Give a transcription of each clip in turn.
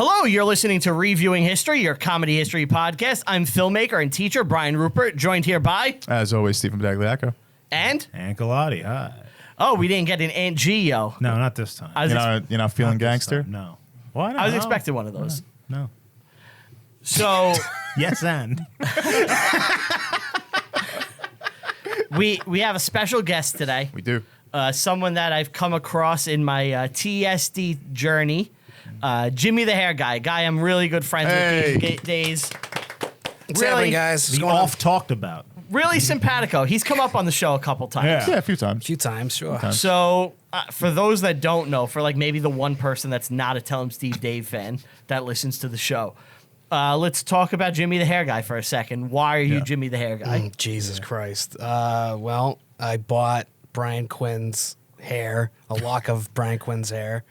Hello, you're listening to Reviewing History, your comedy history podcast. I'm filmmaker and teacher Brian Rupert, joined here by... As always, Stephen Bagliacco. And? Ancelotti, hi. Oh, we didn't get an Aunt G, yo. No, not this time. You're not feeling gangster? No. Why not? I was expecting one of those. No. So... Yes, and. we have a special guest today. We do. Someone that I've come across in my TSD journey. Jimmy the Hair Guy. Guy I'm really good friends with these days. What's happening, guys? The off talked about. Really simpatico. He's come up on the show a couple times. Yeah, a few times. A few times, sure. So, for those that don't know, for like maybe the one person that's not a Tell 'em Steve Dave fan that listens to the show, let's talk about Jimmy the Hair Guy for a second. Why are you Jimmy the Hair Guy? Jesus Christ. Well, I bought Brian Quinn's hair, a lock of Brian Quinn's hair,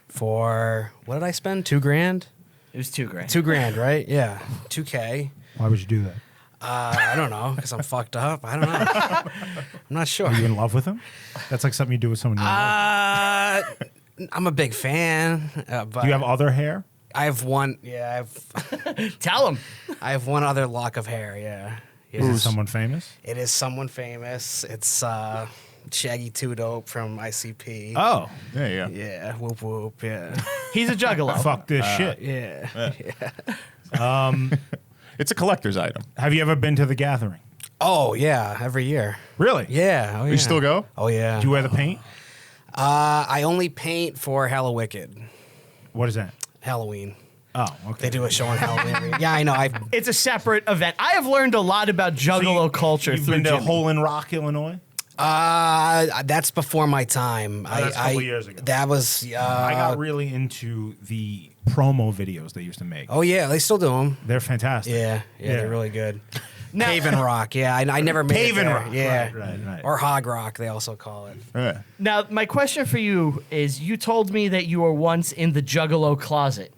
for, what did I spend? $2,000? It was $2,000. $2,000, right? Yeah. $2K. Why would you do that? I don't know, because I'm fucked up. I don't know. I'm not sure. Are you in love with him? That's like something you do with someone you love. I'm a big fan. But Do you have other hair? I have one. Yeah, Tell him. I have one other lock of hair. Yeah. Is it someone famous? It is someone famous. It's Shaggy Two Dope from ICP. Oh. Yeah. Yeah, whoop whoop. Yeah, He's a juggalo. Fuck this shit. yeah. It's a collector's item. Have you ever been to the gathering? Oh yeah, every year. Really? Yeah. Oh, yeah. You still go? Oh yeah. Do you wear the paint? I only paint for Hallowicked, What is that? Halloween. Oh, okay. They do a show on Halloween. Yeah, I know. It's a separate event. I have learned a lot about juggalo culture You've through been to Jimmy. Hole in Rock, Illinois? That's before my time. That's a couple years ago. That was. I got really into the promo videos they used to make. Oh yeah, they still do them. They're fantastic. Yeah, they're really good. Now- Cave and Rock. Yeah, I never made Cave it and there. Rock. Yeah, Right. or Hog Rock. They also call it. Yeah. Now, my question for you is, you told me that you were once in the juggalo closet.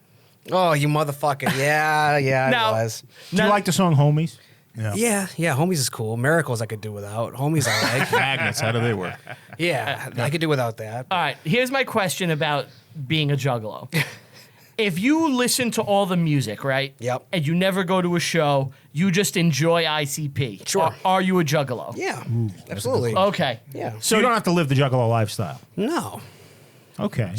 Oh, you motherfucker! Yeah, Now- I was. Do you like the song Homies? Yeah, Homies is cool. Miracles I could do without. Homies I like. Magnets, how do they work? Yeah, I could do without that. All right, here's my question about being a juggalo. If you listen to all the music, right? Yep. And you never go to a show, you just enjoy ICP. Sure. Are you a juggalo? Yeah, absolutely. Okay. Yeah. So you don't have to live the Juggalo lifestyle. No. Okay.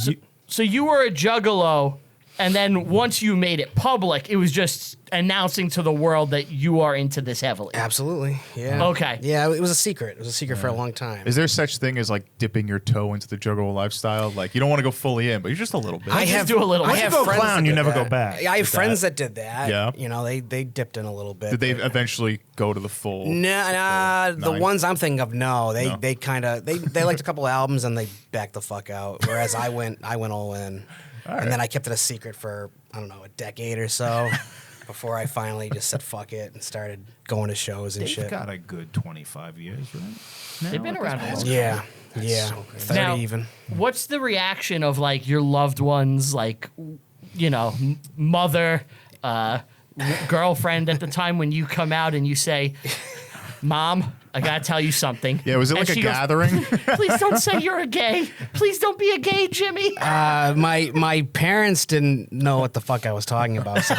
So you were a juggalo, and then once you made it public, it was just announcing to the world that you are into this heavily. Absolutely. Yeah. Okay. Yeah, it was a secret. It was a secret for a long time. Is there such thing as like dipping your toe into the juggalo lifestyle? Like you don't want to go fully in, but you're just a little bit. I just have do a little. I Once you have go friends clown, that you did never that. go back. I have with friends that did that. Yeah. You know, they dipped in a little bit. Did they but- eventually go to the full? Nah, the nine? ones I'm thinking of, no. No. They kind of they liked a couple albums and they backed the fuck out. Whereas I went all in, right. and then I kept it a secret for I don't know a decade or so before I finally just said fuck it and started going to shows and They've shit. got a good 25 years, right? They've been around a long time. Yeah, 30 Now, even. What's the reaction of like your loved ones, like, you know, mother, girlfriend at the time when you come out and you say, "Mom, I gotta tell you something." Yeah, was it And like a she goes, gathering? "Please don't say you're a gay. Please don't be a gay, Jimmy." My parents didn't know what the fuck I was talking about, so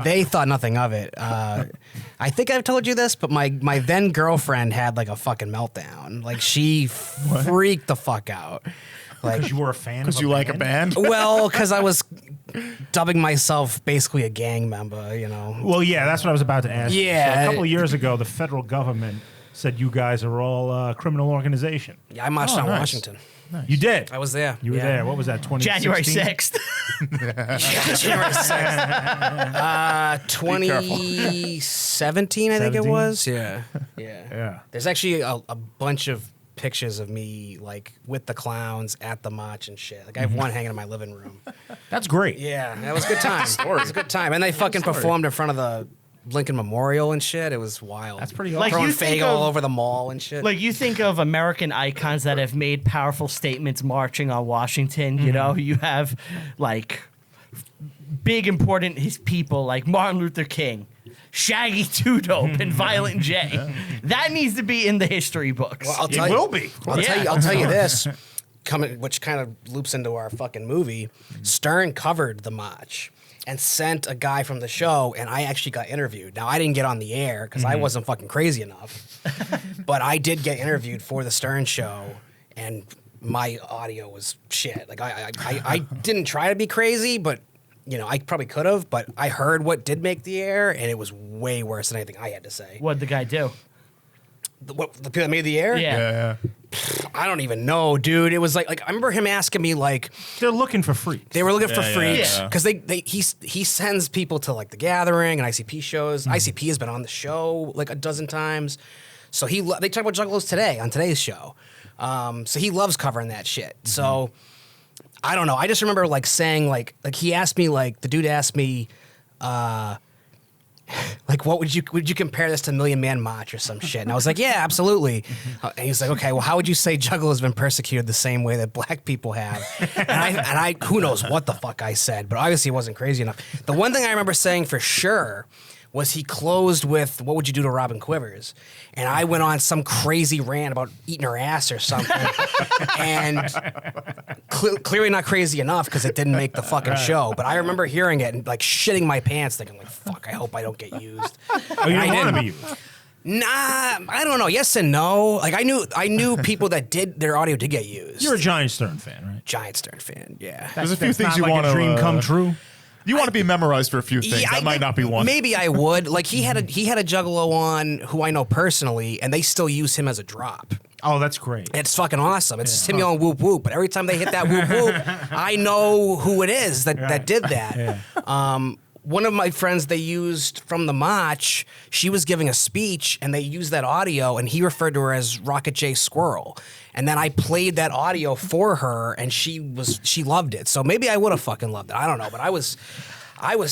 they thought nothing of it. I think I've told you this, but my then girlfriend had like a fucking meltdown. Like she freaked the fuck out. Like Because you were a fan. Because you like a band? well, because I was dubbing myself basically a gang member, you know. Well, yeah, that's what I was about to ask. Yeah. So a couple of years ago, the federal government said you guys are all a criminal organization. Yeah, I marched Oh, on nice. Washington. You did. I was there. You were there. What was that? 2016? January 6th. January 6th. 2017, I think it 17? was. Yeah. Yeah. There's actually a bunch of pictures of me like with the clowns at the march and shit. Like I have one hanging in my living room. That's great. Yeah, that was a good time. It was a good time. And they fucking performed in front of the Lincoln Memorial and shit. It was wild. That's pretty Like, awesome. Throwing you think Fagel all of- over the mall and shit. Like, you think of American icons that have made powerful statements marching on Washington, you know? You have, like, big, important people like Martin Luther King, Shaggy Two Dope, and Violent J. That needs to be in the history books. Well, I'll It tell you, will be. I'll tell you this. which kind of loops into our fucking movie, Stern covered the match and sent a guy from the show, and I actually got interviewed. Now, I didn't get on the air because I wasn't fucking crazy enough, but I did get interviewed for the Stern show, and my audio was shit. Like, I didn't try to be crazy, but, you know, I probably could have, but I heard what did make the air, and it was way worse than anything I had to say. What'd the guy do? The people that made the air? Yeah. I don't even know, dude. It was like I remember him asking me like They're looking for freaks. they were looking for freaks Yeah. because he sends people to like the Gathering and ICP shows. ICP has been on the show like a dozen times, so they talk about Juggalos today on today's show. So he loves covering that shit. So I don't know. I just remember like saying like he asked me like the dude asked me. Like, what would you compare this to Million Man March or some shit? And I was like, yeah, absolutely. And he's like, okay, well, how would you say Juggalo has been persecuted the same way that black people have? And I who knows what the fuck I said, but obviously it wasn't crazy enough. The one thing I remember saying for sure was he closed with, what would you do to Robin Quivers? And I went on some crazy rant about eating her ass or something. And clearly not crazy enough because it didn't make the fucking show. But I remember hearing it and like shitting my pants thinking like, fuck, I hope I don't get used. Oh, you don't want to be used. Nah, I don't know. Yes and no. Like I knew people that their audio did get used. You're a giant Stern fan, right? Giant Stern fan, yeah. There's a few That's things not you like want a dream to come true. You want to be memorized for a few things. Yeah, That might not be one. Maybe I would. Like he had a Juggalo on who I know personally, and they still use him as a drop. Oh, that's great. It's fucking awesome. It's just him yelling whoop whoop. But every time they hit that whoop whoop, I know who it is that did that. Yeah. One of my friends they used from the match, she was giving a speech and they used that audio and he referred to her as Rocket J Squirrel. And then I played that audio for her and she loved it. So maybe I would have fucking loved it. I don't know. But I was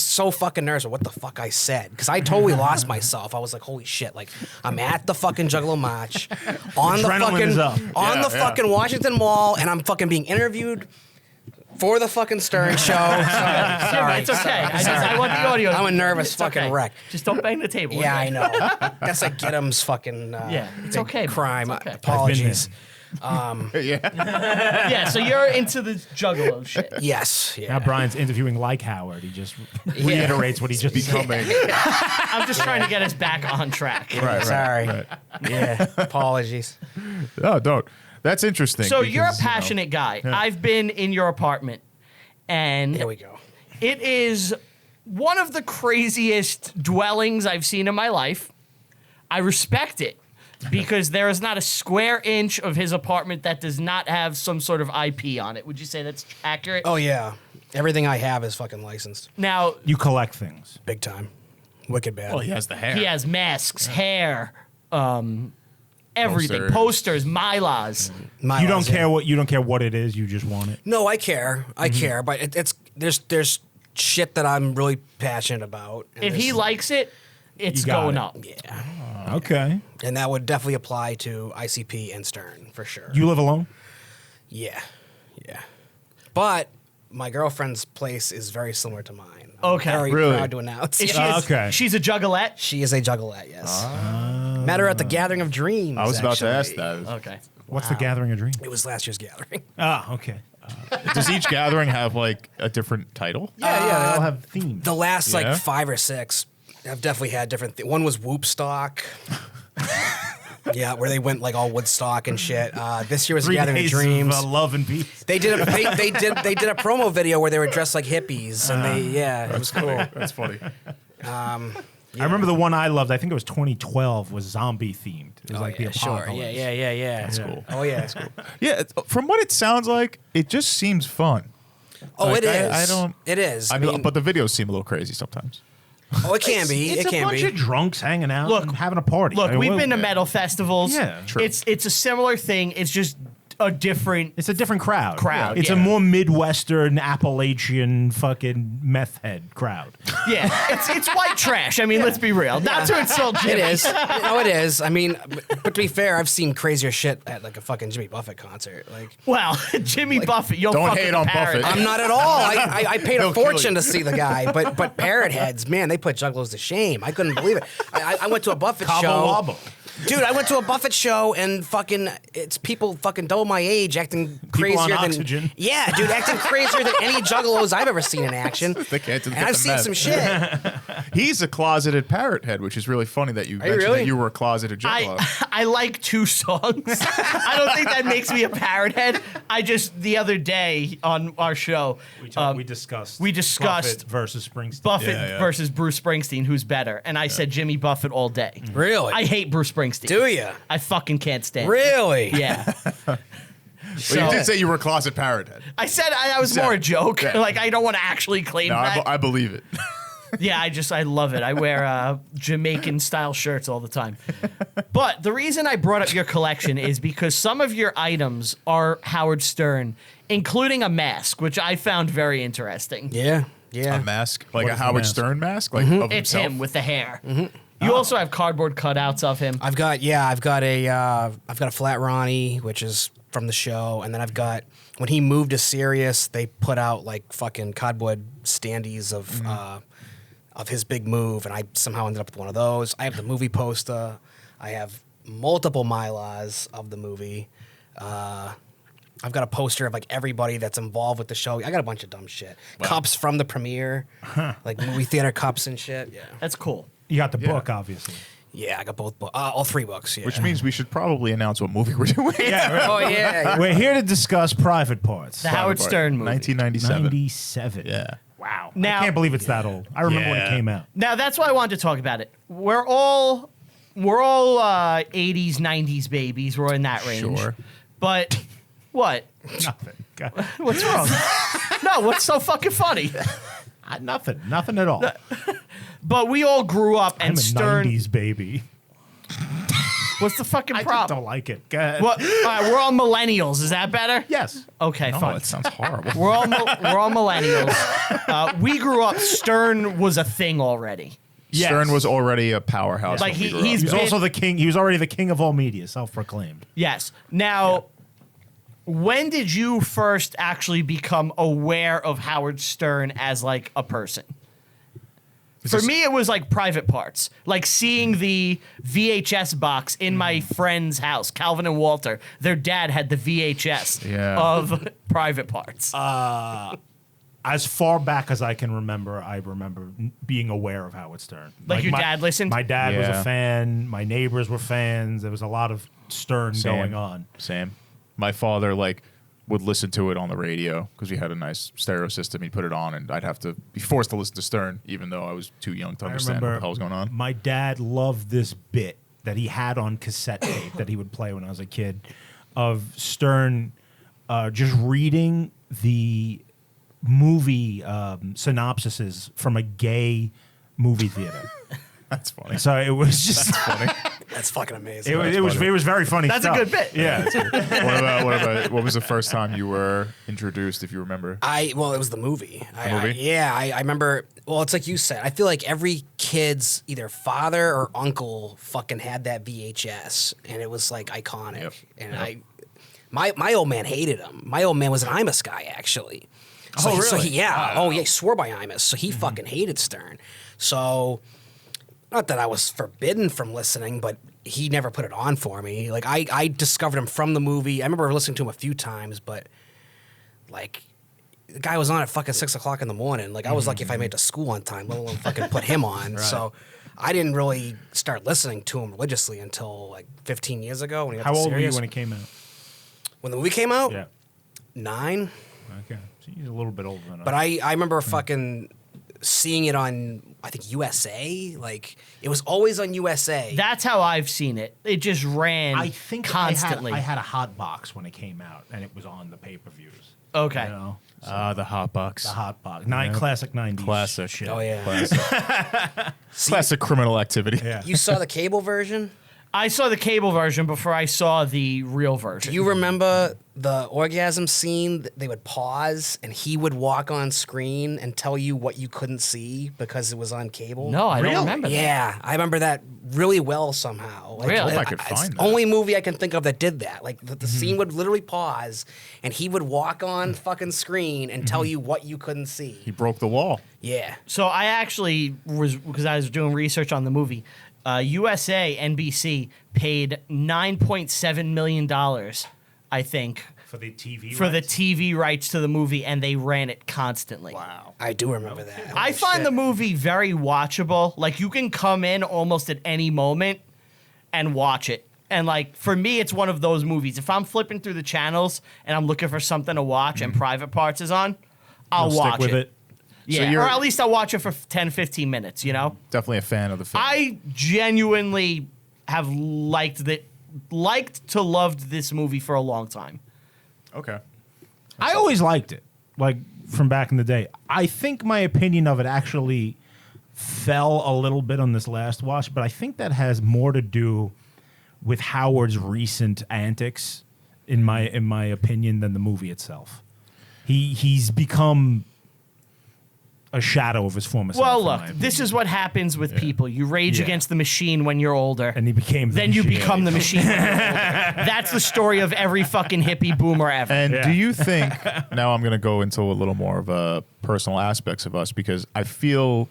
so fucking nervous with what the fuck I said because I totally lost myself. I was like, holy shit! Like I'm at the fucking Juggalo match on the Adrenaline is up. fucking Washington Mall, and I'm fucking being interviewed for the fucking Stern show. Sorry, It's okay. I want the audio. I'm a nervous It's fucking okay. wreck. Just don't bang the table. Yeah, I know. That's like Giddim's fucking Yeah, it's big okay, man. crime. It's okay. Apologies. Yeah, so you're into the Juggalo shit. Yes. Yeah. Now Brian's interviewing like Howard. He just reiterates what he just said. I'm just trying to get us back on track. Right, Sorry. right. Yeah. Apologies. No, don't. That's interesting. So you're a because, you know, passionate guy. I've been in your apartment, and There we go. it is one of the craziest dwellings I've seen in my life. I respect it because there is not a square inch of his apartment that does not have some sort of IP on it. Would you say that's accurate? Oh yeah. Everything I have is fucking licensed. Now, You collect things. Big time. Wicked bad. Well, he has the hair. he has masks, hair, everything, posters, Mylas. My You don't laws, care what it is. You just want it. No, I care. I care, but there's shit that I'm really passionate about. and If he there's- likes it, it's You got going it. up. yeah, Okay. and that would definitely apply to ICP and Stern for sure. You live alone? Yeah, yeah. But my girlfriend's place is very similar to mine. Okay. Very Really? proud to announce. Is she Yeah. Okay. She's a juggalette? She is a juggalette, yes. Met her at the Gathering of Dreams. I was about to ask actually. that. Okay. What's the Gathering of Dreams? It was last year's Gathering. Ah, okay. Does each gathering have like a different title? Yeah, they all have themes. The last Yeah? like 5 or 6 have definitely had different. One was Whoopstock. Yeah, where they went like all Woodstock and shit. This year was 3 Gathering of days Dreams. of love and peace. They did a promo video where they were dressed like hippies, and it was cool. That's funny. I remember the one I loved. I think it was 2012. Was zombie themed. It was like the sure. apocalypse. Yeah. That's cool. Oh yeah, it's cool. Yeah, from what it sounds like, it just seems fun. Oh, Like, it is. I don't. It is. I mean, but the videos seem a little crazy sometimes. oh, it can be. It's It a can bunch be. of drunks hanging out, Look, and having a party. Look, I mean, we've what- been to metal festivals. Yeah, true. It's a similar thing. It's just a different. It's a different crowd. Crowd, It's yeah. a more Midwestern, Appalachian, fucking meth head crowd. Yeah, it's white trash. I mean, let's be real. Not to insult Jimmy. It is. No, it is. I mean, but to be fair, I've seen crazier shit at like a fucking Jimmy Buffett concert. Like, Well, Jimmy Buffett, you'll don't fuck hate with on the parrot. Buffett. I'm not at all. I paid a He'll kill fortune you. to see the guy, but parrot heads, man, they put juggalos to shame. I couldn't believe it. I went to a Buffett Cabo show. Wabo. Dude, I went to a Buffett show and fucking it's people fucking double my age acting crazier on than oxygen. Yeah, dude, acting crazier than any juggalos I've ever seen in action. They can't do And I've the seen meth. some shit. He's a closeted parrot head, which is really funny that you you mentioned really? that you were a closeted juggalo. I like 2 songs. I don't think that makes me a parrot head. I just the other day on our show, We discussed discussed Buffett versus Springsteen. Buffett Yeah. versus Bruce Springsteen, who's better? And I said Jimmy Buffett all day. Really? I hate Bruce Springsteen. Do ya? I fucking can't stand. Really? It. Yeah. But So- you did say you were a closet parrot head. I said I was more a joke. Yeah. Like I don't want to actually claim No, that. I believe it. Yeah, I love it. I wear Jamaican style shirts all the time. But the reason I brought up your collection is because some of your items are Howard Stern, including a mask, which I found very interesting. Yeah. Yeah. A mask, like What a is the Howard mask? Stern mask, like of It's himself. him with the hair. You also have cardboard cutouts of him. I've got a flat Ronnie, which is from the show, and then I've got when he moved to Sirius, they put out like fucking cardboard standees of his big move, and I somehow ended up with one of those. I have the movie poster. I have multiple Mylars of the movie. I've got a poster of like everybody that's involved with the show. I got a bunch of dumb shit. Cups from the premiere, like movie theater cups and shit. Yeah, That's cool. You got the Yeah. book, obviously. yeah, I got both books, all 3 books. Yeah. Which means we should probably announce what movie we're doing. oh yeah, We're here to discuss Private Parts. The Howard Stern movie. 1997. 97. Yeah. Wow. Now- I can't believe it's that old. I remember when it Yeah. came out. Now that's why I wanted to talk about it. We're all 80s, 90s babies. We're in that range. Sure. But what? Nothing. God. What's wrong? No, what's so fucking funny? Nothing. Nothing at all. But we all grew up and I'm a Stern. 90s baby. What's the fucking I just problem? don't like it. Go ahead. What? All right, we're all millennials. Is that better? Yes. Okay, No, fine. it sounds horrible. We're all millennials. We grew up. Stern was a thing already. Yes. Stern was already a powerhouse. Like, when we he- grew up. he's He was been- also the king. He was already the king of all media, self-proclaimed. Yes. Now, when did you first actually become aware of Howard Stern as like a person? For me, it was like Private Parts, like seeing the VHS box in my friend's house, Calvin and Walter. Their dad had the VHS Yeah. of Private Parts. As far back as I can remember, I remember being aware of Howard Stern. Like your dad listened? My dad was Yeah. a fan. My neighbors were fans. There was a lot of Stern going on. Same. My father would listen to it on the radio because we had a nice stereo system. He'd put it on, and I'd have to be forced to listen to Stern, even though I was too young to I understand remember what the hell was going on. my dad loved this bit that he had on cassette tape that he would play when I was a kid of Stern just reading the movie synopsises from a gay movie theater. That's funny. So it was just Funny. that's fucking amazing. it was very funny. That's a stuff. good bit. Yeah. What was the first time you were introduced, if you remember? It was the movie. movie? I remember. Well, it's like you said. I feel like every kid's either father or uncle fucking had that VHS, and it was like iconic. Yep. And Yep. my old man hated him. My old man was an Imus guy, actually. So Oh, So really? yeah. Oh yeah. He swore by Imus. So he fucking hated Stern. So not that I was forbidden from listening, but he never put it on for me. Like I discovered him from the movie. I remember listening to him a few times, but like the guy was on at fucking 6 o'clock in the morning. Like I was lucky if I made it to school on time, let alone fucking put him on. So I didn't really start listening to him religiously until like 15 years ago when he got How to old were you Sirius. when it came out? When the movie came out? Yeah. 9. Okay. So he's a little bit older than us. But I remember fucking seeing it on, I think, USA. Like, it was always on USA. That's how I've seen it. It just ran I think constantly. I had a hot box when it came out, and it was on the pay-per-views. Okay. You know? The hot box. The hot box. Classic 90s. Classic. shit. Oh, yeah. Classic criminal activity. Yeah. You saw the cable version? I saw the cable version before I saw the real version. Do you remember the orgasm scene? They would pause, and he would walk on screen and tell you what you couldn't see because it was on cable? No, I Really? don't remember that. Yeah, I remember that really well somehow. Like, Really? I hope I could it's find the that. only movie I can think of that did that. Like the scene would literally pause, and he would walk on fucking screen and tell you what you couldn't see. He broke the wall. Yeah. So I actually was, because I was doing research on the movie, USA, NBC paid $9.7 million, I think, For the TV for the rights? TV rights to the movie, and they ran it constantly. Wow. I do remember that. I find the movie very watchable. Like, you can come in almost at any moment and watch it. And, like, for me, it's one of those movies. If I'm flipping through the channels and I'm looking for something to watch and Private Parts is on, I'll You'll watch stick with it. Yeah, you're- or at least I'll watch it for 10, 15 minutes, you know? Definitely a fan of the film. I genuinely have liked to loved this movie for a long time. Okay. I always liked it, like from back in the day. I think my opinion of it actually fell a little bit on this last watch, but I think that has more to do with Howard's recent antics, in my opinion, than the movie itself. He's become a shadow of his former self. Well, in look, my this opinion. is what happens with people. You rage Yeah. against the machine when you're older. And he became. Then you machine. become the machine. When you're older. That's the story of every fucking hippie boomer ever. And Yeah. do you think now I'm going to go into a little more of personal aspects of us because I feel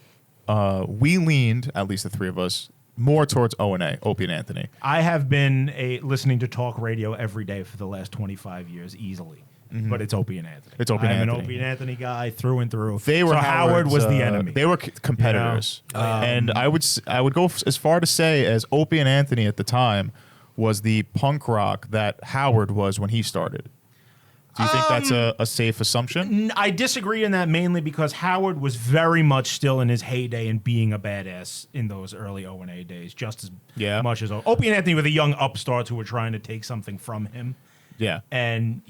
we leaned, at least the three of us, more towards O&A, Opie and Anthony. I have been listening to talk radio every day for the last 25 years, easily. But it's Opie and Anthony. It's Opie and I'm an Anthony. Opie and Anthony guy through and through. They were so Howard was the enemy. They were competitors, and I would go as far to say as Opie and Anthony at the time was the punk rock that Howard was when he started. Do you think that's a safe assumption? I disagree in that mainly because Howard was very much still in his heyday and being a badass in those early O&A days, just as much as Opie and Anthony were the young upstarts who were trying to take something from him. Yeah. And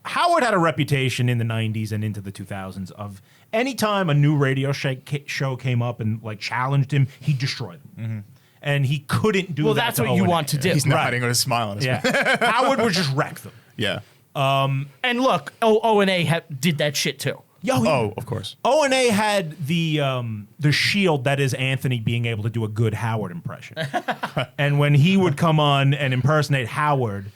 Howard had a reputation in the 90s and into the 2000s of anytime a new radio show came up and like challenged him, he destroyed them. And he couldn't do that. Well, that's to what you O&A. want to do. He's not Right. hiding with a smile on his face. Yeah. Howard would just wreck them. Yeah. And look, O&A did that shit too. Oh, of course. O&A had the shield that is Anthony being able to do a good Howard impression. And when he would come on and impersonate Howard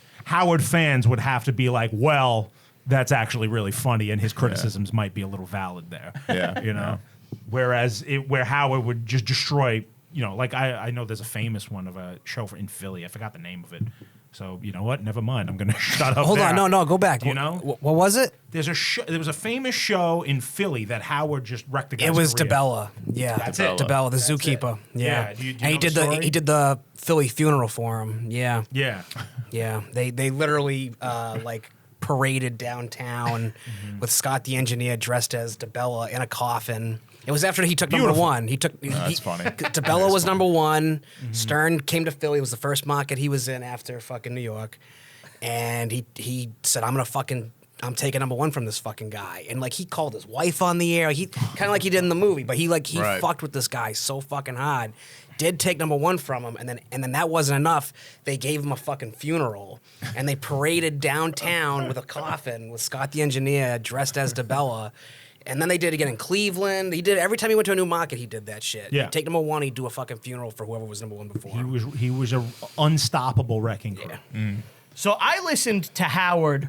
fans would have to be like, well, that's actually really funny, and his criticisms might be a little valid there. Yeah. You know? Whereas where Howard would just destroy, like I know there's a famous one of a show in Philly. I forgot the name of it. So, you know what? Never mind. I'm going to shut up. Hold there. on, no, go back. You know? What was it? There was a famous show in Philly that Howard just wrecked the guy's It was career. DeBella. Yeah, That's it. DeBella, the zookeeper. Yeah, Yeah, do you and he know the did story? he did the Philly funeral for him. Yeah, Yeah. yeah. They literally like paraded downtown with Scott the engineer dressed as DeBella in a coffin. It was after he took Beautiful. number one. He took. That's funny. DeBella was number one. Stern came to Philly. It was the first market he was in after fucking New York, and he said, I'm taking number one from this fucking guy. And like he called his wife on the air. He kind of like he did in the movie, but he Right. fucked with this guy so fucking hard. Did take number one from him, and then that wasn't enough. They gave him a fucking funeral, and they paraded downtown with a coffin with Scott the engineer dressed as DeBella. And then they did it again in Cleveland. He did every time he went to a new market. He did that shit. Yeah. He'd take number one. He'd do a fucking funeral for whoever was number one before. He was a unstoppable wrecking crew. Yeah. So I listened to Howard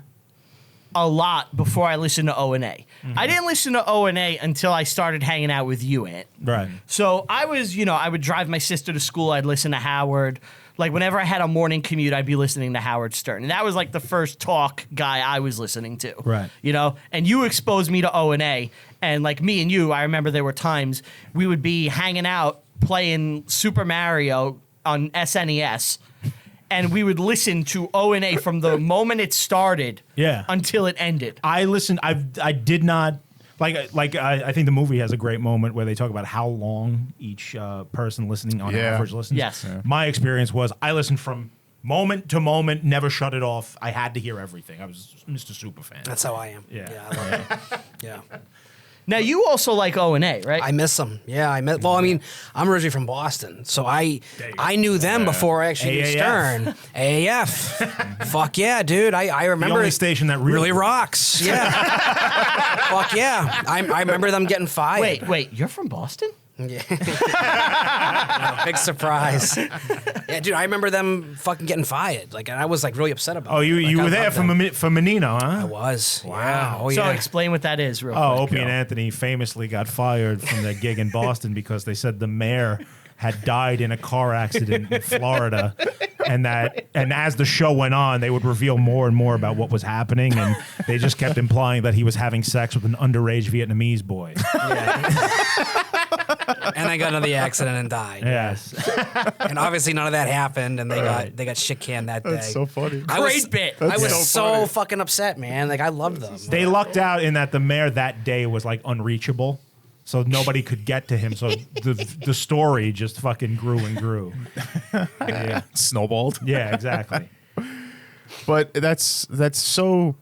a lot before I listened to O&A. I didn't listen to O&A until I started hanging out with you, Ant. Right. So I was, I would drive my sister to school. I'd listen to Howard. Like whenever I had a morning commute, I'd be listening to Howard Stern. And that was like the first talk guy I was listening to. Right. And you exposed me to O&A. And like me and you, I remember there were times we would be hanging out playing Super Mario on SNES. And we would listen to O&A from the moment it started until it ended. I listened. I did not like. I think the movie has a great moment where they talk about how long each person listening on average listens. Yes. Yeah. My experience was I listened from moment to moment, never shut it off. I had to hear everything. I was Mr. Superfan. That's how I am. Yeah. I love it. Yeah. Now, you also like O&A, right? I miss them. Yeah, Well, I mean, I'm originally from Boston, so I knew them before I actually knew AAF. Stern. AAF. Fuck yeah, dude. I remember only it station that really rocks. Yeah. Fuck yeah. I remember them getting fired. Wait, you're from Boston? Yeah. Big surprise. Yeah, dude, I remember them fucking getting fired. Like, and I was like really upset about it. Oh, you Like, were I there loved for them. Menino, huh? I was. Wow. Yeah. Oh, So yeah. explain what that is real Oh, quick. Opie and Anthony famously got fired from their gig in Boston because they said the mayor had died in a car accident in Florida, and as the show went on, they would reveal more and more about what was happening, and they just kept implying that he was having sex with an underage Vietnamese boy. And I got into the accident and died. Yes. And obviously none of that happened, and they got shit canned that day. That's so funny. Great bit. I was so so funny. fucking upset, man. Like I loved them. They lucked out in that the mayor that day was like unreachable, so nobody could get to him. So the story just fucking grew and grew. Yeah, Snowballed. yeah, exactly. But that's so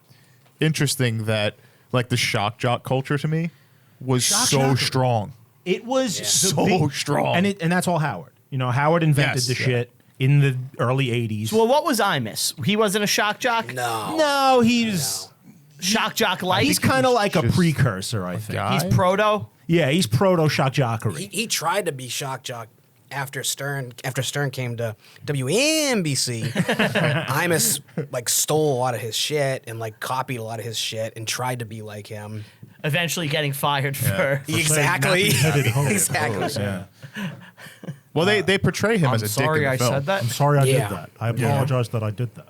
interesting that like the shock jock culture to me was Shock so jock. strong. It was So strong. and that's all Howard. You know, Howard invented Yes, the yeah. shit in the early '80s. Well, what was Imus? He wasn't a shock jock? No. no, he's Shock jock light? he's kind of like a just precursor, I think. guy. He's proto? Yeah, he's proto shock jockery. He tried to be shock jock after Stern came to WNBC. Imus like stole a lot of his shit and like copied a lot of his shit and tried to be like him. Eventually getting fired for... Exactly. Exactly. Exactly. Yeah. Well, they portray him I'm as a sorry dick in I the film. said that. I'm sorry I Yeah. did that. I apologize that I did that.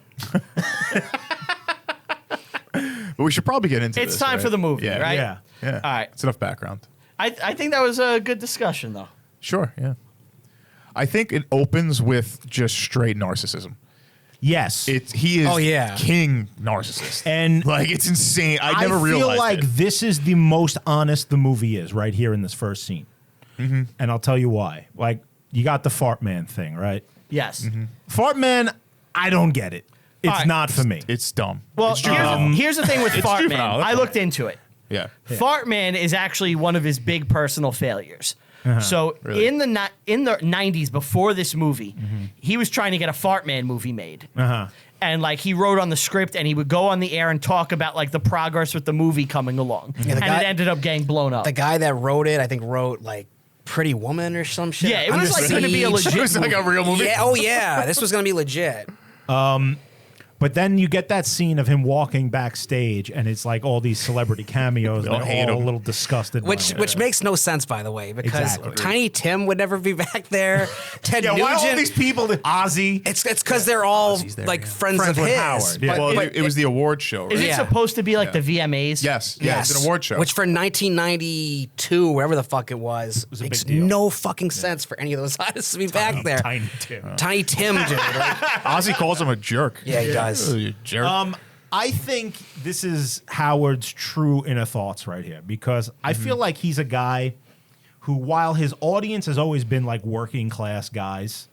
But we should probably get into It's this. time right? for the movie, yeah. right? Yeah. Yeah. All right. It's enough background. I think that was a good discussion, though. Sure. Yeah. I think it opens with just straight narcissism. Yes. He is Oh, yeah. king narcissist. And like it's insane. I never feel realized like it. this is the most honest the movie is right here in this first scene. Mm-hmm. And I'll tell you why. Like, you got the fart man thing, right? Yes. Mm-hmm. Fart man, I don't get it. It's All right. not for me. It's dumb. Well, It's juvenile. here's the thing with It's Fartman. juvenile, that's I looked into it. Yeah. Fartman is actually one of his big personal failures. So Really? in the 90s, before this movie, he was trying to get a Fartman movie made. Uh-huh. And like he wrote on the script, and he would go on the air and talk about like the progress with the movie coming along, Yeah, and the guy- it ended up getting blown up. The guy that wrote it, I think, wrote like Pretty Woman or some shit. Yeah, it was like gonna be a Siege. legit It was like a real movie. Yeah, oh yeah, this was gonna be legit. But then you get that scene of him walking backstage, and it's like all these celebrity cameos. all They're hate all a him. little disgusted. by Which it. makes no sense, by the way, because Exactly. Tiny Tim would never be back there. Ted Yeah, why all Nugent. these people? Ozzy. It's because they're all Ozzy's there, like yeah. friends Friends of with his. Howard, yeah. Well, but it was the award show, right? Is it Yeah. supposed to be like Yeah. the VMAs? Yes. Yeah. It's an award show. Which for 1992, wherever the fuck it was a makes big deal. no fucking sense for any of those artists to be back there. Tiny Tim. Tiny Tim, dude. Like, Ozzy calls him a jerk. yeah, he does. Oh, you jerk. I think this is Howard's true inner thoughts right here because I feel like he's a guy who, while his audience has always been like working class guys,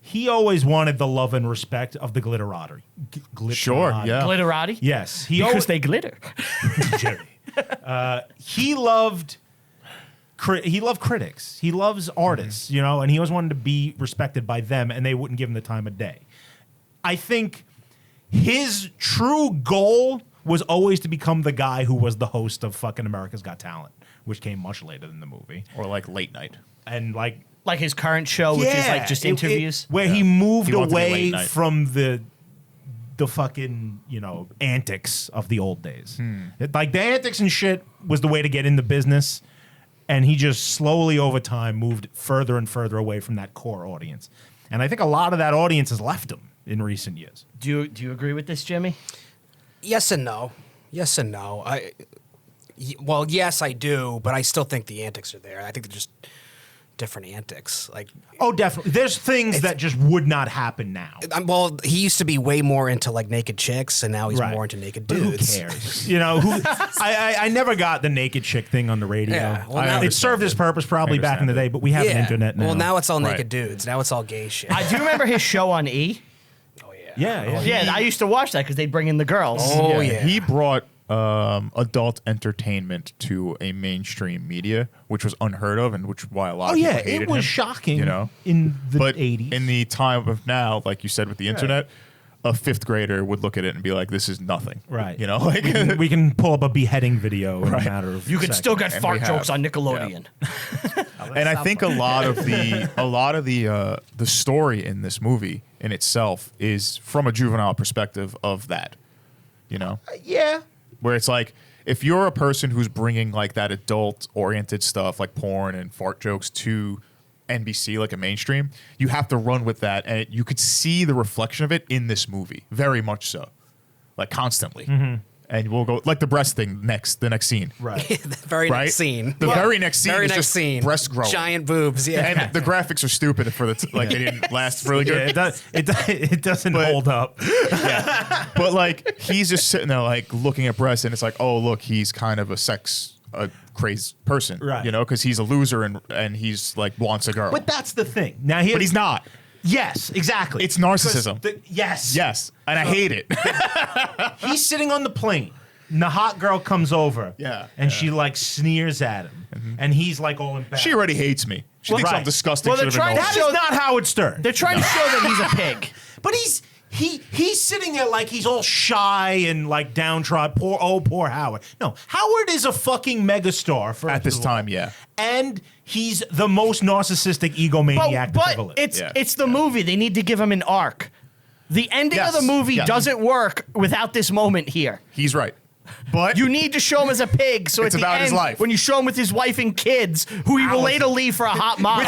he always wanted the love and respect of the glitterati. Sure, yeah. Glitterati? Yes, he Because always, they glitter. Jerry. He loved critics. He loves artists, you know, and he always wanted to be respected by them, and they wouldn't give him the time of day. I think his true goal was always to become the guy who was the host of fucking America's Got Talent, which came much later than the movie. Or like late night. And like Like his current show, which is like just interviews. where he moved He wanted to be away late night. from the fucking, you know, antics of the old days. Like the antics and shit was the way to get in the business, and he just slowly over time moved further and further away from that core audience. And I think a lot of that audience has left him in recent years. Do you agree with this, Jimmy? Yes and no. Yes and no. Well, yes, I do, but I still think the antics are there. I think they're just different antics. Like, Oh, definitely. There's things that just would not happen now. well, he used to be way more into like naked chicks, and now he's Right. more into naked But dudes. who cares? You know, I never got the naked chick thing on the radio. Yeah, well, now- It served its purpose probably back in the day, but we have an internet now. Well, now it's all Right. naked dudes. Now it's all gay shit. I do remember his show on E. Oh yeah. yeah. Yeah, I used to watch that because they'd bring in the girls. Oh yeah. He brought adult entertainment to a mainstream media, which was unheard of, and which why a lot Oh of people yeah, hated it was him, shocking. You know, in the but 80s. in the time of now, like you said with the internet, a fifth grader would look at it and be like, "This is nothing." Right. You know, like we can pull up a beheading video in a matter of. You can seconds. still get And fart we jokes have. on Nickelodeon. and I think a lot of the story in this movie in itself is from a juvenile perspective of that. You know, Yeah. where it's like if you're a person who's bringing like that adult oriented stuff like porn and fart jokes to NBC, like a mainstream, you have to run with that, and you could see the reflection of it in this movie, very much so, like constantly. And we'll go like the breast thing the next scene. Right. The very Right? next scene. The very next scene Very is next just scene. breast growing. Giant boobs. Yeah. And the graphics are stupid for the like they didn't last really Yeah, good. it doesn't But- hold up. But like he's just sitting there like looking at breasts, and it's like, oh look, he's kind of a crazy person, Right. You know, because he's a loser and he's like wants a girl, But that's the thing. Now but he's not. Yes, exactly. It's narcissism. Yes. Yes, and I hate it. He's sitting on the plane. And the hot girl comes over. Yeah, And she like sneers at him. And he's like all embarrassed. She already hates me. She thinks right. I'm disgusting. Well, they're Should have trying known. That to is not Howard Stern. They're trying to show that he's a pig. But he's sitting there like he's all shy and like downtrodden. Poor Howard. No, Howard is a fucking megastar for At this time, yeah. And he's the most narcissistic egomaniac that's ever But lived. it's the movie. They need to give him an arc. The ending Yes, of the movie yes. doesn't work without this moment here. He's right. But You need to show him as a pig, so It's at the about end, his life. when you show him with his wife and kids, who he will later leave for a hot model.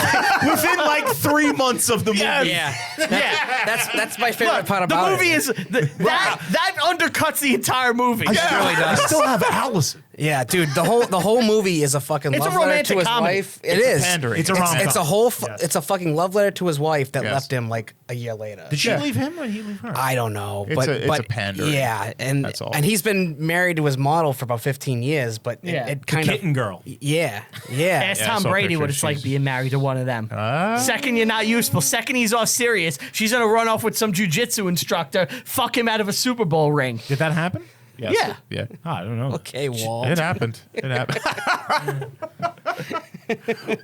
Within like 3 months of the movie. Yes. Yeah. That's my favorite Look, part the about movie it. is that undercuts the entire movie. It really does. I still have Allison. Yeah, dude, the whole movie is a fucking It's a love letter romantic to his comedy. wife. It is. pandering. It's a rom-com. It's a whole. Yes. It's a fucking love letter to his wife that Yes. left him like a year later. Did she Yeah. leave him or did he leave her? I don't know, It's but a pandering. Yeah, and That's all. and he's been married to his model for about 15 years, but Yeah. it The kind kitten of girl. yeah. Ask Yeah, I Tom saw Brady what pictures. it's like She's- being married to one of them. Ah. Second, you're not useful. Second, he's all serious. She's gonna run off with some jujitsu instructor, fuck him out of a Super Bowl ring. Did that happen? yes, Yeah. yeah. Oh, I don't know. Okay, Walt. It happened. It happened.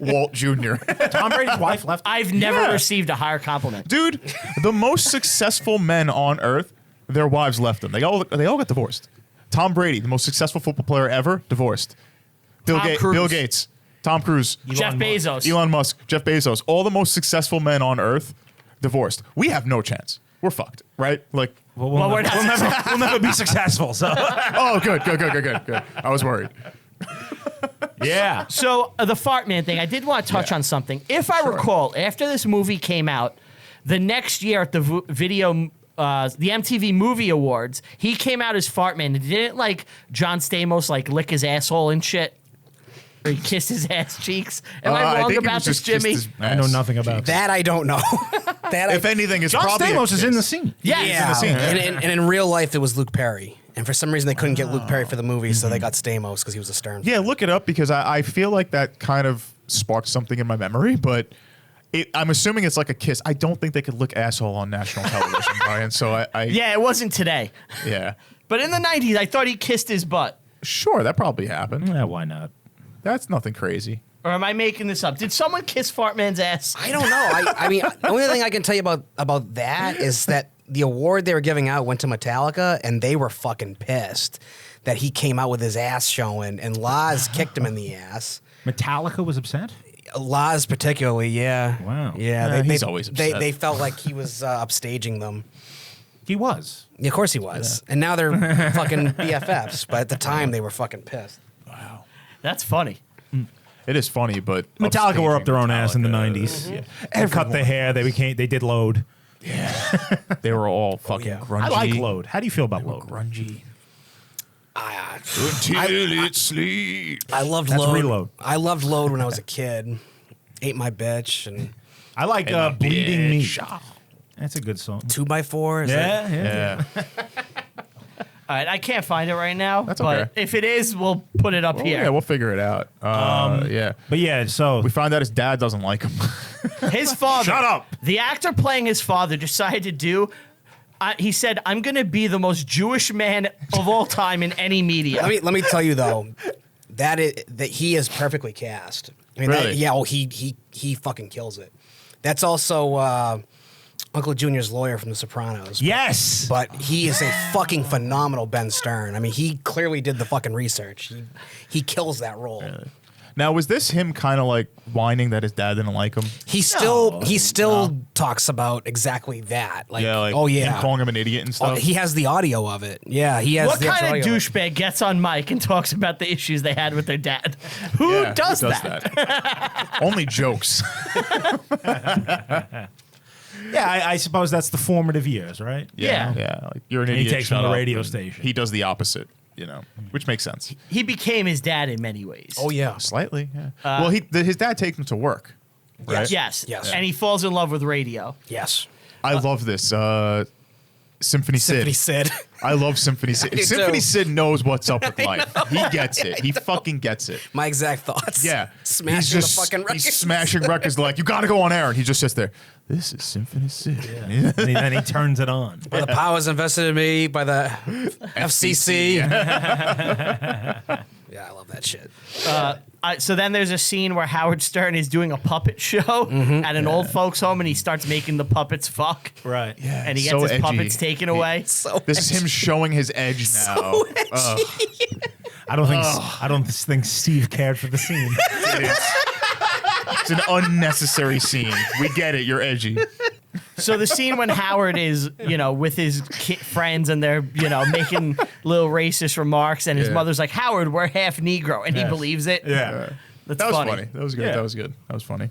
Walt Jr. Tom Brady's wife left. I've never Yeah. received a higher compliment. Dude, the most successful men on earth, their wives left them. They all got divorced. Tom Brady, the most successful football player ever, divorced. Tom Cruise. Bill Gates, Tom Cruise, Jeff Bezos. Elon Musk, Jeff Bezos, all the most successful men on earth, divorced. We have no chance. We're fucked, right? Like, Well, we're not we'll never be successful. So oh, good. I was worried. yeah. So the fart man thing, I did want to touch Yeah. on something. If I recall, after this movie came out, the next year at the the MTV Movie Awards, he came out as fart man. Didn't like John Stamos like lick his asshole and shit? Or he kissed his ass cheeks? Am I wrong think he about was this, just kissed Jimmy? his I know ass. nothing about that. That I don't know. That If anything, it's John probably Stamos is in the scene. Yeah, yeah, the scene, and in real life it was Luke Perry, and for some reason they couldn't get Luke Perry for the movie, so they got Stamos because he was a Stern. Yeah, look it up because I feel like that kind of sparked something in my memory, but I'm assuming it's like a kiss. I don't think they could lick asshole on national television, Brian. So I Yeah, it wasn't today. yeah. But in the 90s, I thought he kissed his butt. Sure, that probably happened. Yeah, why not? That's nothing crazy. Or am I making this up? Did someone kiss Fart Man's ass? I don't know. I mean, the only thing I can tell you about that is that the award they were giving out went to Metallica, and they were fucking pissed that he came out with his ass showing, and Laz kicked him in the ass. Metallica was upset? Laz particularly, yeah. Wow. Yeah, He's always upset. They felt like he was upstaging them. He was. Yeah, of course he was. And now they're fucking BFFs, but at the time they were fucking pissed. That's funny. It is funny, but Metallica were up their own ass in the Metallica, 90s. Yeah. They cut the hair. They did Load. They were all fucking yeah. grungy. I like Load. How do you feel about Load? Grungy. I Until it sleeps. loved That's Load. Reload. I loved Load when I was a kid. Ate My Bitch and I like Bleeding Me. That's a good song. 2x4. Is that- Yeah. All right, I can't find it right now. That's but okay. if it is, we'll put it up Well, here. yeah, we'll figure it out. Yeah. But yeah, so We found out his dad doesn't like him. His father. Shut up. The actor playing his father decided to do. He said, "I'm going to be the most Jewish man of all time in any media." Let me tell you though, that he is perfectly cast. I mean, Really? he fucking kills it. That's also Uncle Junior's lawyer from The Sopranos. yes. But he is a fucking phenomenal Ben Stern. I mean, he clearly did the fucking research. He kills that role. Now, was this him kind of like whining that his dad didn't like him? He still talks about exactly that. Like, Like oh yeah, him calling him an idiot and stuff. he has the audio of it. Yeah, he has. What the kind actual of audio douchebag gets on mic and talks about the issues they had with their dad? Who Yeah, does that? Only jokes. Yeah, I suppose that's the formative years, right? Yeah. Like, you're an And he idiot. takes shut him to the up, radio and station. He does the opposite, which makes sense. He became his dad in many ways. Oh yeah. Slightly, yeah. Well, his dad takes him to work, right? Yes. Yes. And he falls in love with radio. Yes. I love this. Symphony Symphony Sid. Sid. I love Symphony Sid. do Symphony too. Sid knows what's up with life. He gets it. He fucking gets it. My exact thoughts. Yeah. Smashing the fucking records. He's smashing records like, you got to go on air. And he just sits there. This is Symphony Sid. And then he turns it on. The powers invested in me by the FCC. Yeah, I love that shit. So then there's a scene where Howard Stern is doing a puppet show at an old folks home, and he starts making the puppets fuck. Right. Yeah, And he so gets his edgy. puppets taken away. So This is him showing his edge now. I don't think Steve cared for the scene. It's an unnecessary scene. We get it. You're edgy. So the scene when Howard is, with his friends and they're, making little racist remarks, and his Yeah. mother's like, Howard, we're half Negro, and he Yes. believes it. Yeah. That's That was funny. funny. That was good. Yeah. That was good. That was funny.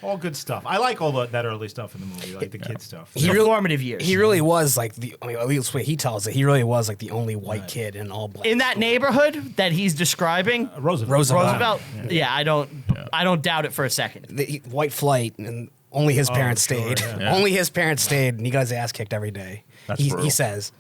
All good stuff. I like all that early stuff in the movie, like the kid stuff. He really- formative years. he really was like at least the way he tells it, he really was like the only white kid in all black. in that neighborhood that he's describing, Roosevelt. yeah, I don't doubt it for a second. White flight, and only his parents sure, stayed. yeah. Only his parents stayed, and he got his ass kicked every day. That's he brutal. says.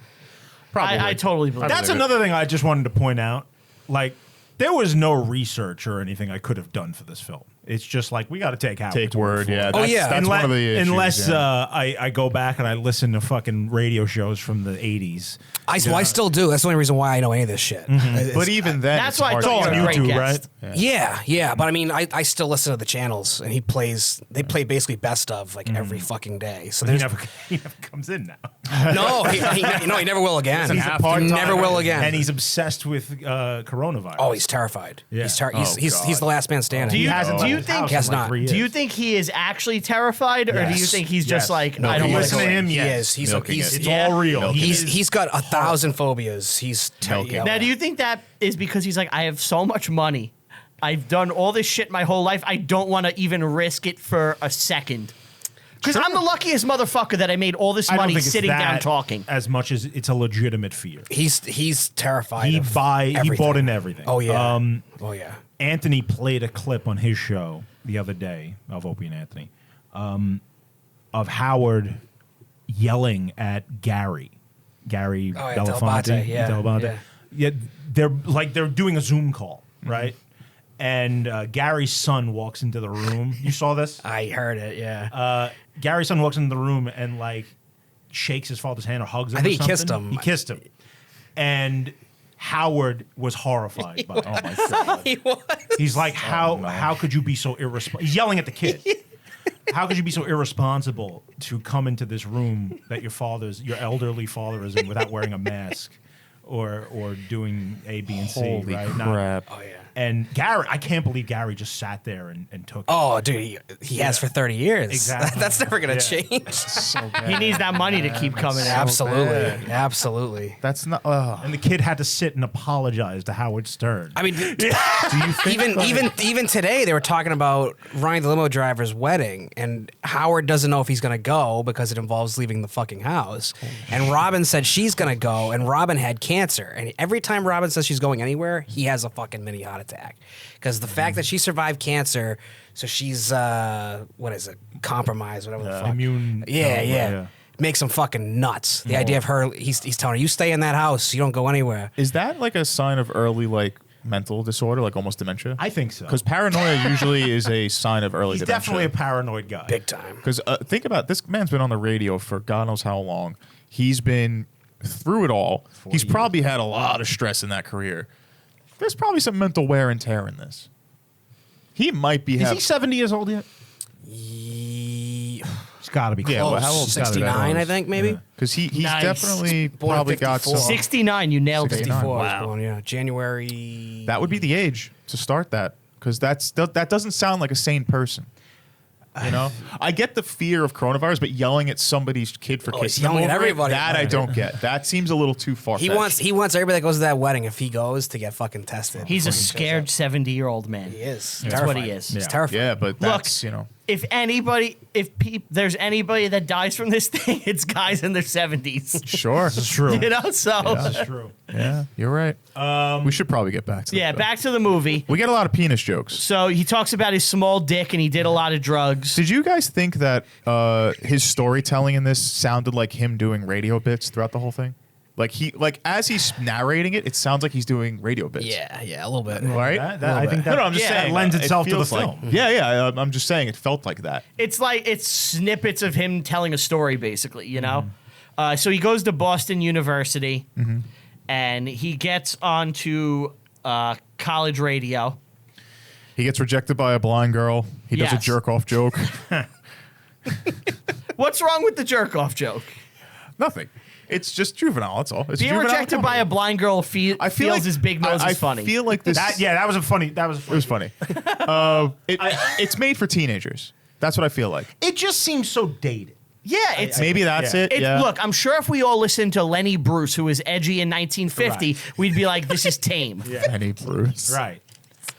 I totally believe That's it. another thing I just wanted to point out. Like, there was no research or anything I could have done for this film. It's just like, we got to take Howard's Take word. Yeah. Oh, yeah. That's one of the issues. Unless yeah. I go back and I listen to fucking radio shows from the 80s. I still do. That's the only reason why I know any of this shit. It's- But even then, That's it's why I hard thought to you were a tell. great YouTube, guest. right? Yeah. But I mean, I still listen to the channels, and they play basically best of like every fucking day. So He there's never comes in now. no, he never will again. He's a He part-timer, never will again. And he's obsessed with coronavirus. Oh, he's terrified. Yeah. He's God. he's the last man standing. Do you- He hasn't do you left his think- house He has in like not. 3 Do you years. think he is actually terrified, or do you Yes. think he's Yes. just like, No, I don't you want listen to him, He yes. is. Milking it. It's Yeah. all real. He's got 1,000 phobias. He's Now, do you think that is because he's like, I have so much money, I've done all this shit my whole life, I don't want to even risk it for a second? Because I'm the luckiest motherfucker that I made all this I don't money think it's sitting down that talking. as much as it's a legitimate fear. He's terrified. He of he everything. bought into everything. Oh yeah. Oh, yeah. Anthony played a clip on his show the other day of Opie and Anthony of Howard yelling at Gary yeah, Belafonte. Delabate, yeah, Delabate. Yeah, they're doing a Zoom call, right? And Gary's son walks into the room. You saw this? I heard it. Yeah. Gary's son walks into the room and like shakes his father's hand or hugs him. I think or he kissed something. him. He kissed him, and Howard was horrified by it. Oh my god. He was. He's like, how could you be so irresponsible? He's yelling at the kid. How could you be so irresponsible to come into this room that your elderly father is in without wearing a mask or doing A, B, and C? Holy right? crap. Oh yeah. And Gary, I can't believe Gary just sat there and took it. Oh, dude, he has for 30 years. Exactly. That's never gonna Yeah. change. So bad. He needs that money to keep coming out. Absolutely. Absolutely. That's not. And the kid had to sit and apologize to Howard Stern. I mean, Do you think even today they were talking about Ryan the limo driver's wedding, and Howard doesn't know if he's gonna go because it involves leaving the fucking house. And Robin said she's gonna go, and Robin had cancer, and every time Robin says she's going anywhere, he has a fucking mini heart attack because the fact that she survived cancer, so she's what is it, compromised, whatever the fuck. Immune. Yeah. Makes him fucking nuts. The idea of her, he's telling her, you stay in that house, you don't go anywhere. Is that like a sign of early like mental disorder, like almost dementia? I think so. Because paranoia usually is a sign of early He's dementia. definitely a paranoid guy. Big time. Because think about this man's been on the radio for God knows how long. He's been through it all. He's probably had a lot of stress in that career. There's probably some mental wear and tear in this. He might be. Is he 70 years old yet? It's got to be close. Yeah, well, how old is that? 69, I think, maybe. Because he's Nice. definitely Born probably got 54. some. 69, you nailed it. 69. 54 Wow. was born, yeah. January. That would be the age to start that, because that doesn't sound like a sane person. You know, I get the fear of coronavirus, but yelling at somebody's kid for he's kissing them yelling at over it, everybody. that I don't get. That seems a little too far. He wants everybody that goes to that wedding, if he goes, to get fucking tested. He's a before he shows scared up. 70-year-old man. He is. That's what he is. He's terrified. Yeah, but that's If there's anybody that dies from this thing, it's guys in their 70s. sure. This is true. You know, so This is true. Yeah, you're right. We should probably get back to the film. back to the movie. We get a lot of penis jokes. So he talks about his small dick and he did a lot of drugs. Did you guys think that his storytelling in this sounded like him doing radio bits throughout the whole thing? Like as he's narrating it, it sounds like he's doing radio bits. Yeah, a little bit. Right? I think that No, I'm just saying lends it itself to the feels like- film. Yeah. I'm just saying it felt like that. It's like it's snippets of him telling a story, basically. You know. So he goes to Boston University, and he gets onto college radio. He gets rejected by a blind girl. He does a Yes. jerk off joke. What's wrong with the jerk off joke? Nothing. It's just juvenile. That's all. It's Being juvenile rejected by a blind girl feels his big nose I is funny. feel like this. That was a funny. That was. It was funny. It's made for teenagers. That's what I feel like. It just seems so dated. Yeah, it's Maybe that's it. Yeah. Look, I'm sure if we all listened to Lenny Bruce, who was edgy in 1950, we'd be like, "This is tame." Penny Bruce. Right.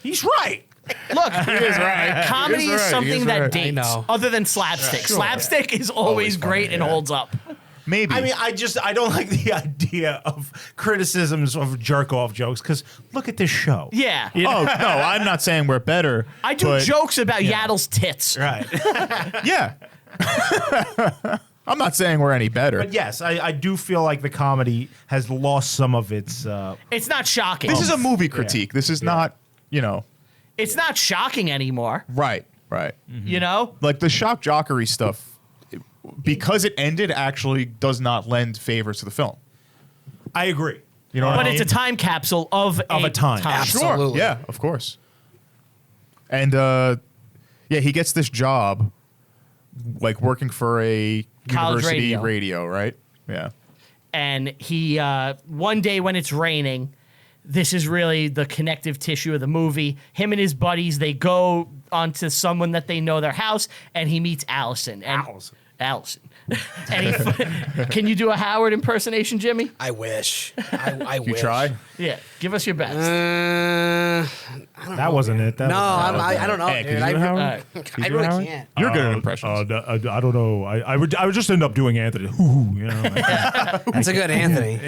He's right. Look, right. comedy He is is right. something He is that right. dates, I know. other than slapstick. Slapstick is always funny, great and yeah. holds up. Maybe. I mean, I don't like the idea of criticisms of jerk off jokes because look at this show. Yeah, Oh no, I'm not saying we're better. I do but- jokes about Yaddle's tits. Right. Yeah. I'm not saying we're any better. But yes, I do feel like the comedy has lost some of its. It's not shocking. This is a movie critique. This is not, It's not shocking anymore. right. You know, Like the shock jockery stuff, because it ended, actually does not lend favors to the film. I agree. You know what but I it's a mean? time capsule of a time. Sure. Absolutely. Yeah, of course. And he gets this job, like working for a College university radio. right? Yeah. And he one day when it's raining, this is really the connective tissue of the movie. Him and his buddies, they go onto someone that they know their house, and he meets Allison. And Allison. And can you do a Howard impersonation, Jimmy? I wish. I You wish. try? Yeah, give us your best. That wasn't it. That No, was- I don't know, Hey, dude. can you do Howard? All right. I really can't. You're good at impressions. I don't know. I would just end up doing Anthony. That's a good Anthony.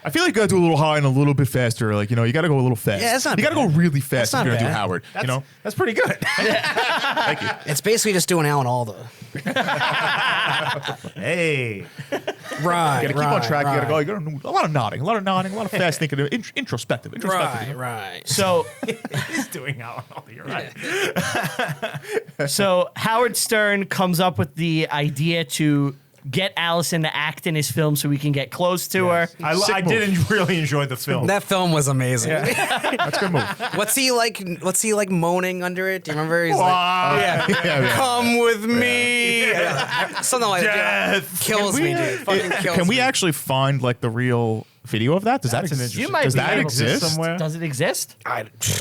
I feel like you gotta do a little high and a little bit faster. Like, you gotta go a little fast. Yeah, that's not You gotta bad. go really fast That's if you're not gonna do bad. Howard. That's pretty good. Thank you. It's basically just doing Alan Alda. Hey. Right. You gotta keep on track. You gotta go. You gotta do a lot of nodding, a lot of fast thinking, introspective. Right. So, He's doing Alan Alda. You're right. so Howard Stern comes up with the idea to get Allison to act in his film so we can get close to her. I did really enjoy the film. That film was amazing. That's a good move. What's he like moaning under it? Do you remember? He's like, Yeah. "Come with me," something like that. Death. Kills me, dude. Fucking kills Can me. we actually find like the real video of that? Does that That's an exist? You might Does be that able to exist somewhere. Does it exist?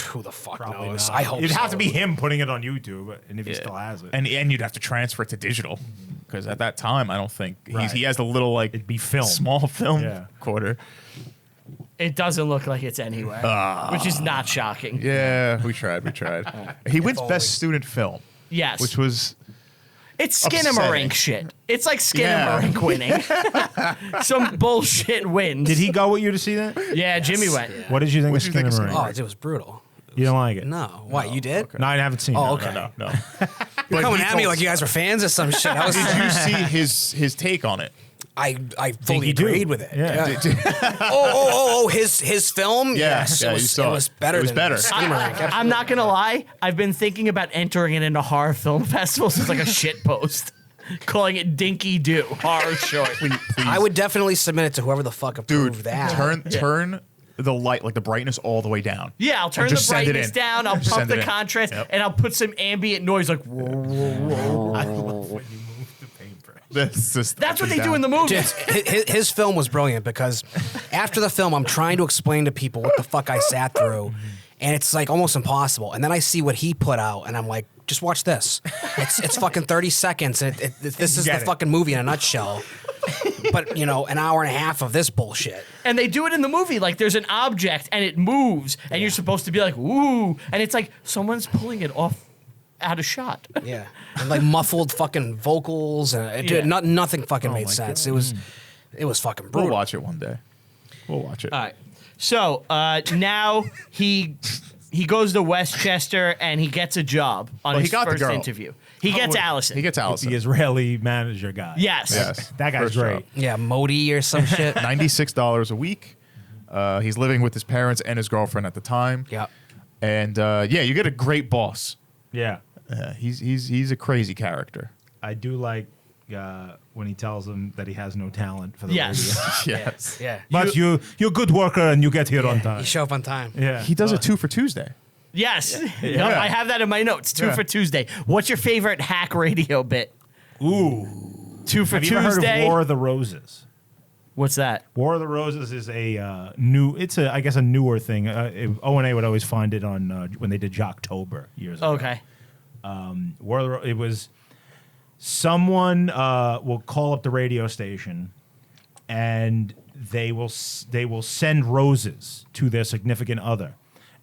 Who the fuck Probably knows? not. I hope It'd have so. to be him putting it on YouTube, and if he still has it, And you'd have to transfer it to digital because at that time I don't think Right. he has the little like it'd be film. small film Yeah. quarter. It doesn't look like it's anywhere, which is not shocking. Yeah, we tried. He wins Foley. best student film, Yes. which was It's upsetting. Skinamarink shit. It's like Yeah. Skinamarink winning. Some bullshit wins. Did he go with you to see that? Yeah, Jimmy went. What did you think What'd of you think of Skinner? Oh, it was brutal. You don't like it? No. Why? You did? No, I haven't seen it. Oh, okay. no. You're coming he at me told- like you guys were fans of some shit. I was. Did you see his take on it? I fully you do. agreed with it. Yeah. His film. Yes, yeah, it you was, saw it was it. better. It was than better. Skinamarink. I'm not gonna lie. I've been thinking about entering it into horror film festivals as like a shit post, calling it Dinky Doo horror short. I would definitely submit it to whoever the fuck Dude, approved that. turn the light, like the brightness, all the way down. Yeah, I'll turn And the just send it brightness in. down. I'll Just pump send the it in. contrast, Yep. and I'll put some ambient noise like. Whoa, whoa, whoa. I love when you move That's what they do in the movie. His film was brilliant because after the film, I'm trying to explain to people what the fuck I sat through, and it's like almost impossible. And then I see what he put out, and I'm like, just watch this. It's fucking 30 seconds. This is the fucking movie in a nutshell. But, an hour and a half of this bullshit. And they do it in the movie. Like, there's an object, and it moves, and you're supposed to be like, ooh. And it's like, someone's pulling it off out of shot. Yeah. And, like, muffled fucking vocals. And nothing fucking made sense. God. It was fucking brutal. We'll watch it one day. We'll watch it. All right. So, now he goes to Westchester, and he gets a job on his first interview. He gets Allison. He gets Allison. The Israeli manager guy. Yes. That guy's First great. job. Yeah, Modi or some shit. $96 a week. He's living with his parents and his girlfriend at the time. Yep. And you get a great boss. Yeah. He's a crazy character. I do like when he tells him that he has no talent for the Yes. radio. Yes. Yeah. But you're a good worker and you get here on time. You show up on time. Yeah. He does a 2 for Tuesday. Yes. Yep, I have that in my notes. 2 for Tuesday. What's your favorite hack radio bit? Ooh. 2 for Have you Tuesday. ever heard of War of the Roses? What's that? War of the Roses is a newer thing. O&A would always find it on when they did Jocktober years ago. Okay. It was someone will call up the radio station and they will send roses to their significant other.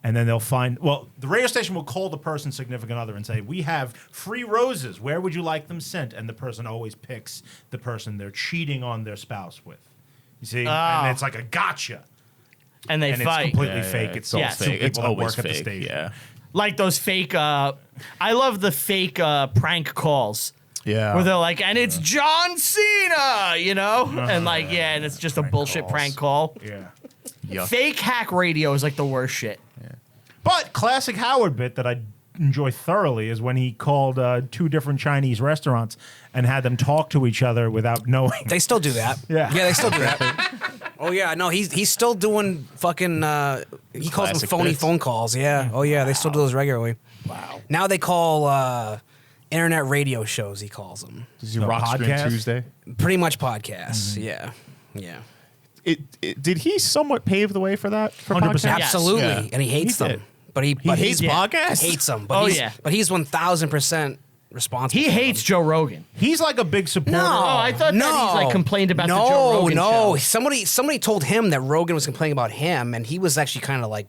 And then they'll the radio station will call the person's significant other and say, we have free roses. Where would you like them sent? And the person always picks the person they're cheating on their spouse with. You see? And it's like a gotcha. And they And fight. it's completely fake. It's all Yes. fake. People It's that always work at the fake. station. Yeah. Like those fake, I love the fake prank calls. Yeah. Where they're like, and it's John Cena, And and it's just a bullshit calls. prank call. Yeah. Yuck. Fake hack radio is like the worst shit. But classic Howard bit that I enjoy thoroughly is when he called 2 different Chinese restaurants and had them talk to each other without knowing. They still do that. Yeah. Yeah, they still do that. Oh, yeah. No, he's still doing fucking, he calls them Classic phony bits. phone calls. Yeah. Oh, yeah. They still do those regularly. Wow. Now they call internet radio shows, he calls them. Does he So rock stream podcast? Tuesday? Pretty much podcasts. Yeah. Yeah. Did he somewhat pave the way for that? For 100%. podcasts? Yes. Absolutely. Yeah. And he hates He them. did. But he hates podcasts? Hates them. But Oh, he's, yeah. But he's 1,000% responsible. He for hates them. Joe Rogan. He's like a big supporter. No, Oh, I thought that he's like complained about the Joe Rogan No, show. Somebody told him that Rogan was complaining about him, and he was actually kind of like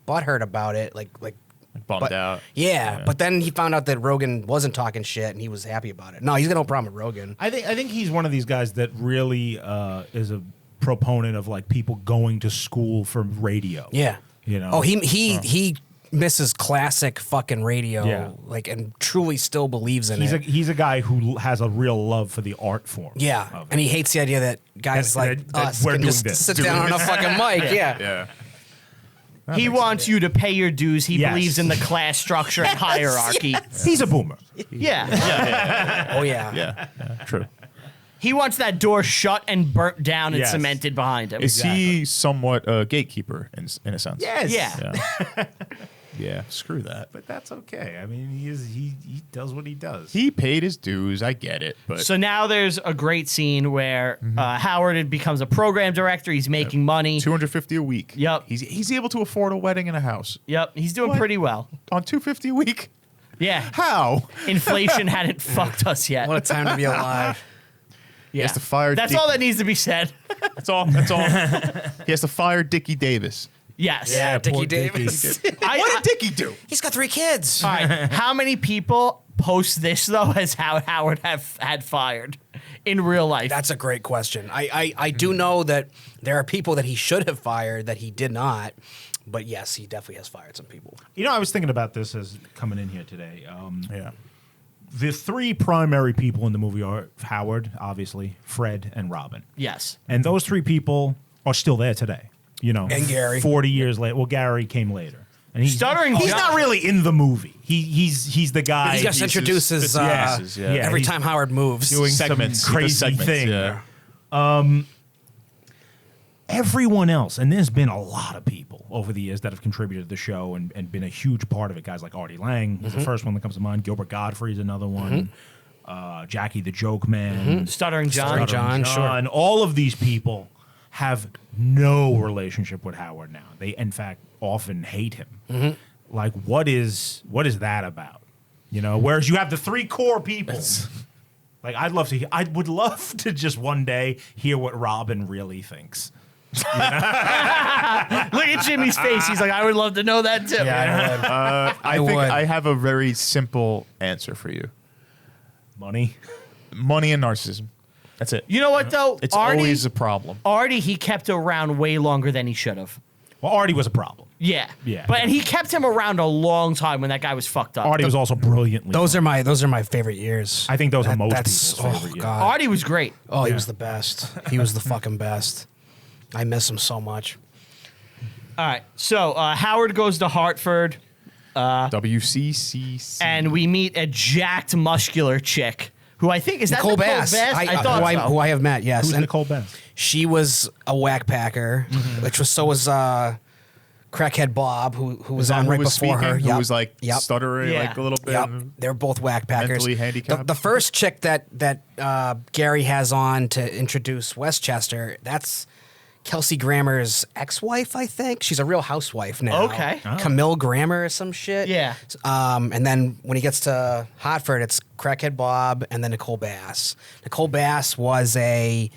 butthurt about it, like Bummed out. Yeah, but then he found out that Rogan wasn't talking shit, and he was happy about it. No, he's got no problem with Rogan. I think he's one of these guys that really is a proponent of like people going to school for radio. Yeah, Oh, he misses classic fucking radio, Yeah. and truly still believes in it. He's a guy who has a real love for the art form. Yeah, of it. and he hates the idea that guys That- like that us we're can doing just this. sit down on a fucking mic. Yeah. He wants you to pay your dues. He Yes. believes in the class structure and hierarchy. He's a boomer. Yeah. Oh yeah. Yeah. True. He wants that door shut and burnt down and Yes. cemented behind him. Is he somewhat a gatekeeper in a sense? Yes. Yeah. Yeah. Yeah. Screw that. But that's okay. I mean, he does what he does. He paid his dues. I get it. But So now there's a great scene where Howard becomes a program director. He's making money. $250 a week. Yep. He's able to afford a wedding and a house Yep, he's doing What? pretty well. on $250 a week. Yeah. How? Inflation hadn't fucked us yet. What a time to be alive. Yeah. has to fire That's Dick- all that needs to be said. That's all. That's all. He has to fire Dickie Davis. Yes. Yeah, Dickie poor Dickie. Davis. What did Dickie do? He's got 3 kids. All right. How many people post this though as how Howard had fired in real life? That's a great question. I do know that there are people that he should have fired that he did not. But yes, he definitely has fired some people. You know, I was thinking about this as coming in here today. Yeah. The 3 primary people in the movie are Howard, obviously, Fred, and Robin. yes. And those 3 people are still there today. You know, And Gary. 40 years later. Well, Gary came later. And Stuttering he's John. not really in the movie. He's the guy. He just he's introduces just pieces, yeah. every he's time Howard moves. doing Segments. some crazy Segments, thing. yeah. Everyone else, and there's been a lot of people over the years that have contributed to the show and been a huge part of it. Guys like Artie Lang is the first one that comes to mind. Gilbert Godfrey's another one. Jackie the Joke Man, Stuttering John. Stuttering John, sure. All of these people have no relationship with Howard now. They, in fact, often hate him. Like, what is that about? You know, whereas you have the three core people. Like, I would love to just one day hear what Robin really thinks. Look at Jimmy's face. He's like, I would love to know that too. Yeah, I think I have a very simple answer for you. money. Money and narcissism. That's it. You know what though? It's Artie, always a problem. Artie, he kept around way longer than he should have. Well, Artie was a problem. Yeah. Yeah. But and he kept him around a long time when that guy was fucked up. Artie was also brilliantly. Those are my favorite years. I think those are most that's people's favorite years. God. Artie was great. Oh, he was the best. He was the fucking best. I miss him so much. All right. So Howard goes to Hartford, WCCC. and we meet a jacked, muscular chick who I think is Nicole that Nicole Bass. Bass? I thought so. who I have met, yes. Who's And Nicole Bass? she was a whack packer, which was Crackhead Bob, who was on right before her. Who was like Yep. stuttering Yeah. like a little bit. Yep, they're both whack packers. Mentally handicapped. The first chick that Gary has on to introduce Westchester, that's Kelsey Grammer's ex-wife, I think. She's a real housewife now. Okay. Oh. Camille Grammer or some shit. Yeah. And then when he gets to Hartford, it's Crackhead Bob and then Nicole Bass. Nicole Bass was a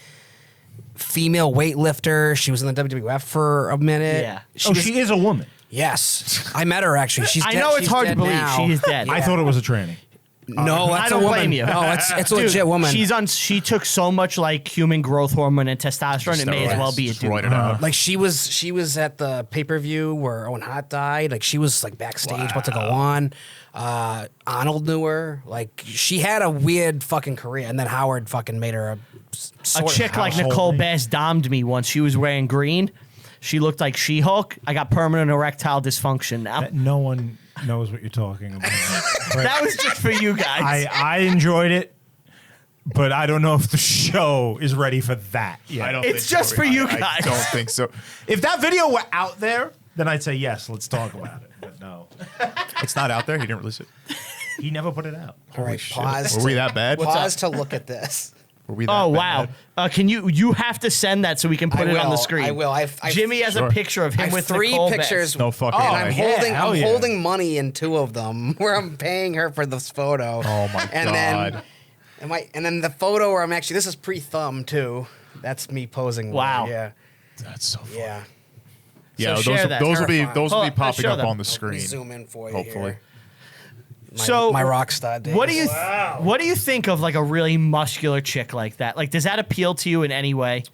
female weightlifter. She was in the WWF for a minute. Yeah. She is a woman. Yes. I met her actually. She's I dead. know it's She's hard to dead believe now. she is dead. I thought it was a tranny. No, that's I don't a woman. blame you. No, it's a Dude, legit woman. She took so much like human growth hormone and testosterone. It may as well be a Just dude. write it out. Like she was at the pay-per-view where Owen Hart died. Like she was like backstage about to go on. Arnold knew her. Like she had a weird fucking career, and then Howard fucking made her A sort of chick like household Nicole name. Bass domed me once. She was wearing green. She looked like She-Hulk. I got permanent erectile dysfunction now. That no one knows what you're talking about. But That was just for you guys. I enjoyed it, but I don't know if the show is ready for that yet. I don't It's think just so. for you I guys. don't think so. If that video were out there, then I'd say yes, let's talk about it. But no, It's not out there. He didn't release it. he never put it out. All right, Shit. pause. Were we that bad? Pause to look at this. Were we that Oh bad? wow! Can you have to send that so we can put it on the screen? I will. Jimmy has a Sure. picture of I him have with 3 Nicole pictures. Bass. No fucking and way. I'm Yeah, holding. hell I'm yeah. holding money in 2 of them where I'm paying her for this photo. Oh my and God. And then the photo where I'm actually. This is pre-thumb too. That's me posing. with Wow. her, Yeah. That's so funny. Yeah. Yeah, So share that. those will be Terrifying. those will Hold be on, popping show up them. on the Let me screen. zoom in for you. Hopefully. Here. My, So, my rock star days. What do you think of like a really muscular chick like that? Like, does that appeal to you in any way?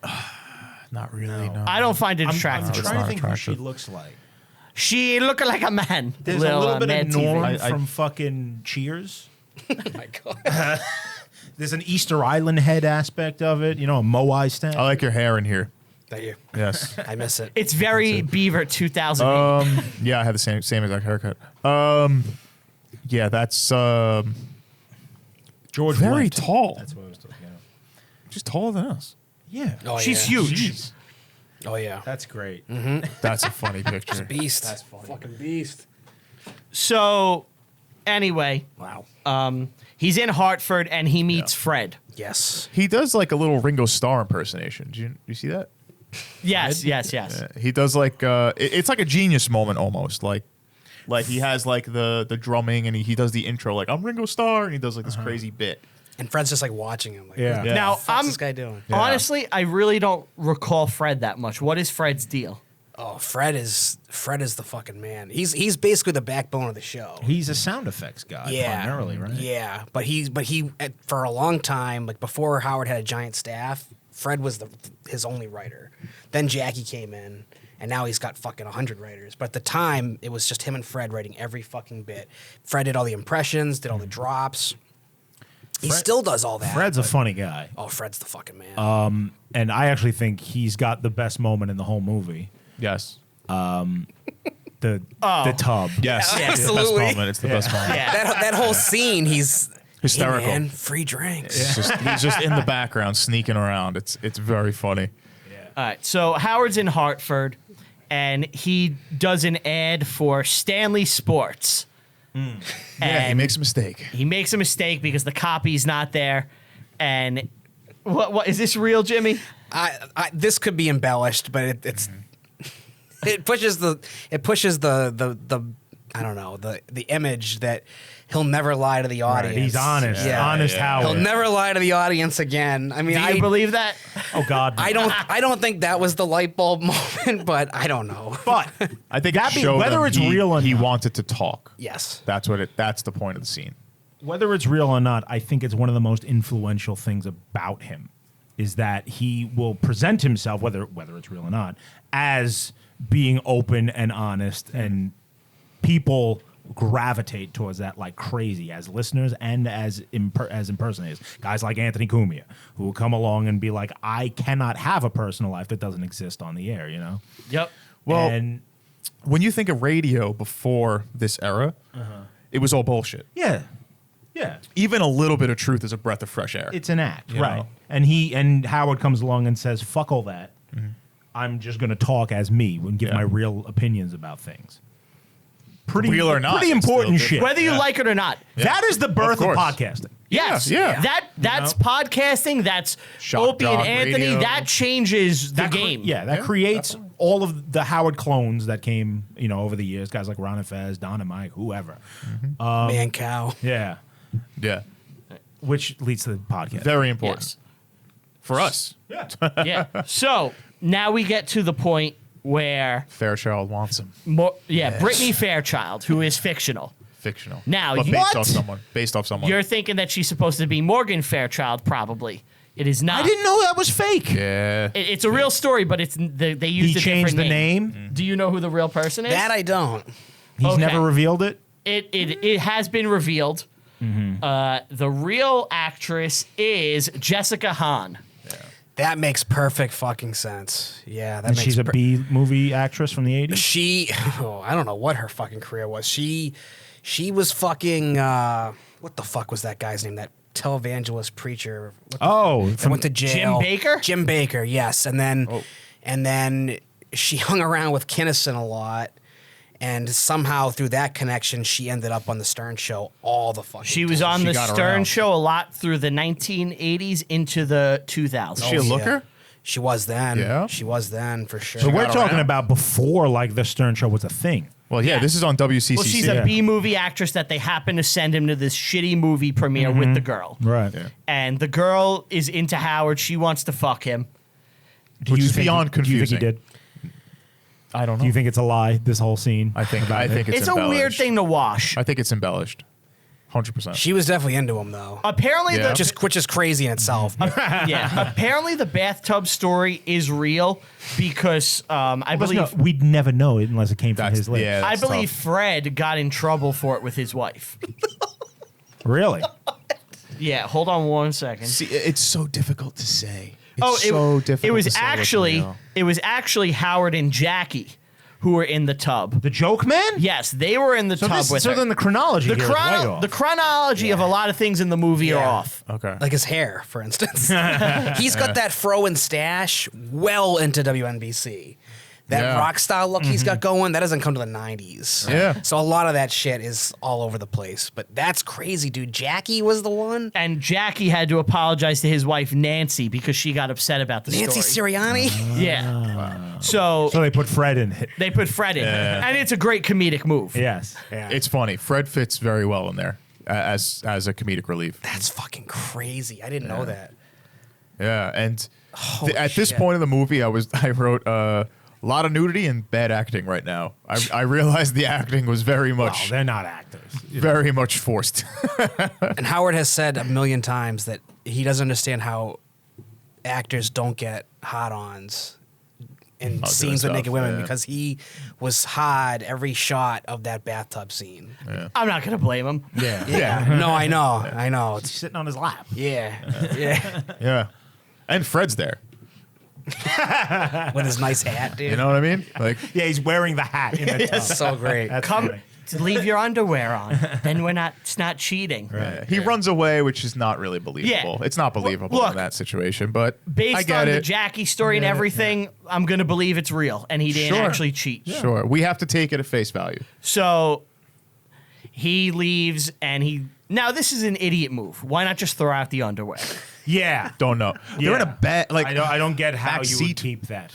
Not really. No. I don't find it I'm attractive. trying to not think who she attractive. looks like. She looking like a man. There's a little bit man of TV. Norm I- from fucking Cheers. Oh my god. There's an Easter Island head aspect of it. You know, a Moai stand. I like your hair in here. Thank you. Yes. I miss it. It's very Beaver 2008. Yeah, I had the same exact haircut. Yeah, that's George very Wendt. tall. That's what I was talking about. She's taller than us. Yeah. Oh, She's yeah. huge. Jeez. Oh yeah. That's great. That's a funny picture. Beast. That's fucking beast. So, anyway, Wow. he's in Hartford and he meets Fred. Yes. He does like a little Ringo Starr impersonation. Do you see that? Yes. He does like it's like a genius moment almost. Like he has like the drumming and he does the intro like I'm Ringo Starr and he does like this crazy bit. And Fred's just like watching him. Like, Yeah. what the Now, fuck's this guy doing? Yeah. Honestly, I really don't recall Fred that much. What is Fred's deal? Oh, Fred is the fucking man. He's basically the backbone of the show. He's a sound effects guy primarily, right? Yeah, but he for a long time, like before Howard had a giant staff, Fred was his only writer. Then Jackie came in, and now he's got fucking 100 writers. But at the time, it was just him and Fred writing every fucking bit. Fred did all the impressions, did all the drops. He still does all that. Fred's a funny guy. Oh, Fred's the fucking man. And I actually think he's got the best moment in the whole movie. Yes. The tub. Yes. Yeah, It's the absolutely. best moment. It's the best moment. Yeah. that whole scene, he's Hysterical. Hey man, free drinks. He's just in the background sneaking around. It's very funny. All right. So Howard's in Hartford, and he does an ad for Stanley Sports. Yeah, he makes a mistake. He makes a mistake because the copy's not there. And what is this real, Jimmy? This could be embellished, but it's it pushes the I don't know, the image that he'll never lie to the audience. Right, he's honest. Yeah. Honest Howard. He'll never lie to the audience again. I mean, Do you believe that? Oh God. I don't think that was the light bulb moment, but I don't know. But I think that it be, showed whether him it's he, real or he not, wanted to talk. Yes. That's the point of the scene. whether it's real or not, I think it's one of the most influential things about him is that he will present himself, whether it's real or not, as being open and honest, and people gravitate towards that like crazy as listeners and as impersonators. Guys like Anthony Cumia, who will come along and be like, I cannot have a personal life that doesn't exist on the air, you know? Yep. Well, and when you think of radio before this era, it was all bullshit. yeah, Even a little bit of truth is a breath of fresh air. it's an act, You right? know? And Howard comes along and says, "Fuck all that. I'm just going to talk as me and give Yeah. my real opinions about things." Pretty Real or not, pretty it's still important different. shit. Whether you like it or not. That is the birth of course. podcasting. Yes. Yeah. That's podcasting. That's Shock Opie and Dog Anthony. Radio. That changes the game. That creates all of the Howard clones that came, over the years. Guys like Ron and Fez, Don and Mike, whoever. Man cow. Yeah, Yeah. which leads to the podcast. Very important. Yes. For us. Yeah. Yeah. So now we get to the point where Fairchild wants him. Brittany Fairchild, who is fictional. Fictional. Now, but you- based What? off someone. Based off someone. You're thinking that she's supposed to be Morgan Fairchild, probably. It is not. I didn't know that was fake. yeah. It's a real story, but they used He a changed different the name. Do you know who the real person is? That I don't. He's Okay. never revealed it. It has been revealed. The real actress is Jessica Hahn. That makes perfect fucking sense. Yeah, that And makes she's a B movie actress from the 80s. I don't know what her fucking career was. She was fucking what the fuck was that guy's name? That televangelist preacher. That went to jail. Jim Baker? Jim Baker, yes. And then she hung around with Kinnison a lot. And somehow through that connection, she ended up on the Stern Show all the fucking She was time. on She the got Stern around. Show a lot through the 1980s into the 2000s. She a looker? She was then. Yeah? She was then for sure. So we're got talking around. about before like the Stern Show was a thing. Well, yeah, Yeah. this is on WCCC. Well, she's Yeah. a B movie actress that they happen to send him to this shitty movie premiere with the girl. Right. Yeah. And the girl is into Howard. She wants to fuck him. Which is beyond Do you think he confusing. did? I don't know. Do you think it's a lie, this whole scene? I think It's a weird embellished. thing to wash. I think it's embellished. 100%. She was definitely into him though. Apparently, Yeah. Which is crazy in itself. apparently the bathtub story is real because I believe We'd never know it unless it came from That's- his lips. yeah. I That's believe tough. Fred got in trouble for it with his wife. Really? Yeah, hold on one second. See, it's so difficult to say. It's Oh, so difficult. it was to say what's actually real. Howard and Jackie who were in the tub. The Joke Man? Yes, they were in the tub with her. then the chronology the, here is way off. the chronology of a lot of things in the movie are Yeah. off. Okay. Like his hair, for instance. He's got that fro and stash well into WNBC. That Yeah. rock style look he's got going, that doesn't come to the 90s. Yeah. So a lot of that shit is all over the place. But that's crazy, dude. Jackie was the one? And Jackie had to apologize to his wife Nancy because she got upset about the Nancy story. Sirianni? Yeah. So So they put Fred in it. they put Fred in, and it's a great comedic move. Yes. Yeah. It's funny. Fred fits very well in there as a comedic relief. That's fucking crazy. I didn't know that. Yeah, and Holy at this shit. point in the movie, I wrote a lot of nudity and bad acting right now. I realized the acting was very Well, much they're not actors. very much forced. And Howard has said a million times that he doesn't understand how actors don't get hot-ons in scenes with stuff, naked women yeah. because he was hard every shot of that bathtub scene. I'm not gonna blame him. Yeah. Yeah. No, I know. He's sitting on his lap. Yeah. Yeah. Yeah, and Fred's there. With his nice hat, dude. You know what I mean? Like, Yeah, he's wearing the hat in the tub. So great. That's Come, funny. leave your underwear on. Then it's not cheating. he runs away, which is not really believable. Yeah. It's not believable Look, in that situation, but I Based get on it. the Jackie story and everything, I'm gonna believe it's real, and he didn't Sure. actually cheat. Sure, we have to take it at face value. So He leaves and now this is an idiot move. Why not just throw out the underwear? Yeah. Don't know. They're in a bed. Like I don't get how back you would seat. keep that.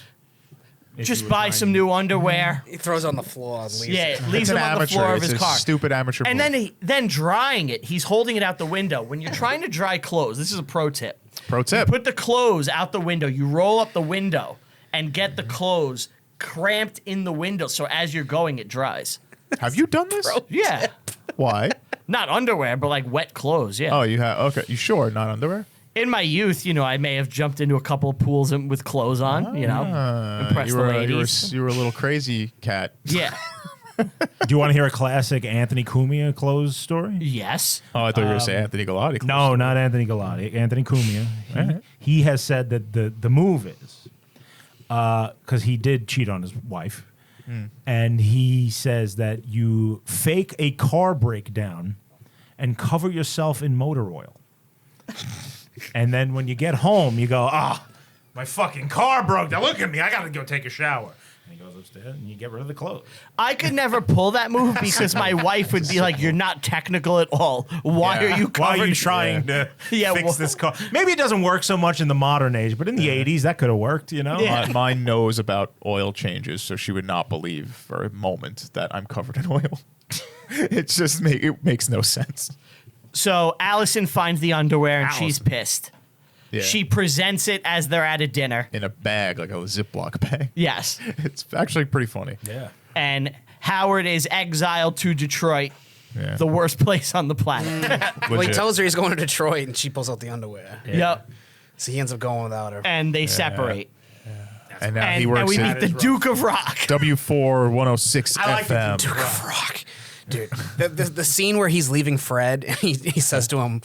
if Just you were buy trying some to- new underwear. He throws it on the floor and leaves Yeah, it. leaves It's an them on the amateur. floor of It's his a car. stupid amateur. And move. then drying it, he's holding it out the window. When you're trying to dry clothes, this is a pro tip. Pro tip. Put the clothes out the window. You roll up the window and get the clothes cramped in the window so as you're going, it dries. Have you done this? Yeah. Why? Not underwear, but like wet clothes. Yeah. Oh, you have. Okay, you sure? Not underwear? In my youth, I may have jumped into a couple of pools with clothes on, impress you the were, ladies. You were a little crazy cat. Yeah. Do you want to hear a classic Anthony Cumia clothes story? Yes. Oh, I thought you were going to say Anthony Galati. No, not Anthony Galati. Anthony Cumia. He has said that the move is because he did cheat on his wife, and he says that you fake a car breakdown and cover yourself in motor oil, and then when you get home, you go, my fucking car broke down. Look at me. I got to go take a shower. And he goes upstairs, and you get rid of the clothes. I could never pull that move because my wife would be like, "You're not technical at all. Why Yeah. are you Why are covered?" you trying to Yeah, fix well- this car? Maybe it doesn't work so much in the modern age, but in the 80s, that could have worked, Yeah. Mine knows about oil changes, so she would not believe for a moment that I'm covered in oil. It's just it makes no sense. So Allison finds the underwear and she's Allison. pissed. Yeah. She presents it as they're at a dinner. in a bag, like a Ziploc bag. Yes. It's actually pretty funny. Yeah. And Howard is exiled to Detroit, Yeah. the worst place on the planet. Well, he Legit. tells her he's going to Detroit, and she pulls out the underwear. Yep. So he ends up going without her. And they separate. And now And, he works and we at meet the Duke of Rock. W4 106 I like the FM. Duke of Rock. Dude, the scene where he's leaving Fred, and he says to him,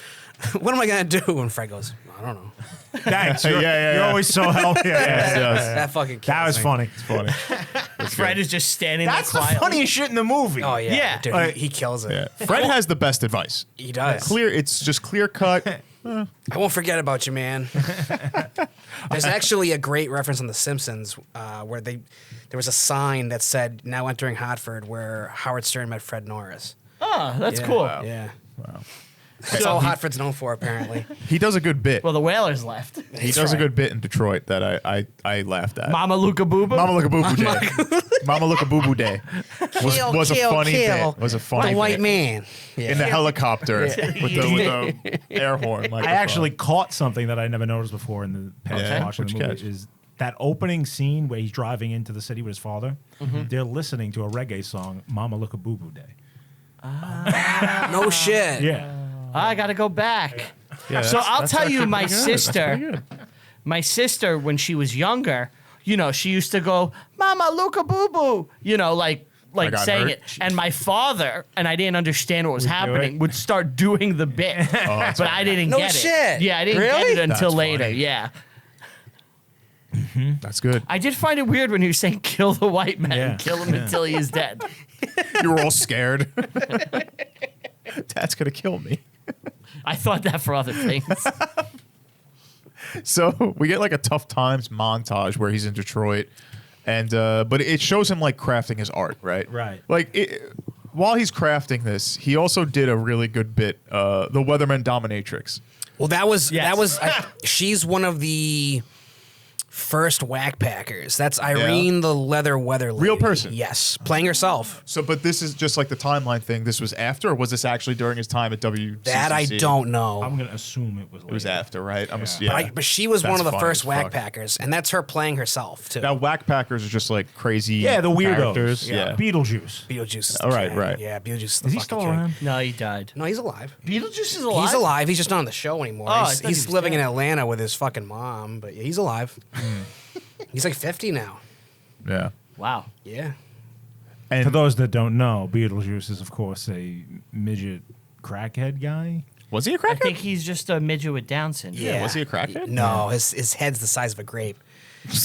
"What am I going to do?" And Fred goes, "I don't know." Thanks. Yeah, You're, yeah, you're yeah. always so helpful. Yes, yes. That fucking kills That was me. funny. It's funny. Fred is just standing That's there the quietly. funniest shit in the movie. Oh, yeah. Yeah. Dude, Like- he kills it. Yeah. Fred has the best advice. He does. Clear. It's just clear cut. I won't forget about you, man. There's actually a great reference on The Simpsons where there was a sign that said, "Now entering Hartford," where Howard Stern met Fred Norris. Oh, that's Yeah. cool. Yeah. Wow. That's all Hartford's known for, apparently. He does a good bit. Well, the Whalers left. He does a good bit in Detroit that I laughed at. Mama Luca Boo Boo. Mama Look a Boo Boo Day. Mama Look a Boo Boo Day was a funny kill. bit. Was a funny The white bit. man. Yeah. In the helicopter with the air horn. I microphone. actually caught something that I never noticed before in the past Okay. watching the What'd you movie. catch? Is that opening scene where he's driving into the city with his father? They're listening to a reggae song, "Mama Look a Boo Boo Day." No shit. Yeah. I got to go back. Yeah, So I'll that's tell you, actually my pretty good. That's sister, pretty good. my sister, when she was younger, she used to go, "Mama, Luca Boo Boo," like got saying hurt. it. And my father, and I didn't understand what was Would do happening, it? would start doing the bit. that's But I didn't No get shit. it. Yeah, I didn't Really? get it until That's later. funny. Yeah. That's good. I did find it weird when he was saying, "Kill the white man, Yeah. kill him until he is dead." You were all scared. Dad's gonna kill me. I thought that for other things. So we get like a tough times montage where he's in Detroit, and but it shows him like crafting his art, right? Right. Like while he's crafting this, he also did a really good bit, the Weatherman Dominatrix. Well, that was Yes. she's one of the first whack packers. That's Irene, the leather weather lady. Real person. Yes, playing herself. So, but this is just like the timeline thing. This was after, or was this actually during his time at WCCC? That I don't know. I'm gonna assume it was. It was after, right? Yeah. But she was That's one of the funny first as whack fuck. packers, and that's her playing herself too. Now, whack packers are just like crazy. Yeah, the weirdos. characters. Yeah. Beetlejuice. Beetlejuice is the Oh, right, king. right. Yeah, Beetlejuice is the Is he fucking still king. around? No, he died. No, he's alive. Beetlejuice is alive. He's alive. He's just not on the show anymore. Oh, I he's thought he was living in dead. Atlanta with his fucking mom, but yeah, he's alive. Hmm. He's like 50 now. Yeah. Wow. Yeah. And For those that don't know, Beetlejuice is of course a midget crackhead guy. was he a I crackhead? think he's just a midget with Down syndrome. Yeah. Was he a crackhead? No, his head's the size of a grape.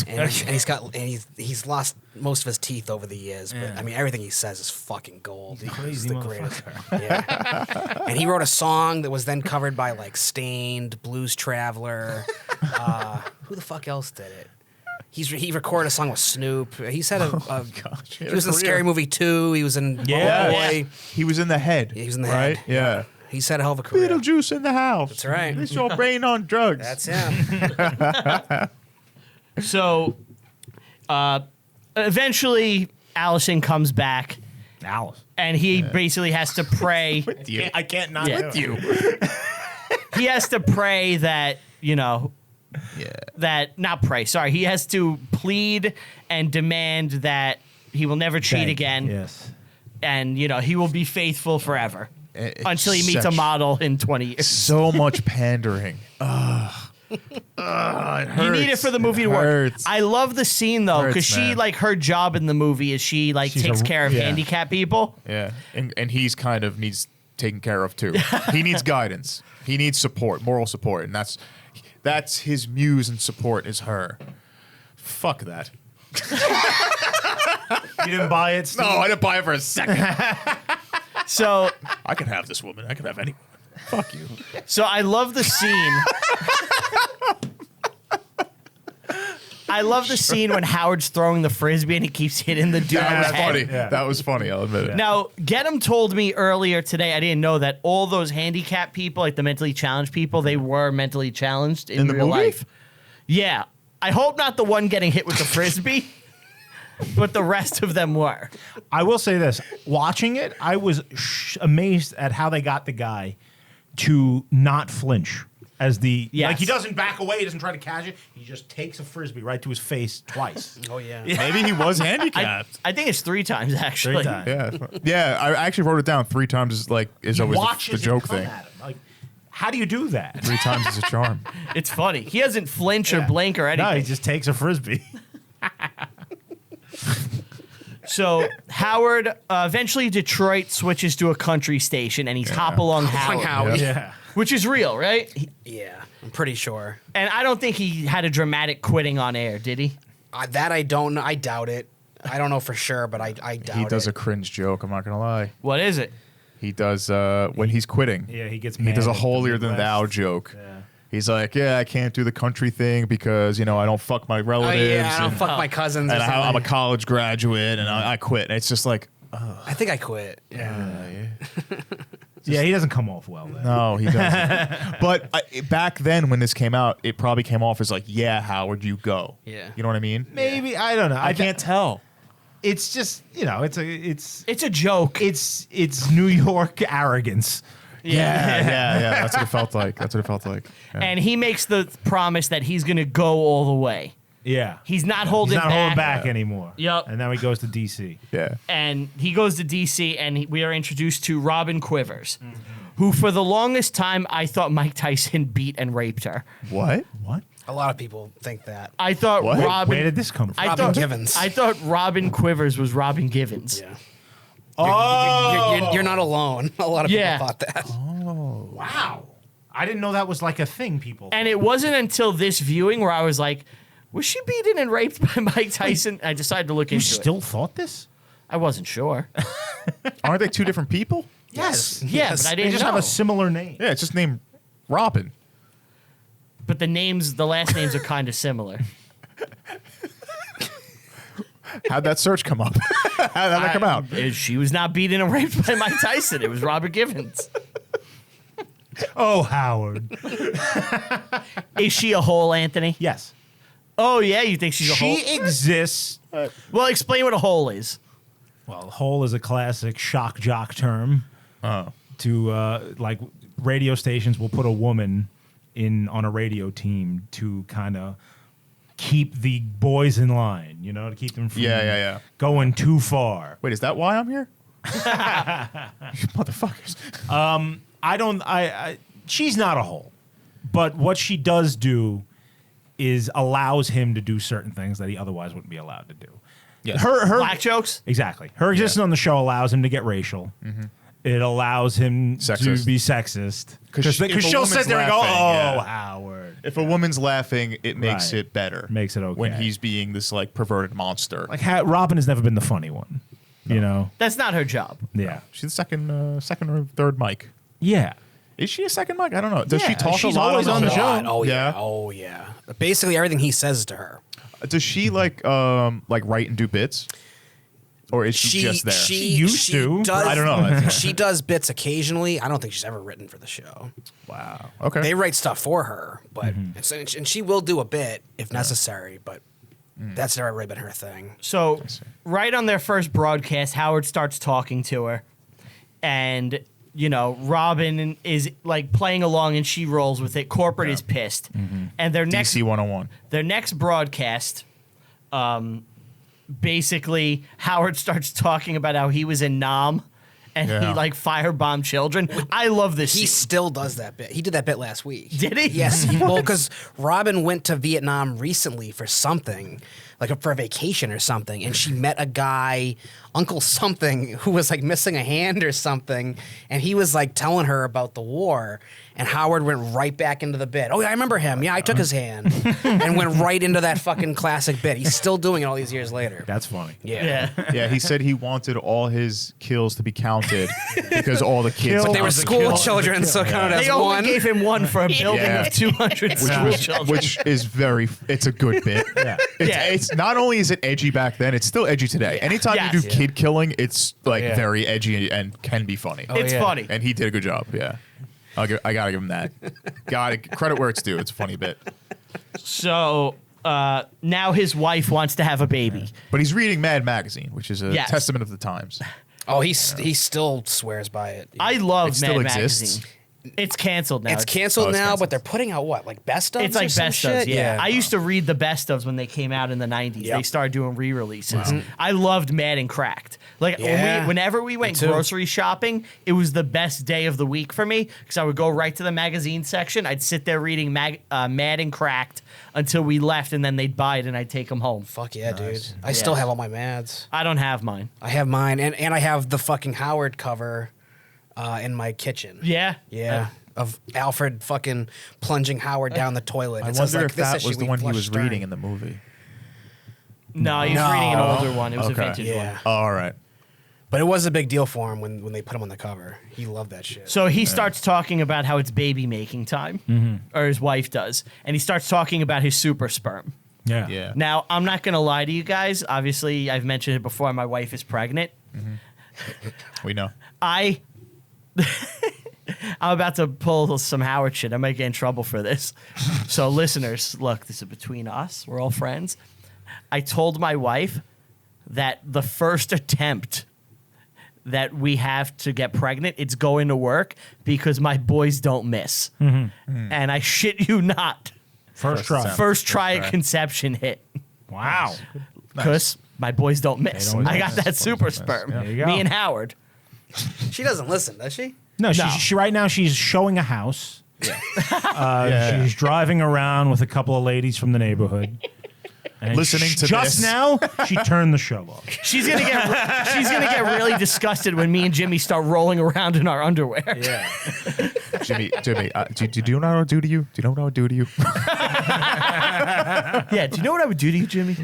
And he's lost most of his teeth over the years. But I mean, everything he says is fucking gold. He's crazy the greatest. Yeah. And he wrote a song that was then covered by like Stained, Blues Traveler. Who the fuck else did it? He recorded a song with Snoop. He said Gosh, he was in Scary Movie 2. He was in Yeah. Boy. He was in the head. He was in the right? head. Yeah. He's had a hell of a career. Beetlejuice in the house. That's right. It's your brain on drugs. That's him. So, eventually, Allison comes back, Alice. and he basically has to pray. I can't not Yeah. with you. He has to pray that, that not pray. Sorry, he has to plead and demand that he will never cheat again, Yes. and he will be faithful forever It's until he meets a such- model in 20 years. So much pandering. It You need it for the movie to work. Hurts. I love the scene though, Hurts, because she man. her job in the movie is she She's takes a- care of yeah. handicapped people. Yeah, and he's kind of needs taken care of too. He needs guidance. He needs support, moral support, and that's his muse and support is her. Fuck that. You didn't buy it, Steve? No, I didn't buy it for a second. So I can have this woman. I can have any. Fuck you. So I love the scene. I love the scene when Howard's throwing the frisbee and he keeps hitting the dude on That the was head. funny. Yeah. That was funny. I'll admit it. Now, Get 'em told me earlier today, I didn't know that all those handicapped people, like the mentally challenged people, they were mentally challenged in the real movie? life. Yeah. I hope not the one getting hit with the frisbee, but the rest of them were. I will say this. Watching it, I was amazed at how they got the guy to not flinch. As Yes. like he doesn't back away, he doesn't try to catch it. He just takes a frisbee right to his face twice. Oh yeah. Maybe he was handicapped. I think it's 3 times, actually. 3 times. Yeah. I actually wrote it down 3 times. Is always the Watches it joke come thing. at him. Like, how do you do that? 3 times is a charm. It's funny. He doesn't flinch or Yeah. blink or anything. No, he just takes a frisbee. So Howard, eventually Detroit switches to a country station, and he's Hop Along Howard, Howard. Yeah. which is real, right? Yeah, I'm pretty sure. And I don't think he had a dramatic quitting on air, did he? That I don't know. I doubt it. I don't know for sure, but I doubt He does it. a cringe joke. I'm not gonna lie. What is it? He does when he's quitting. Yeah, he gets He mad does a at the holier than thou Midwest. joke. Yeah. He's like, yeah, I can't do the country thing because I don't fuck my Oh relatives. yeah, I don't and fuck my cousins. Or and I'm a something. college graduate, and I quit. And it's just like, I think I quit. Yeah. Yeah, he doesn't come off well then. no, he doesn't. But back then, when this came out, it probably came off as like, yeah, Howard, you go. Yeah. You know what I mean? Maybe I don't know. I can't tell. It's just it's It's a joke. it's New York arrogance. Yeah. That's what it felt like. Yeah. And he makes the promise that he's going to go all the way. Yeah, He's not holding He's not back. holding back anymore. Yup. And now he goes to DC. Yeah. And he goes to D.C., and we are introduced to Robin Quivers, who for the longest time I thought Mike Tyson beat and raped her. What? What? A lot of people think that. I thought What? Robin. Where did this come from? Robin Givens. I thought Robin Quivers was Robin Givens. Yeah. Oh, You're not alone. A lot of Yeah. people thought that. wow! I didn't know that was like a thing. People. And it wasn't until this viewing where I was like, was she beaten and raped by Mike Tyson? I decided to look You into still it. thought this? I wasn't sure. Aren't they 2 different people? Yes. Yeah, Yes. but I They didn't just know. have a similar name. Yeah, it's just named Robin. But the last names are kind of similar. How'd that search come up? How'd that come out? She was not beaten and raped by Mike Tyson. It was Robin Givens. Oh, Howard. Is she a hole, Anthony? Yes. Oh, yeah, you think she's a hole? She exists. Well, explain what a hole is. Well, hole is a classic shock jock term. Oh. To like radio stations will put a woman on a radio team to kind of keep the boys in line, to keep them from Yeah. going too far. Wait, is that why I'm here? You motherfuckers. She's not a hole, but what she does do is allows him to do certain things that he otherwise wouldn't be allowed to do. Yes. Her Black jokes? exactly. Her existence on the show allows him to get racial. It allows him Sexist. to be sexist Because if a she'll woman's sit there and go, "Oh, laughing, yeah. Howard." If a woman's laughing, it makes Right. it better. Makes it okay. When he's being this like perverted monster. Like Robin has never been the funny one, That's not her job. Yeah, She's the second or third mic. yeah. Is she a second mic? I don't know. Does she Yeah, talk a she's lot always on the show. Oh yeah. Yeah. Oh yeah. Basically everything he says is to her. Does she like write and do bits, or is she just there? She used to. Does, I don't know. She does bits occasionally. I don't think she's ever written for the show. Wow. Okay. They write stuff for her, but and she will do a bit if necessary. But that's never really been her thing. So, right on their first broadcast, Howard starts talking to her, and Robin is like playing along, and she rolls with it. Corporate is pissed, and their next DC 101. their next broadcast, basically Howard starts talking about how he was in Nam. And he Yeah. like firebombed children. I love this. He scene. still does that bit. He did that bit last week. Did he? Yes. Well, because Robin went to Vietnam recently for something, like for a vacation or something, and she met a guy, Uncle something, who was like missing a hand or something, and he was like telling her about the war, and Howard went right back into the bit. Oh yeah, I remember him. Yeah, I took his hand, and went right into that fucking classic bit. He's still doing it all these years later. That's funny. Yeah. Yeah, he said he wanted all his kills to be counted because all the kids. Kill They were was a school kill. children, so counted They as only one. gave him one for a building Yeah. of 200 school children. Which is it's a good bit. Yeah. It's not only is it edgy back then, it's still edgy today. Anytime Yes. you do kid killing, it's like Yeah. very edgy and can be funny. It's yeah. funny. And he did a good job. Yeah, I gotta give him that. Credit where it's due. It's a funny bit. So now his wife wants to have a baby. But he's reading Mad Magazine, which is a Yes. testament of the times. Oh, he still swears by it. I love It still Mad exists? Magazine. It's canceled now. It's canceled it's now, canceled. but they're putting out what, like best ofs? It's or like some best shit? ofs, yeah. I used to read the best ofs when they came out in the 90s. Yep. They started doing re-releases. I loved Mad and Cracked. Like Yeah, whenever we went too. grocery shopping, it was the best day of the week for me because I would go right to the magazine section. I'd sit there reading Mad and Cracked until we left, and then they'd buy it and I'd take them home. Fuck yeah, dude. I still have all my Mads. I don't have mine. I have mine, and I have the fucking Howard cover in my kitchen. Yeah? Yeah. Of Alfred fucking plunging Howard down the toilet. I It says, wonder like, if this that issue was the we one he flushed was Stern. reading in the movie. No, he was No. reading an older one. It was a Okay. vintage one. Yeah. Oh, all right. But it was a big deal for him when they put him on the cover. He loved that shit. So he starts talking about how it's baby making time, or his wife does, and he starts talking about his super sperm. Yeah. Yeah. Now, I'm not going to lie to you guys. Obviously, I've mentioned it before. My wife is pregnant. We know. I'm about to pull some Howard shit. I might get in trouble for this. So, listeners, look, this is between us. We're all friends. I told my wife that the first attempt that we have to get pregnant, it's going to work because my boys don't miss. And I shit you not. First try. attempt. First try try. at conception hit. Wow. Because my boys don't miss. don't I got miss. that super miss. sperm. Yeah. There you go. Me and Howard. She doesn't listen, does she? No, No. she right now she's showing a house. Yeah. She's driving around with a couple of ladies from the neighborhood. And Listening to just this. now, she turned the show off. She's gonna get really disgusted when me and Jimmy start rolling around in our underwear. Yeah. Jimmy, do you know what I would do to you? Do you know what I would do to you? Yeah. Do you know what I would do to you, Jimmy?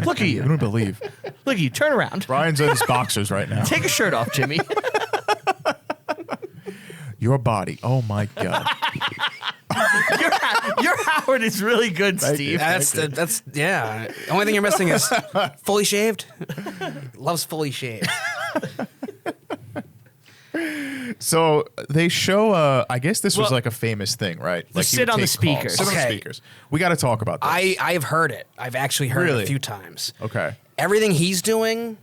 Look at You you. don't believe. Look at you. Turn around. Brian's in his boxers right now. Take a shirt off, Jimmy. Your body. Oh my God. Your Howard is really good, Thank Steve. you. That's yeah. The only thing you're missing is fully shaved. Loves fully shaved. So they show. I guess this was Well, like a famous thing, right? Like he sit would on the take calls. speakers. Sit on the Okay. speakers. We got to talk about this. I've heard it. I've actually heard it Really? a few times. Okay. Everything he's doing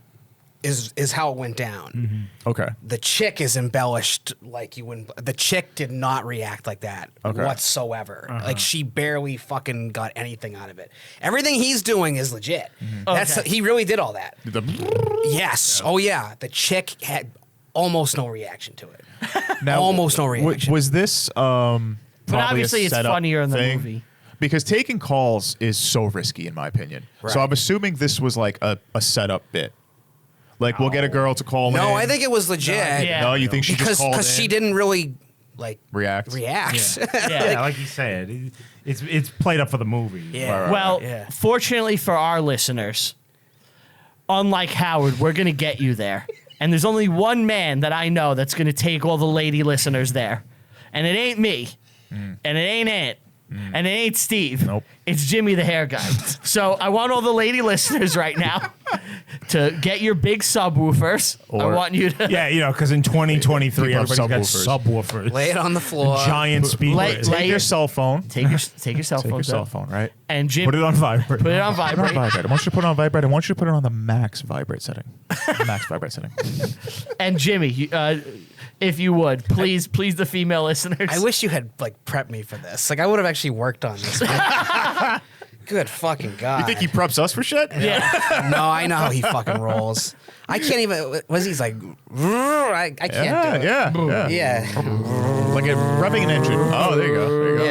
is how it went down. Okay. The chick is embellished like you wouldn't. The chick did not react like that Okay. whatsoever. Like she barely fucking got anything out of it. Everything he's doing is legit. That's Okay. he really did all that. The- Yes. Oh yeah. The chick had almost no reaction to it. Now, Almost no reaction. Was this? Probably a obviously it's setup funnier in the thing? movie. Because taking calls is so risky, in my opinion. Right. So I'm assuming this was like a setup bit. Like we'll get a girl to call in. No, I think it was legit. Yeah. No, you think she because just called in? she didn't really like react. react. Yeah, like you said, it's played up for the movie. Yeah. Right. Well, Yeah. fortunately for our listeners, unlike Howard, we're going to get you there. And there's only one man that I know that's going to take all the lady listeners there. And it ain't me. And it ain't Ant. And it ain't Steve. Nope. It's Jimmy the hair guy. So I want all the lady listeners right now to get your big subwoofers. I Or- want you to Yeah, because in 2023, People have everybody's got subwoofers. Lay it on the floor. Giant speakers. Lay Take your- your cell phone. take your cell Take phone. your cell phone, right? And Jim, Put it on vibrate. put it on Put it on vibrate. vibrate. I want you to put it on vibrate. I want you to put it on the max vibrate setting. Max vibrate setting. And Jimmy, if you would, please the female listeners. I wish you had like prepped me for this. Like I would have actually worked on this. Good fucking god. You think he preps us for shit? Yeah. No, I know how he fucking rolls. I can't even. Was he's like? I can't do it. Yeah. Like revving an engine. Oh, there you go. There you go.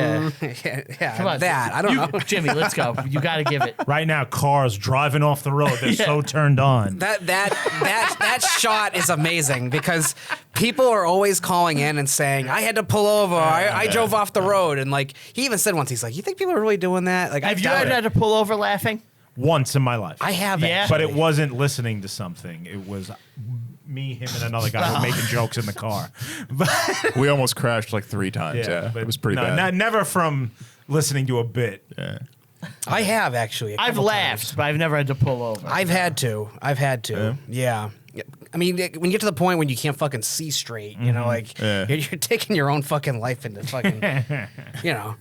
Yeah. Come on, That I don't know. Jimmy, let's go. You got to give it. Right now, cars driving off the road. They're so turned on. That shot is amazing because people are always calling in and saying, "I had to pull over. I drove off the road." And like he even said once, he's like, "You think people are really doing that?" Like, Have you ever had to pull over laughing? Once in my life. I haven't. Yeah. But it wasn't listening to something. It was me, him, and another guy were making jokes in the car. But, We almost crashed like 3 times. Yeah, but it was pretty no, bad. Never from listening to a bit. Yeah. I have actually. a I've couple laughed, times. but I've never had to pull over. I've had to. Yeah. I mean, when you get to the point when you can't fucking see straight, you know, like Yeah. you're taking your own fucking life into fucking, you know.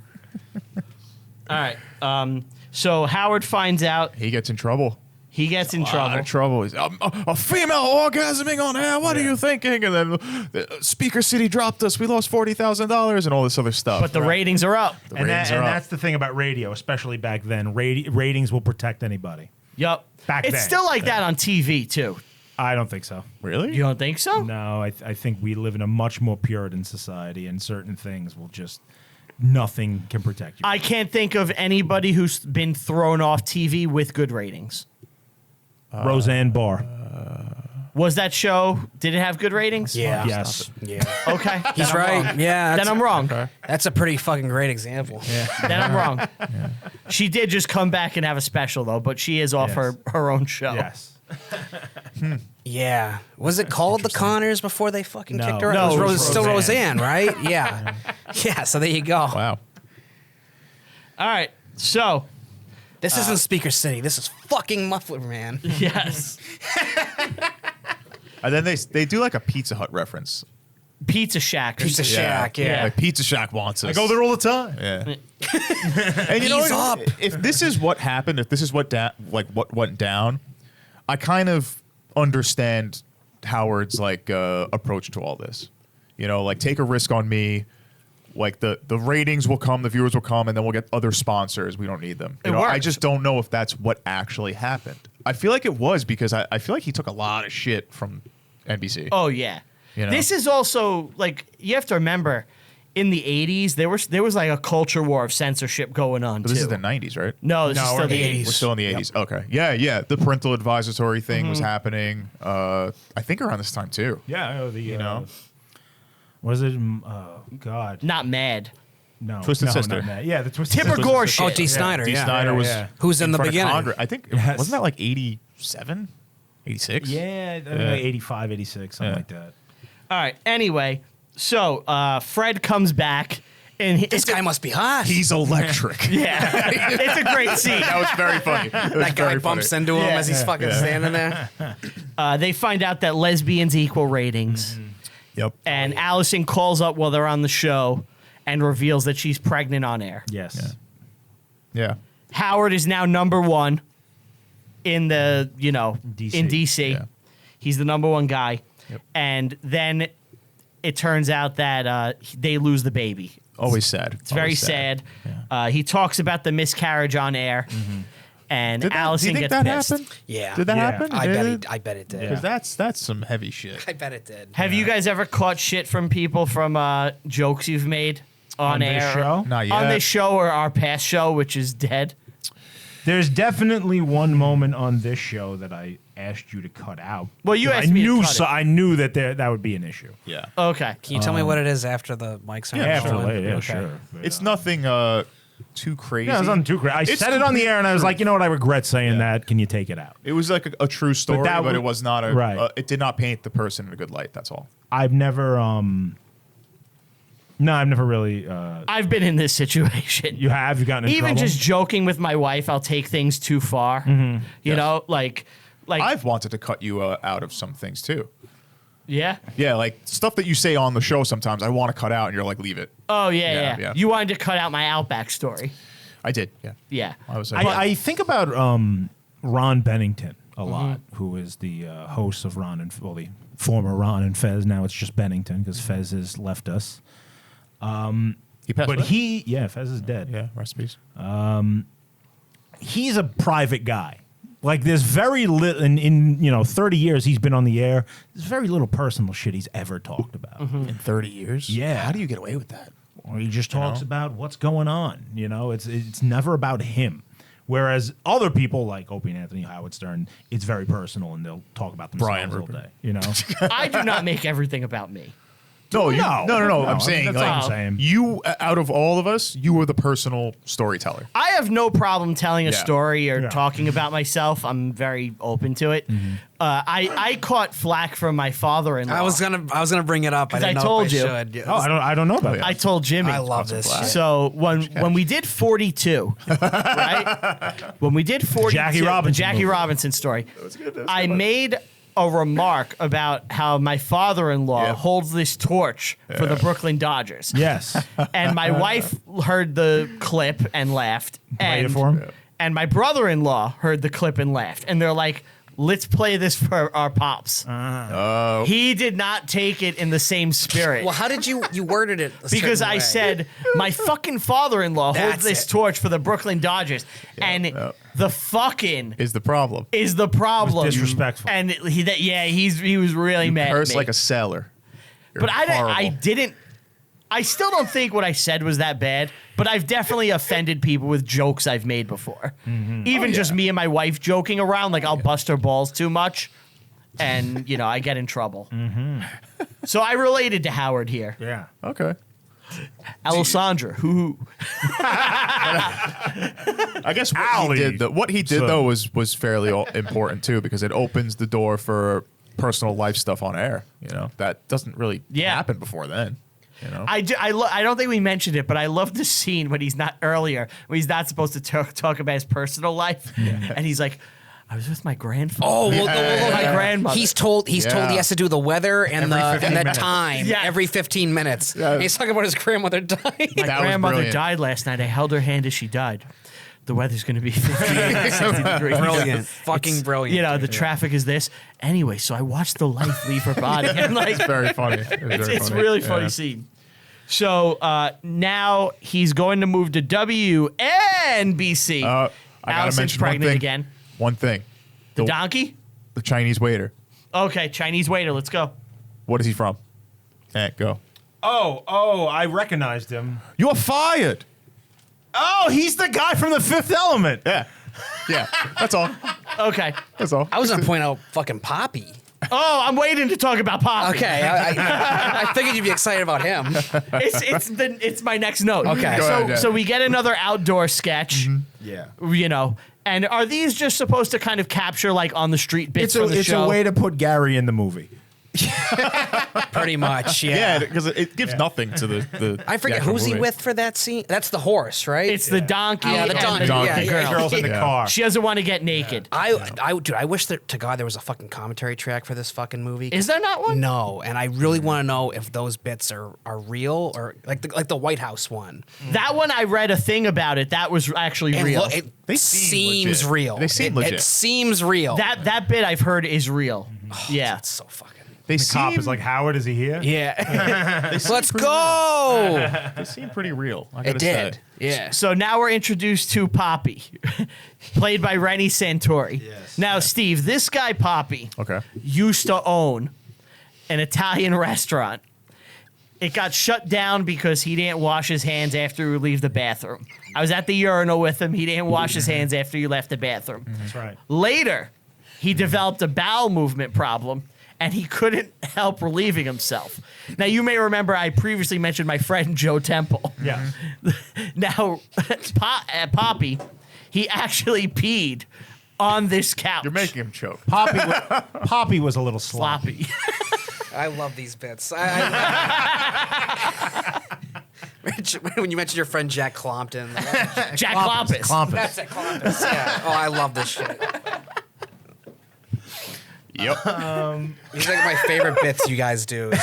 All right. So Howard finds out. He gets in trouble. He gets in A lot trouble. of trouble. He's, a female orgasming on air. What are you thinking? And then Speaker City dropped us. We lost $40,000 and all this other stuff. But the ratings are up. The And, ratings are up. that's the thing about radio, especially back then. Ratings will protect anybody. Yup. Back It's then. still like that on TV too. I don't think so. Really? You don't think so? No, I think we live in a much more Puritan society, and certain things will just nothing can protect you. I can't think of anybody who's been thrown off TV with good ratings. Roseanne Barr. Was that show? Did it have good ratings? Yeah. Yes. Yeah. Okay. He's Then I'm right. wrong. Yeah. Then I'm wrong. That's a pretty fucking great example. Then I'm wrong. She did just come back and have a special though, but she is off Yes. her own show. Yes. Yeah. Was it called The Connors before they fucking No. kicked her out? No, it it was was still Roseanne. Roseanne, right? Yeah. Yeah. So there you go. Wow. All right. So, This isn't Speaker City. This is fucking Muffler Man. yes. And then they do like a Pizza Hut reference. Pizza Shack. or Pizza something. Shack. Yeah. Yeah. Like Pizza Shack wants us. I go there all the time. Yeah. And you know Ease what? up. If this is what happened, if this is what what went down, I kind of understand Howard's like approach to all this. You know, like take a risk on me. Like the ratings will come, the viewers will come, and then we'll get other sponsors. We don't need them. You It know, I works. just don't know if that's what actually happened. I feel like it was because I feel like he took a lot of shit from NBC. Oh yeah. You know? This is also like you have to remember in the 80s there was like a culture war of censorship going on But too. this is the 90s, right? No, this No, is we're still in the the 80s. We're still in the 80s. Okay. Yeah. The parental advisory thing was happening. I think around this time too. Yeah. You know? Was it? Oh God. Not mad. No. Twisted no, Sister. not that. Yeah, the Twisted Tipper Sister. Gore was- shit. Oh, D. Snyder. D. Yeah. Snyder was yeah. Who's in the front of beginning? Congress. I think Yes. wasn't that like 87, 86? Yeah, I think like 85, 86, something Yeah. like that. All right. Anyway, so Fred comes back and This guy must be hot. He's electric. yeah, it's a great scene. That was very funny. that guy bumps into him as he's fucking standing there. They find out that lesbians equal ratings, Yep. and Allison calls up while they're on the show and reveals that she's pregnant on air. Yes. Yeah. Howard is now number one in the DC. in DC. Yeah. He's the number one guy, Yep. and then it turns out that they lose the baby. Always sad. It's very sad. He talks about the miscarriage on air, and Do you Allison think gets that pissed. happened? Yeah. Did that Yeah. happen? I bet it did. Because that's some heavy shit. I bet it did. Have you guys ever caught shit from people from jokes you've made on this air? show? Not On yet. this show or our past show, which is dead? There's definitely one moment on this show that I asked you to cut out. Well, you 'Cause asked me to knew cut it. I knew that that would be an issue. Yeah. Okay. Can you tell me what it is after the mics are Yeah, After going? later, yeah, Okay. sure. But, It's nothing too crazy. Yeah, it was nothing too crazy. I It's said it on the air, and I was like, you know what? I regret saying Yeah. that. Can you take it out? It was like a true story, that but w- it was not a. Right. It did not paint the person in a good light. That's all. I've never No, I've never really. I've been in this situation. You have? You gotten in Even trouble? just joking with my wife, I'll take things too far. Mm-hmm. You know, like I've wanted to cut you out of some things too. yeah. Yeah, like stuff that you say on the show sometimes I want to cut out and you're like, leave it. Oh yeah, Yeah, yeah, yeah. You wanted to cut out my Outback story. I did, yeah. Yeah. I was I think about Ron Bennington a lot, who is the host of Ron and the former Ron and Fez. Now it's just Bennington because Fez has left us. he passed But away? Fez is dead. Yeah, recipes. He's a private guy. Like there's very little in 30 years he's been on the air. There's very little personal shit he's ever talked about. In 30 years? Yeah. How do you get away with that? Or he just talks about what's going on. It's never about him. Whereas other people like Opie and Anthony, Howard Stern, it's very personal and they'll talk about Brian themselves all Rupert. day. I do not make everything about me. No, No, I'm saying, that's like, all I'm saying. you, out of all of us, you were the personal storyteller. I have no problem telling a Yeah. story or Yeah. talking about myself. I'm very open to it. I caught flack from my father-in-law. I was gonna bring it up. I 'Cause I didn't know told if you. should. Yeah. Oh, I don't know about that. I told Jimmy. I love this shit. So when we did 42, right? When we did 42, Jackie the Robinson Jackie movie. Robinson story, I made a remark about how my father-in-law Yeah. holds this torch for the Brooklyn Dodgers. Yes. And my wife heard the clip and laughed. Played And, it for him? and my brother-in-law heard the clip and laughed. And they're like, let's play this for our pops. Oh. He did not take it in the same spirit. Well, how did you worded it? a Because certain I way. said, my fucking father-in-law holds That's this it. torch for the Brooklyn Dodgers. And yeah. the fucking Is the problem. is the problem. disrespectful. And he was really mad at Curse me. like a sailor. You're But I horrible. didn't. I still don't think what I said was that bad, but I've definitely offended people with jokes I've made before. Even just me and my wife joking around, like I'll bust her balls too much, and I get in trouble. So I related to Howard here. Yeah. Okay. Alessandra, who I guess Allie. what he did So- though was fairly important too, because it opens the door for personal life stuff on air. That doesn't really happen before then. I don't think we mentioned it, but I love the scene when he's not supposed to talk about his personal life, and he's like, I was with my grandfather. Oh, my grandmother. He's told he has to do the weather and Every the 15 minutes. time Yeah. every 15 minutes. Yeah. And he's talking about his grandmother dying. My That was grandmother brilliant. died last night. I held her hand as she died. The weather's going to be 58, 60 degrees. Brilliant. Fucking brilliant. The traffic is this. Anyway, so I watched the life leave her body. And like, It's very funny. it's really funny scene. So now he's going to move to WNBC. I gotta Allison's mention one pregnant thing. again. One thing. The donkey? The Chinese waiter. Okay, Chinese waiter. Let's go. What is he from? Go. Oh, I recognized him. You're fired. Oh, he's the guy from The Fifth Element. Yeah. Yeah. That's all. Okay. That's all. I was gonna point out fucking Poppy. Oh, I'm waiting to talk about Poppy. Okay, I figured you'd be excited about him. It's my next note. Okay. Go ahead, yeah. So we get another outdoor sketch. Yeah. And are these just supposed to kind of capture like on the street bits from the It's show? a way to put Gary in the movie. Pretty much, Yeah, because it gives nothing to the I forget actual who's he movie. with for that scene. That's the horse, right? It's the donkey. Yeah, the and donkey. Donkey. Yeah, the girl. Girls in the Yeah. car. She doesn't want to get naked. Dude, I wish to God there was a fucking commentary track for this fucking movie. Is there not one? No, and I really want to know if those bits are real or like the White House one. That one I read a thing about it. That was actually It, real. it They seem seems legit. real. They seem It legit. seems real. that bit I've heard is real. Yeah. That's so fucking. They The cop is like, Howard, is he here? Yeah. Let's go. They seem pretty real. I It gotta did. say. Yeah. So now we're introduced to Poppy, played by Rennie Santori. Yes. Now, Steve, this guy Poppy Okay. used to own an Italian restaurant. It got shut down because he didn't wash his hands after he would leave the bathroom. I was at the urinal with him. He didn't wash his hands after he left the bathroom. That's right. Later, he developed a bowel movement problem, and he couldn't help relieving himself. Now, you may remember I previously mentioned my friend Joe Temple. Yeah. Now, Poppy, he actually peed on this couch. You're making him choke. Poppy was a little sloppy. sloppy. I love these bits. When you mentioned your friend Jack Clompton. Jack Klompus. That's it, Clompus. Yeah. Oh, I love this shit. Yep. These are like my favorite bits you guys do. Is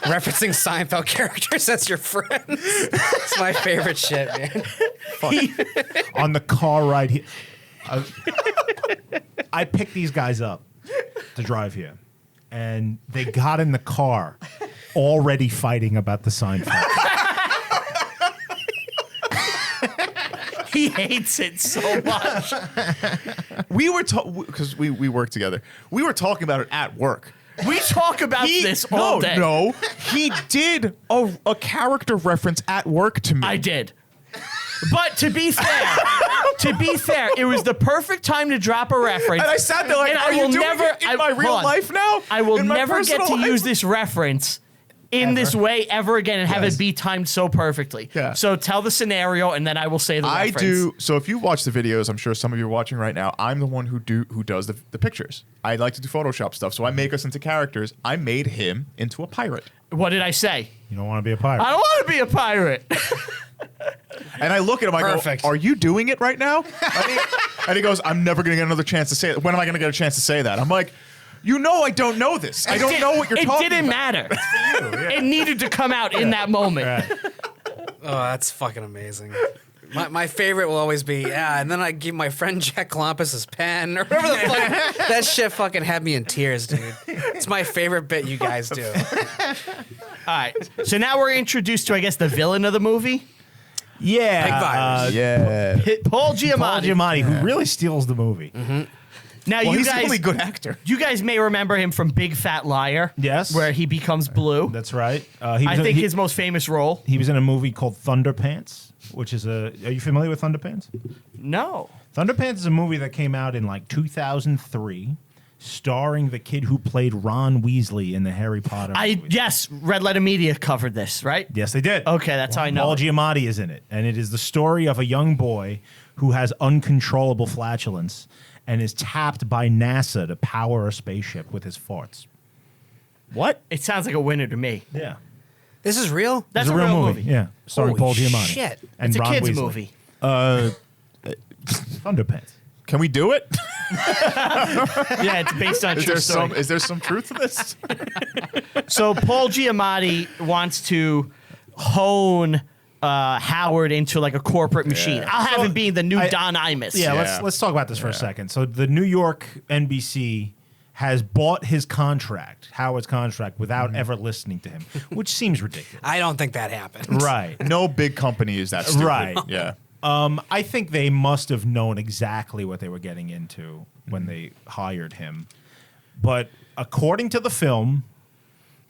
referencing Seinfeld characters as your friends. It's my favorite shit, man. On the car ride here. I picked these guys up to drive here, and they got in the car already fighting about the Seinfeld. He hates it so much. We were because we work together. We were talking about it at work. We talk about this all day. No, he did a character reference at work to me. I did. But to be fair, it was the perfect time to drop a reference. And I sat there like, And are you doing it in my real hold on. life now? I will In my never get to personal life? use this reference in this way ever again and have Yes. it be timed so perfectly. Yeah. So tell the scenario and then I will say the I reference. do. So if you watch the videos, I'm sure some of you are watching right now. I'm the one who does the pictures. I like to do Photoshop stuff, so I make us into characters. I made him into a pirate, What did I say? You don't want to be a pirate. I don't want to be a pirate. and I look at him. I Perfect. go, "Are you doing it right now?" And he goes, "I'm never going to get another chance to say it. When am I going to get a chance to say that?" I'm like, "You know, I don't know this. I don't know what you're talking It didn't about." matter. It needed to come out in that moment. Right. Oh, that's fucking amazing. My favorite will always be, and then I give my friend Jack Clompus his pen or whatever the fuck. That shit fucking had me in tears, dude. It's my favorite bit you guys do. All right. So now we're introduced to, I guess, the villain of the movie, Yeah. Big virus. Yeah. Paul Giamatti. Paul Giamatti, who really steals the movie. Now Well, you he's the guys, only good actor. you guys may remember him from Big Fat Liar. Yes. Where he becomes blue. That's right. I think his most famous role. he was in a movie called Thunderpants, which is Are you familiar with Thunderpants? No. Thunderpants is a movie that came out in like 2003, starring the kid who played Ron Weasley in the Harry Potter movies. Yes, Red Letter Media covered this, right? Yes, they did. Okay, that's how I know Paul it. Giamatti is in it, and it is the story of a young boy who has uncontrollable flatulence and is tapped by NASA to power a spaceship with his farts. What? It sounds like a winner to me. Yeah. This is real? That's It's a real movie. Yeah, starring Holy Paul Giamatti. shit. And It's a Ron kid's Weasley. movie. Thunderpants. Can we do it? Yeah, it's based on true story. Is there some truth to this? So Paul Giamatti wants to hone Howard into like a corporate machine. I'll have him being the new Don Imus. Yeah, Yeah. let's talk about this for a second. So the New York NBC has bought his contract, Howard's contract, without ever listening to him, which seems ridiculous. I don't think that happened. Right. No big company is that stupid. Right. Yeah. I think they must have known exactly what they were getting into when they hired him. But according to the film,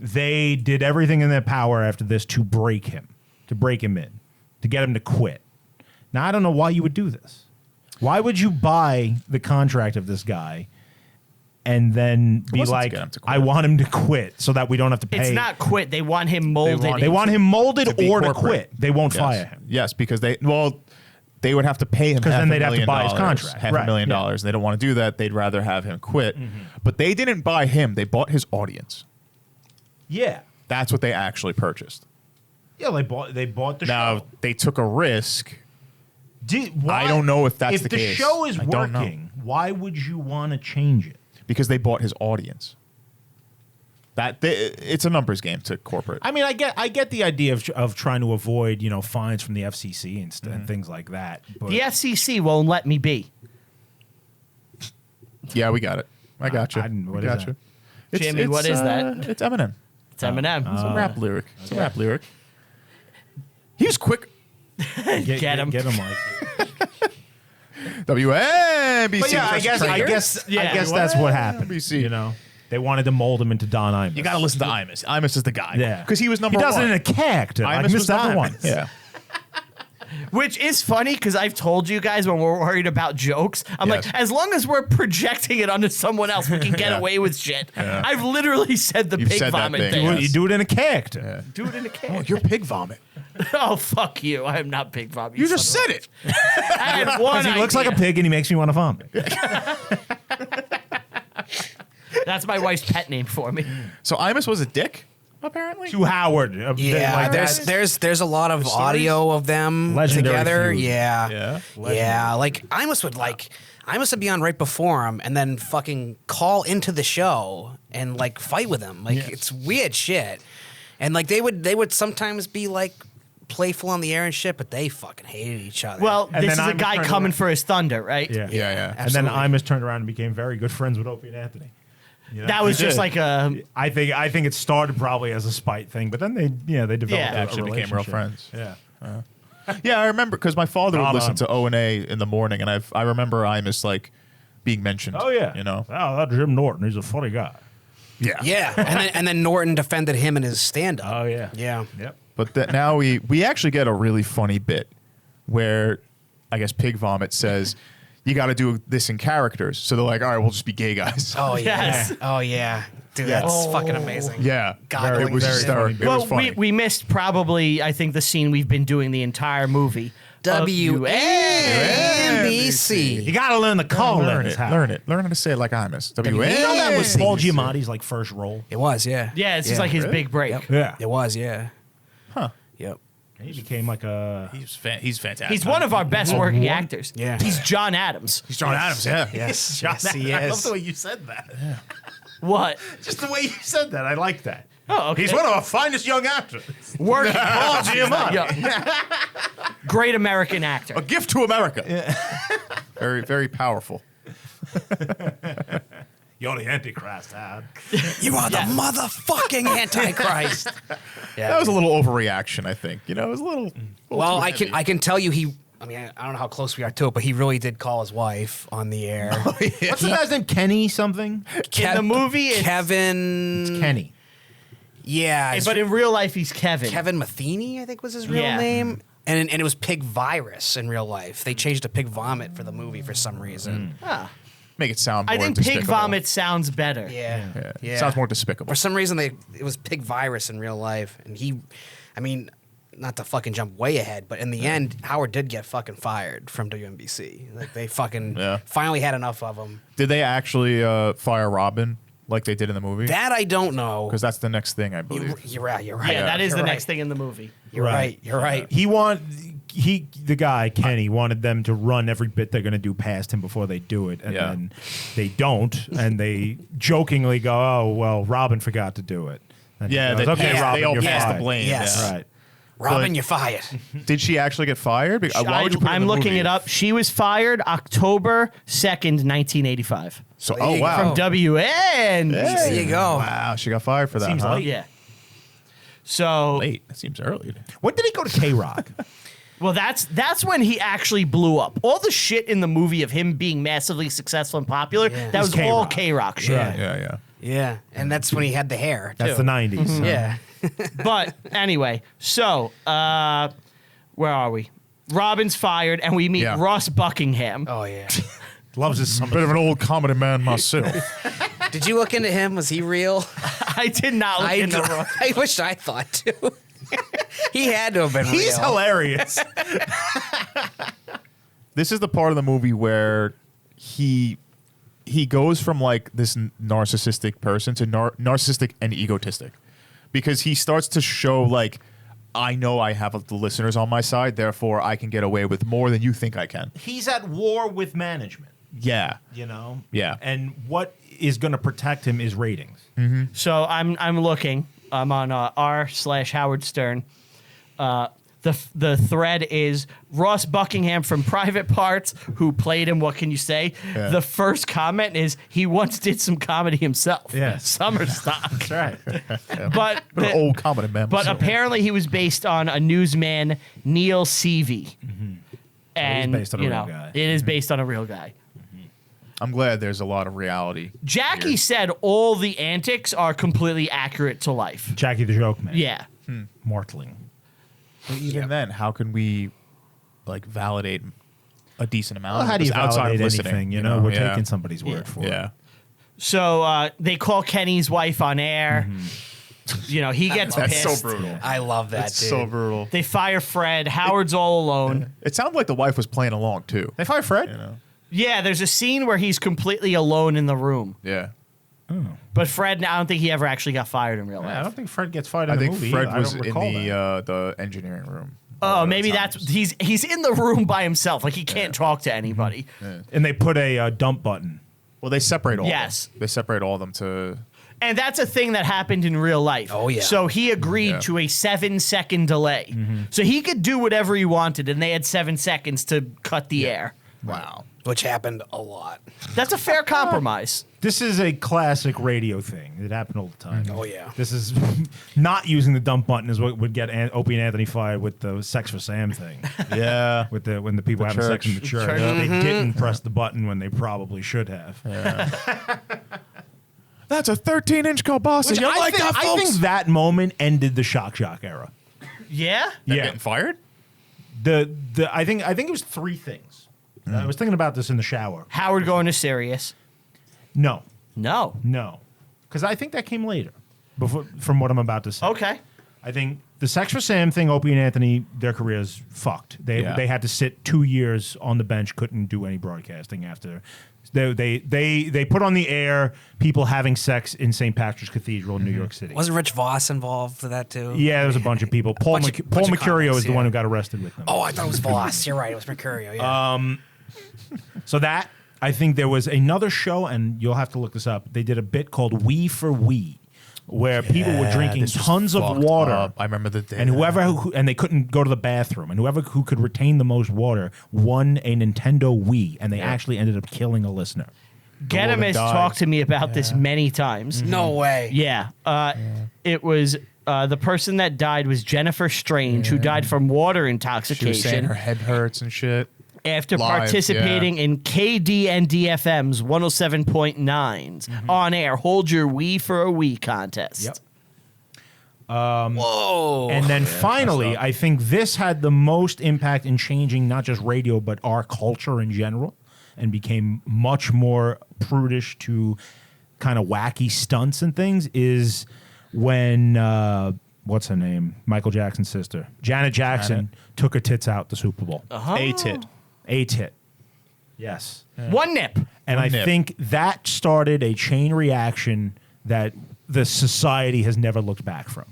they did everything in their power after this to break him in, to get him to quit. Now, I don't know why you would do this. Why would you buy the contract of this guy and then be wasn't to like, get him to quit. I want him to quit so that we don't have to pay? It's not quit. They want him molded. They want him molded To be or to corporate. quit. They won't Yes. fire him. Yes, because they would have to pay him 'Cause then they'd have to $500,000. buy his contract. $500,000. Right, yeah. They don't want to do that. They'd rather have him quit. But they didn't buy him. They bought his audience. Yeah. That's what they actually purchased. Yeah, they bought the Now show. they took a risk. Why, I don't know if that's if the the case. show is I don't know. working. Why would you want to change it? Because they bought his audience. It's a numbers game to corporate. I mean, I get the idea of trying to avoid fines from the FCC and things like that. But The FCC won't let me be. Yeah, we got it. I got you. what We is got that? you. Jimmy, what is that? It's Eminem. It's Eminem. It's a rap lyric. It's a rap lyric. He was quick. Get him. Get him, Mike. WNBC. But yeah, I guess that's what happened. NBC. They wanted to mold him into Don Imus. You got to listen to Imus. Imus is the guy. Yeah, Because he was number He does one. it in a character. Like Imus was Mr. number Imus. one. Yeah. Which is funny because I've told you guys when we're worried about jokes, I'm Yes. like, as long as we're projecting it onto someone else, we can get away with shit. I've literally said the You've pig said that vomit thing. thing. Well, you do it in a character. Do it in a can. You're pig vomit. Oh, fuck you. I am not pig vomit. You just said it. I had one He looks like a idea. pig and he makes me want to vomit. That's my wife's pet name for me. So Imus was a dick? apparently. To Howard. Yeah, Like there's a lot of audio of them Legendary together. feud. Yeah. Yeah. Like I must be on right before him and then fucking call into the show and like fight with him. Like it's weird shit. And like they would sometimes be like playful on the air and shit, but they fucking hated each other. Well, And this is then a I'm guy turning coming around. for his thunder, right? Yeah. Yeah. And then Absolutely. Imus turned around and became very good friends with Opie and Anthony. You know? That was He just did. like a. I think it started probably as a spite thing, but then they developed Yeah. a Actually became real relationship. friends. Yeah. Yeah, I remember because my father would Hold listen on. to O&A in the morning, and I remember Imus like being mentioned. Oh yeah. You know. Oh, that Jim Norton. He's a funny guy. yeah, and then Norton defended him in his stand up. Oh yeah. Yeah. Yep. But that now we actually get a really funny bit where I guess Pig Vomit says you got to do this in characters. So they're like, all right, we'll just be gay guys. Oh yeah. Yes. Oh yeah. Dude, that's fucking amazing. Yeah, Goggling it was very hysterical. It Well, was funny. we missed probably, I think, the scene we've been doing the entire movie. WNBC. You gotta learn the call learn letters. it. Howard. Learn it. Learn how to say it like Imus. You You know that was Paul W-A-N-C. Giamatti's like first role. It was, yeah. Yeah, it's just like his Really? big break. Yeah. It was, yeah. Huh. Yep. He became like a. He's fantastic. He's one of our best working actors. Yeah. He's John Adams. He's John Adams. Yeah. Yes. Yes, he I love is. the way you said that. What? Just the way you said that. I like that. Oh, okay. He's one of our finest young actors. Working. Paul Giamatti. Yeah. Great American actor. A gift to America. Very, very powerful. You're the Antichrist, Howard. You are the motherfucking Antichrist. Yeah. That was a little overreaction, I think. You know, it was a little. Well, too I heavy. can tell you he. I mean, I don't know how close we are to it, but he really did call his wife on the air. What's the guy's name? Kenny something? In the movie, it's, Kevin. Kenny. Yeah, but in real life, he's Kevin. Kevin Matheny, I think was his real Yeah. name. And it was Pig Virus in real life. They changed to Pig Vomit for the movie for some reason. Ah. Make it sound more I think despicable. Pig Vomit sounds better. Yeah. Yeah. Sounds more despicable. For some reason, it was Pig Virus in real life. And I mean, not to fucking jump way ahead, but in the end, Howard did get fucking fired from WNBC. Like, they fucking finally had enough of him. Did they actually fire Robin like they did in the movie? That I don't know. Because that's the next thing, I believe. You're right. You're right. Yeah, that is You're the right. next thing in the movie. You're right. You're right. The guy Kenny wanted them to run every bit they're going to do past him before they do it, and Yeah. then they don't, and they jokingly go, "Oh well, Robin forgot to do it." And he Yeah, goes, they, okay, yeah, Robin, they all you're passed the fired." blame. Yes. Yeah. Right. Robin, But- you're fired. Did she actually get fired? Why would you put it in I'm the looking movie? it up. She was fired October 2nd, 1985. So, There you wow. go. From WN. There you go. Wow, she got fired for that. Seems huh? late. Yeah. So, Late. That seems early. When did he go to K Rock? well, that's when he actually blew up. All the shit in the movie of him being massively successful and popular, that was K-Rock. all K-Rock shit. Right. Yeah. Yeah, and that's when he had the hair. That's too. the '90s. so. Yeah. But anyway, so where are we? Robin's fired, and we meet Yeah. Ross Buckingham. Oh yeah. Loves his summer. Bit of an old comedy man myself. Did you look into him? Was he real? I did not look into Ross. I wish I thought too. He had to have been He's real. hilarious. This is the part of the movie where he goes from like this narcissistic person to narcissistic and egotistic, because he starts to show like, I know I have the listeners on my side, therefore I can get away with more than you think I can. He's at war with management. Yeah. You know. Yeah. And what is going to protect him is ratings. So I'm looking. I'm on r/Howard Stern. The thread is Ross Buckingham from Private Parts, who played him. What can you say? Yeah. The first comment is he once did some comedy himself. Yeah. Summer stock. That's right. But Bit of old comedy man. but myself. apparently he was based on a newsman, Neil Seavey. And based on a you real know, guy. it is based on a real guy. I'm glad there's a lot of reality. Jackie said all the antics are completely accurate to life. Jackie the Joke Man. Yeah. Mortling. But even then, how can we like validate a decent amount? Well, how do you outside of validate listening? anything? You know, we're Yeah. taking somebody's word for it. Yeah. So they call Kenny's wife on air. You know, he gets That's pissed. so brutal. I love that, That's dude. so brutal. They fire Fred. Howard's all alone. It sounded like the wife was playing along too. They fired Fred? You know? Yeah, there's a scene where he's completely alone in the room. Yeah. But Fred, I don't think he ever actually got fired in real life. I don't think Fred gets fired in I the think movie. Fred I was don't in recall that. the engineering room. Oh, maybe that's he's in the room by himself. Like he can't talk to anybody. And they put a dump button. Well, they separate all. Yes. Of them. They separate all of them to. And that's a thing that happened in real life. Oh, yeah. So he agreed Yeah. to a 7-second delay. So he could do whatever he wanted, and they had 7 seconds to cut the air. Wow. Which happened a lot. That's a fair compromise. This is a classic radio thing. It happened all the time. Oh, yeah. This is not using the dump button is what would get Opie and Anthony fired with the Sex for Sam thing. Yeah. With when the people having sex in the church. Church. They didn't press the button when they probably should have. That's a 13-inch kielbasa. You like that, I folks? think that moment ended the shock jock era. Yeah? They're Yeah. getting fired? I think it was 3 things. I was thinking about this in the shower. Howard going to Sirius. No, No. because I think that came later. Before, from what I'm about to say. Okay. I think the Sex for Sam thing, Opie and Anthony, their careers fucked. They had to sit 2 years on the bench, couldn't do any broadcasting after. They put on the air people having sex in St. Patrick's Cathedral in New York City. Wasn't Rich Voss involved for that too? Yeah, there was a bunch of people. Paul Bunch of Mercurio comics, is the yeah. one who got arrested with them. Oh, I thought it was Voss. You're right. It was Mercurio. Yeah. So that, I think there was another show, and you'll have to look this up. They did a bit called We for We, where people were drinking this was tons of fucked water. up. I remember the day. And and they couldn't go to the bathroom, and whoever who could retain the most water won a Nintendo Wii, and they actually ended up killing a listener. Gedham woman has died. talked to me about this many times. no way. Yeah. It was the person that died was Jennifer Strange, who died from water She was saying intoxication her head hurts and shit. after Live, participating in KDNDFM's 107.9's on air Hold Your Wii for a Wii contest. Yep. Whoa. And then finally, I think this had the most impact in changing not just radio, but our culture in general, and became much more prudish to kind of wacky stunts and things, is when, what's her name? Michael Jackson's sister. Janet Jackson took her tits out the Super Bowl. A tit. A tit. Yes. One nip. And One I nip. think that started a chain reaction that the society has never looked back from.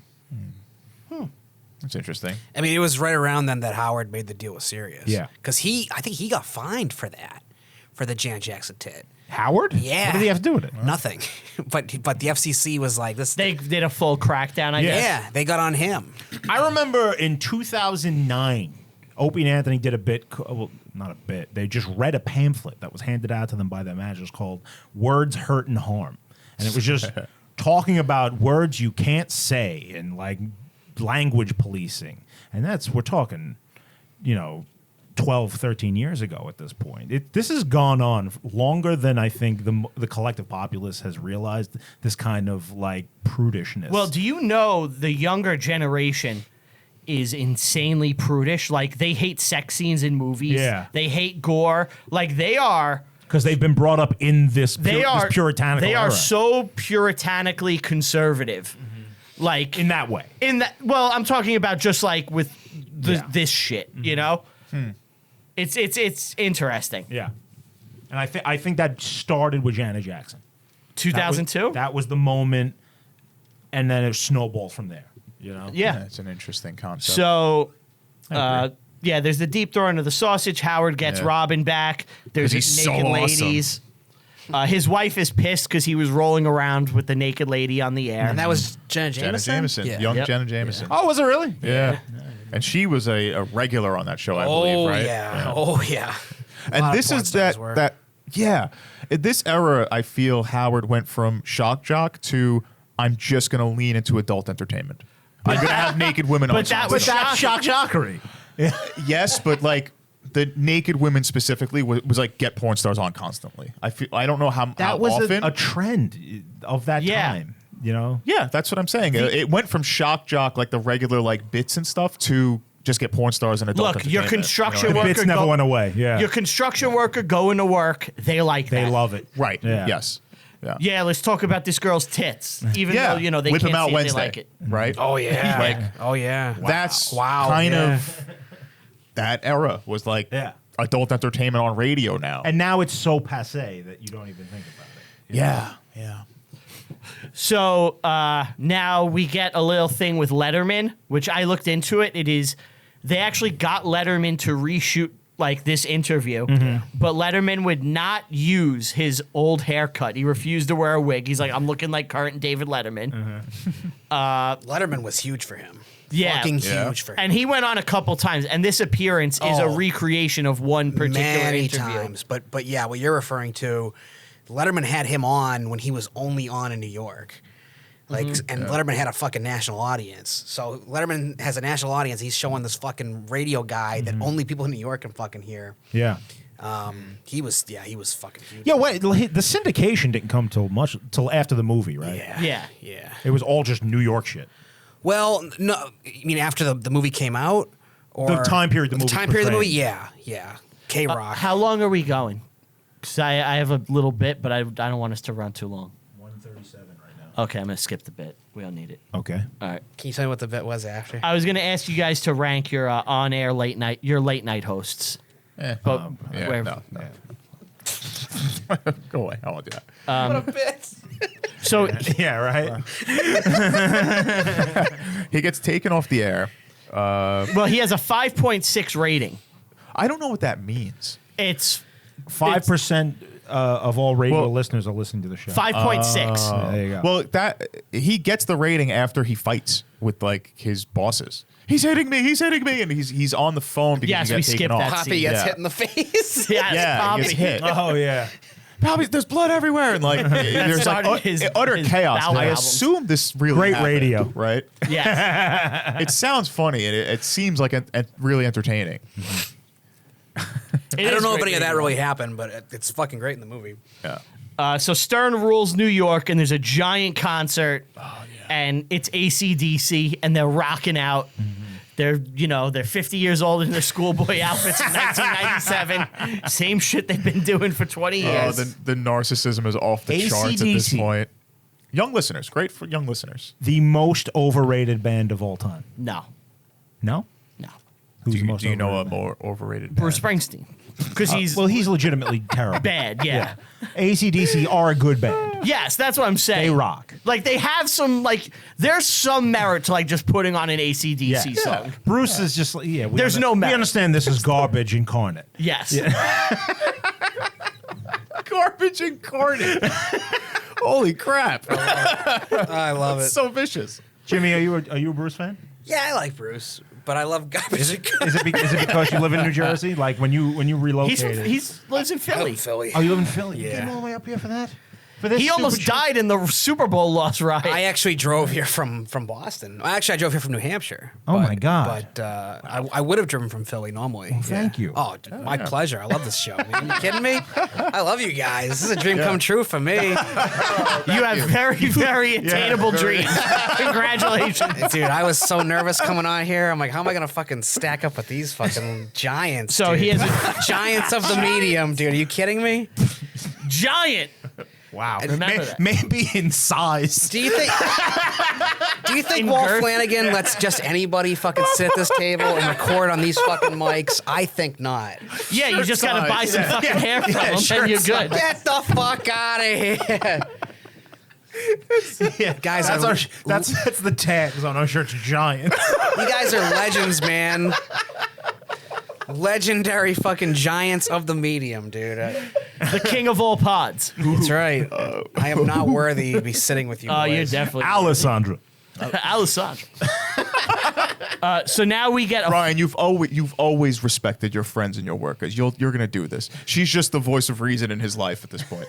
That's interesting. I mean, it was right around then that Howard made the deal with Sirius. Yeah. Because I think he got fined for that, for the Janet Jackson tit. Howard? Yeah. What did he have to do with it? Nothing. But the FCC was like, this. They did a full crackdown, I guess. Yeah, they got on him. I remember in 2009, Opie and Anthony did a bit, well, not a bit, they just read a pamphlet that was handed out to them by their managers called Words Hurt and Harm. And it was just talking about words you can't say and like language policing. And we're talking, 12, 13 years ago at this point. This has gone on longer than I think the collective populace has realized this kind of like prudishness. Well, do you know the younger generation is insanely prudish? Like, they hate sex scenes in movies. Yeah. They hate gore. Like, they are... because they've been brought up in this, They are this puritanical They are era. so puritanically conservative. Like... in that way. Well, I'm talking about just like with Yeah. this shit, you know? It's interesting. Yeah. And I think that started with Janet Jackson. 2002? That was the moment, and then it snowballed from there. Yeah. Yeah, it's an interesting concept. So, there's the deep throw into the sausage. Howard gets Yeah. Robin back. There's 'Cause he's naked so awesome. ladies. His wife is pissed because he was rolling around with the naked lady on the air. And that was Janet Janet Jameson? Jameson, Yeah. young Yep. Janet Jameson. Oh, was it really? Yeah. And she was a regular on that show, I Oh, believe, right? yeah. Oh, yeah. And lot of this porn is stars were. in this era, I feel Howard went from shock jock to I'm just going to lean into adult entertainment. I'm going to have naked women on But that was constantly. shocking. Jockery. Yes, but like the naked women specifically was like get porn stars on constantly. I don't know how That was often. a trend of that Yeah. time. You know? Yeah, that's what I'm saying. It went from shock jock, like the regular like bits and stuff, to just get porn stars and adult Look, your entertainment. construction The worker bits never went away. Yeah. Your construction worker going to work, they like They that. love it. Right. Yeah. Yes. Yeah. Yeah, let's talk about this girl's tits. Even Yeah. though, they Whip can't them out see it, Wednesday. they like it. Right. Oh, yeah. Like, oh, yeah. That's Wow, kind yeah. of that era was like Yeah. adult entertainment on radio now. And now it's so passe that you don't even think about it. yeah. Yeah. So now we get a little thing with Letterman, which I looked into it. They actually got Letterman to reshoot like this interview, but Letterman would not use his old haircut. He refused to wear a wig. He's like, I'm looking like current David Letterman. Letterman was huge for him. Yeah. Fucking huge for him. And he went on a couple times, and this appearance is a recreation of one particular Many interview. times. But yeah, what you're referring to, Letterman had him on when he was only on in New York. Like, and Letterman had a fucking national audience. So Letterman has a national audience. He's showing this fucking radio guy that only people in New York can fucking hear. Yeah. He was fucking huge. Yeah, wait, the syndication didn't come till after the movie, right? Yeah. It was all just New York shit. Well, no, you mean after the movie came out? Or The time period the movie time period of the movie? portrayed. Yeah. K-Rock. How long are we going? Because I have a little bit, but I don't want us to run too long. 1:37 right now. Okay, I'm going to skip the bit. We don't need it. Okay. All right. Can you tell me what the bit was after? I was going to ask you guys to rank your on-air late night hosts. But where- No. Go away. I won't do that. What a bit. So Yeah, right? He gets taken off the air. well, he has a 5.6 rating. I don't know what that means. It's 5% of all radio Well- listeners are listening to the show. 5.6. There you go. Well, he gets the rating after he fights with like his bosses. He's hitting me, and he's on the phone because Yes, he got we taken skipped off. that Poppy scene. gets Yeah. hit in the face. Yes, Yeah, Poppy. he gets hit. Oh, yeah. Probably there's blood everywhere, and like there's like started his utter chaos. bowel I problems. assume this really Great happened, radio. right? Yes. It sounds funny, and it seems like really entertaining. I don't know if any of that really happened, but it's fucking great in the movie. Yeah. So Stern rules New York, and there's a giant concert, and it's AC/DC, and they're rocking out. They're 50 years old in their schoolboy outfits in 1997. Same shit they've been doing for 20 Oh, years. the narcissism is off the charts at this AC/DC. point. Young listeners, great for young listeners. The most overrated band of all time. No. No? No. Who's Do the most you know a overrated band? more overrated? Bruce band? Springsteen. Because he's Well, he's legitimately terrible. bad, yeah. AC/DC are a good band. Yes, that's what I'm saying. They rock. Like, they have some, like, there's some merit to, like, just putting on an AC/DC Yeah. song. Bruce is just like, we There's no We merit. understand this is garbage incarnate. Yes. Garbage incarnate. Holy crap! I love it. So vicious. Jimmy, are you a Bruce fan? Yeah, I like Bruce, but I love garbage. Is it because you live in New Jersey? Like when you relocated? He's lives in I love Philly. Philly. Oh, you live in Philly? You Yeah. came all the way up here for that? For this He almost stupid shit? died in the Super Bowl loss ride. I actually drove here from Boston. Actually, I drove here from New Hampshire. Oh, my God. But I would have driven from Philly normally. Well, thank you. Oh, dude, my pleasure. I love this show. Are you kidding me? I love you guys. This is a dream come true for me. You have very, very attainable dreams. Congratulations. Dude, I was so nervous coming on here. I'm like, how am I going to fucking stack up with these fucking giants? So dude? he has a Giants of the medium, dude. Are you kidding me? giant. Wow. Remember that. Maybe in size. Do you think In Walt girth? Flanagan lets just anybody fucking sit at this table and record on these fucking mics? I think not. Yeah, you just got to buy some fucking hair from him, and you're good. Get the fuck out of here. Yeah, Guys, that's the tags on our shirts. Giants. you guys are legends, man. Legendary fucking giants of the medium, dude. The king of all pods. That's right. I am not worthy to be sitting with you. Oh, boys. you're definitely Alessandra. Alessandro. So now we get a Ryan, you've always respected your friends and your workers. You're gonna do this. She's just the voice of reason in his life at this point.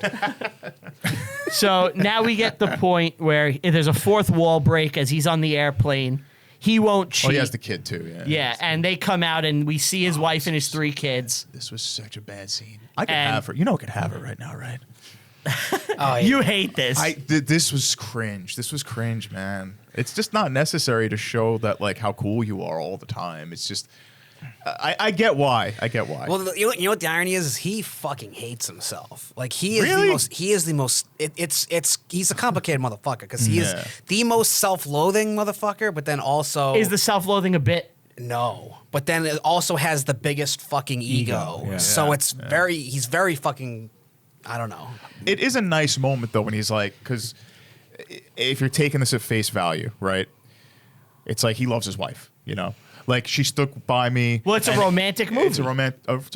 So now we get the point where there's a fourth wall break as he's on the airplane. He won't cheat. Oh, he has the kid too. Yeah. Yeah, and they come out and we see his wife and his 3 kids. This was such a bad scene. I could And- have her. You know, I could have her right now, right? Oh, yeah. You hate this. This was cringe. This was cringe, man. It's just not necessary to show that like how cool you are all the time. It's just, I get why. I get why. Well, you know what the irony is he fucking hates himself. Like he is Really? the most. He is the most. He's a complicated motherfucker because he Yeah. is the most self-loathing motherfucker. But then also Is the self-loathing a bit? no. But then it also has the biggest fucking ego. yeah. So Yeah, it's he's very fucking. I don't know. It is a nice moment though when he's like, because if you're taking this at face value, right? It's like he loves his wife, you know? Like, she stuck by me. Well, it's a romantic movie. It's a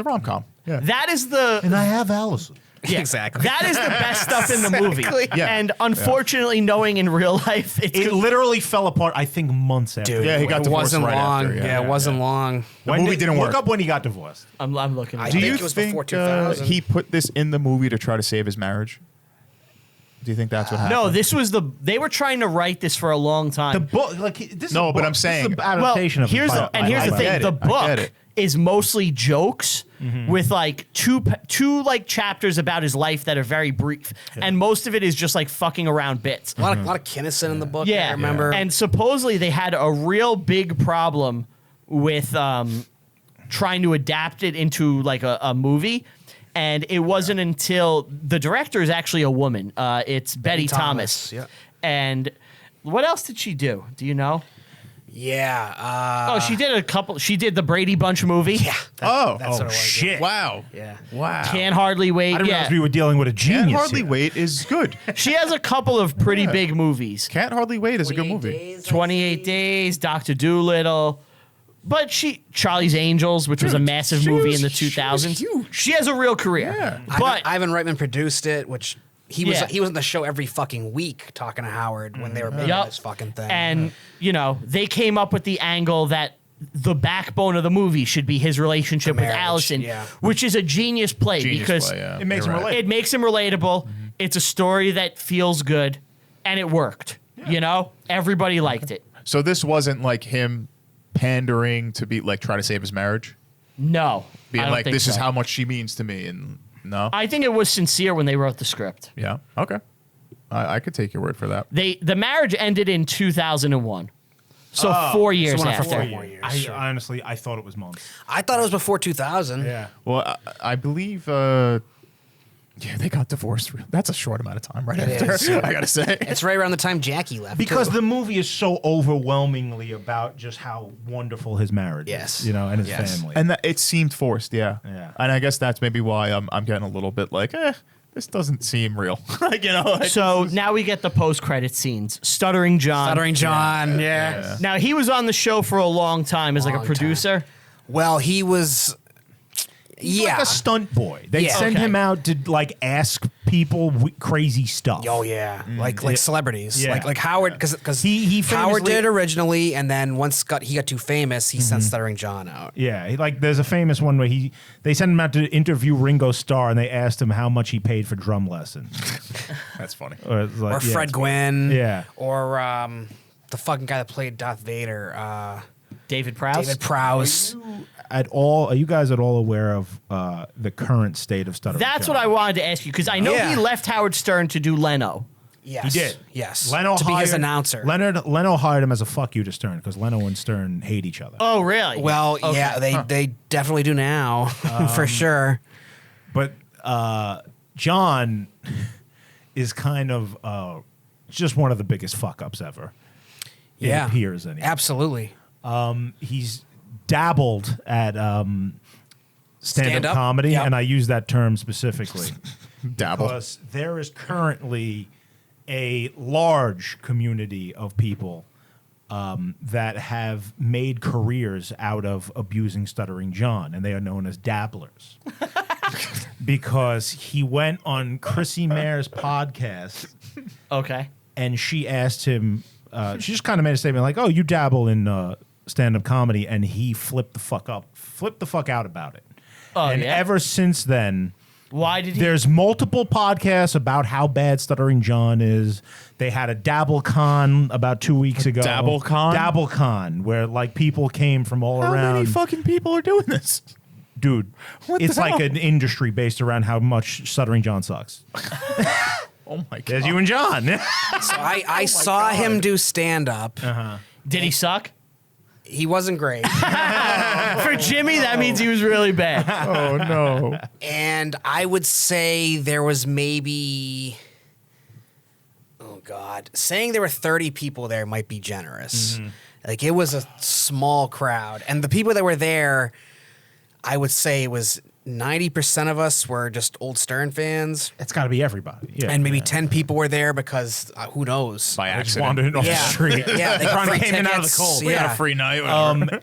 rom-com. Yeah. That is the And I have Allison. yeah, Exactly. That is the best stuff in the movie. Exactly. Yeah. And unfortunately, knowing in real life, It literally fell apart, I think, months after. Dude, Yeah, he got it divorced wasn't right long. after, Yeah, it wasn't long. The movie didn't work. Look up when he got divorced. I'm looking. I At Do it. think you it was think before 2000. he put this in the movie to try to save his marriage? Do you think that's what happened? No, this was they were trying to write this for a long time. The book, like this. Is No, a but book. I'm This is saying- the Well, adaptation of here's the the I thing: get the it. I get book it. is mostly jokes with like two like chapters about his life that are very brief, and most of it is just like fucking around bits. A lot of Kinnison in the book. Yeah, I remember. And supposedly they had a real big problem with trying to adapt it into like a movie. And it wasn't until the director is actually a woman. It's Betty Thomas. Yeah. And what else did she do? Do you know? Yeah. She did a couple. She did the Brady Bunch movie. Yeah. Oh, That's what it was. shit! wow. Yeah. Wow. Can't Hardly Wait. I didn't Yeah. realize we were dealing with a genius. Can't Hardly here. Wait is good. She has a couple of pretty big movies. Can't Hardly Wait is a good movie. 28 Days, Dr. Dolittle. But Charlie's Angels, which was a massive she movie was- in the she was 2000s. huge. She has a real career. Yeah. But Ivan Reitman produced it, which he was Yeah. he was on the show every fucking week talking to Howard when they were making Yup. this fucking thing. And, they came up with the angle that the backbone of the movie should be his relationship with marriage, Allison, yeah. which is a genius play because It makes You're him right. relate. it makes him relatable. It's a story that feels good, and it worked. Everybody liked it. So this wasn't like him pandering to be like try to save his marriage, No, being I don't like think this is so. how much she means to me, and no, I think it was sincere when they wrote the script. yeah, okay, I could take your word for that. The marriage ended in 2001, so 4 years went on for after. 4 more years. Honestly, I thought it was months. I thought it was before 2000. Yeah. Well, I believe. Yeah, they got divorced. That's a short amount of time, right It after. is. I gotta say. It's right around the time Jackie left. Because too. the movie is so overwhelmingly about just how wonderful his marriage Yes. is, and his Yes. family. And that it seemed forced, yeah. Yeah. And I guess that's maybe why I'm getting a little bit like, this doesn't seem real. like, So now we get the post-credit scenes. Stuttering John. Stuttering John. Yeah. Now he was on the show for a long time as like a Long producer. Well, he was. He's like a stunt boy. They Yeah. send Okay. him out to like ask people crazy stuff. Oh yeah, like celebrities, Yeah. like Howard, because He Howard famously- did it originally, and then once he got too famous, he sent Stuttering John out. Yeah, there's a famous one where they sent him out to interview Ringo Starr, and they asked him how much he paid for drum lessons. that's funny. Or, it's like, Or Fred Gwynn, Yeah. or the fucking guy that played Darth Vader, David Prowse. David Prowse. Are you guys at all aware of the current state of Stuttering That's John? what I wanted to ask you because I know Yeah. he left Howard Stern to do Leno. Yes, He did. Yes, Leno to be his hired- announcer. Leno hired him as a fuck you to Stern because Leno and Stern hate each other. Oh, really? Well, Okay. yeah, they definitely do now, for sure. But John is kind of just one of the biggest fuck ups ever. It Yeah, appears anyway. absolutely. He's dabbled at stand-up Stand-up? comedy, Yep. and I use that term specifically Dabble. because there is currently a large community of people that have made careers out of abusing Stuttering John, and they are known as dabblers. Because he went on Chrissy Mayr's podcast, Okay. and she asked him, she just kind of made a statement like, "Oh, you dabble in stand-up comedy," and he flipped the fuck out about it. Oh, And yeah? ever since then, Why did he? there's multiple podcasts about how bad Stuttering John is. They had a DabbleCon about 2 weeks ago. DabbleCon? DabbleCon, where like people came from all How around. many fucking people are doing this? Dude, What it's the like hell? an industry based around how much Stuttering John sucks. Oh my god. There's you and John. So I saw him do stand up. Did he suck? He wasn't great. For Jimmy, that means he was really bad. Oh no. And I would say there was maybe, oh God, saying there were 30 people there might be generous. Like it was a small crowd. And the people that were there, I would say it was 90% of us were just old Stern fans, It's got to be everybody. Yeah. and maybe 10 people were there because who knows? By Just accident. wandering off the Yeah, street. yeah, they got Trying to free came in out of the tickets. cold. We had Yeah. a free night. Whatever.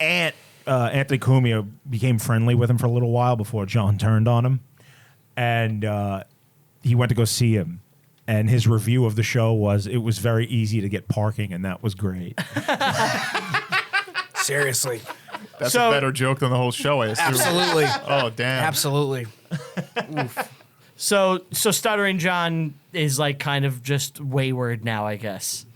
Anthony Cumia became friendly with him for a little while before John turned on him, and he went to go see him. And his review of the show was, it was very easy to get parking, and that was great. Seriously. That's So- a better joke than the whole show, I assume. Absolutely. Oh, damn. Absolutely. So Stuttering John is like kind of just wayward now, I guess.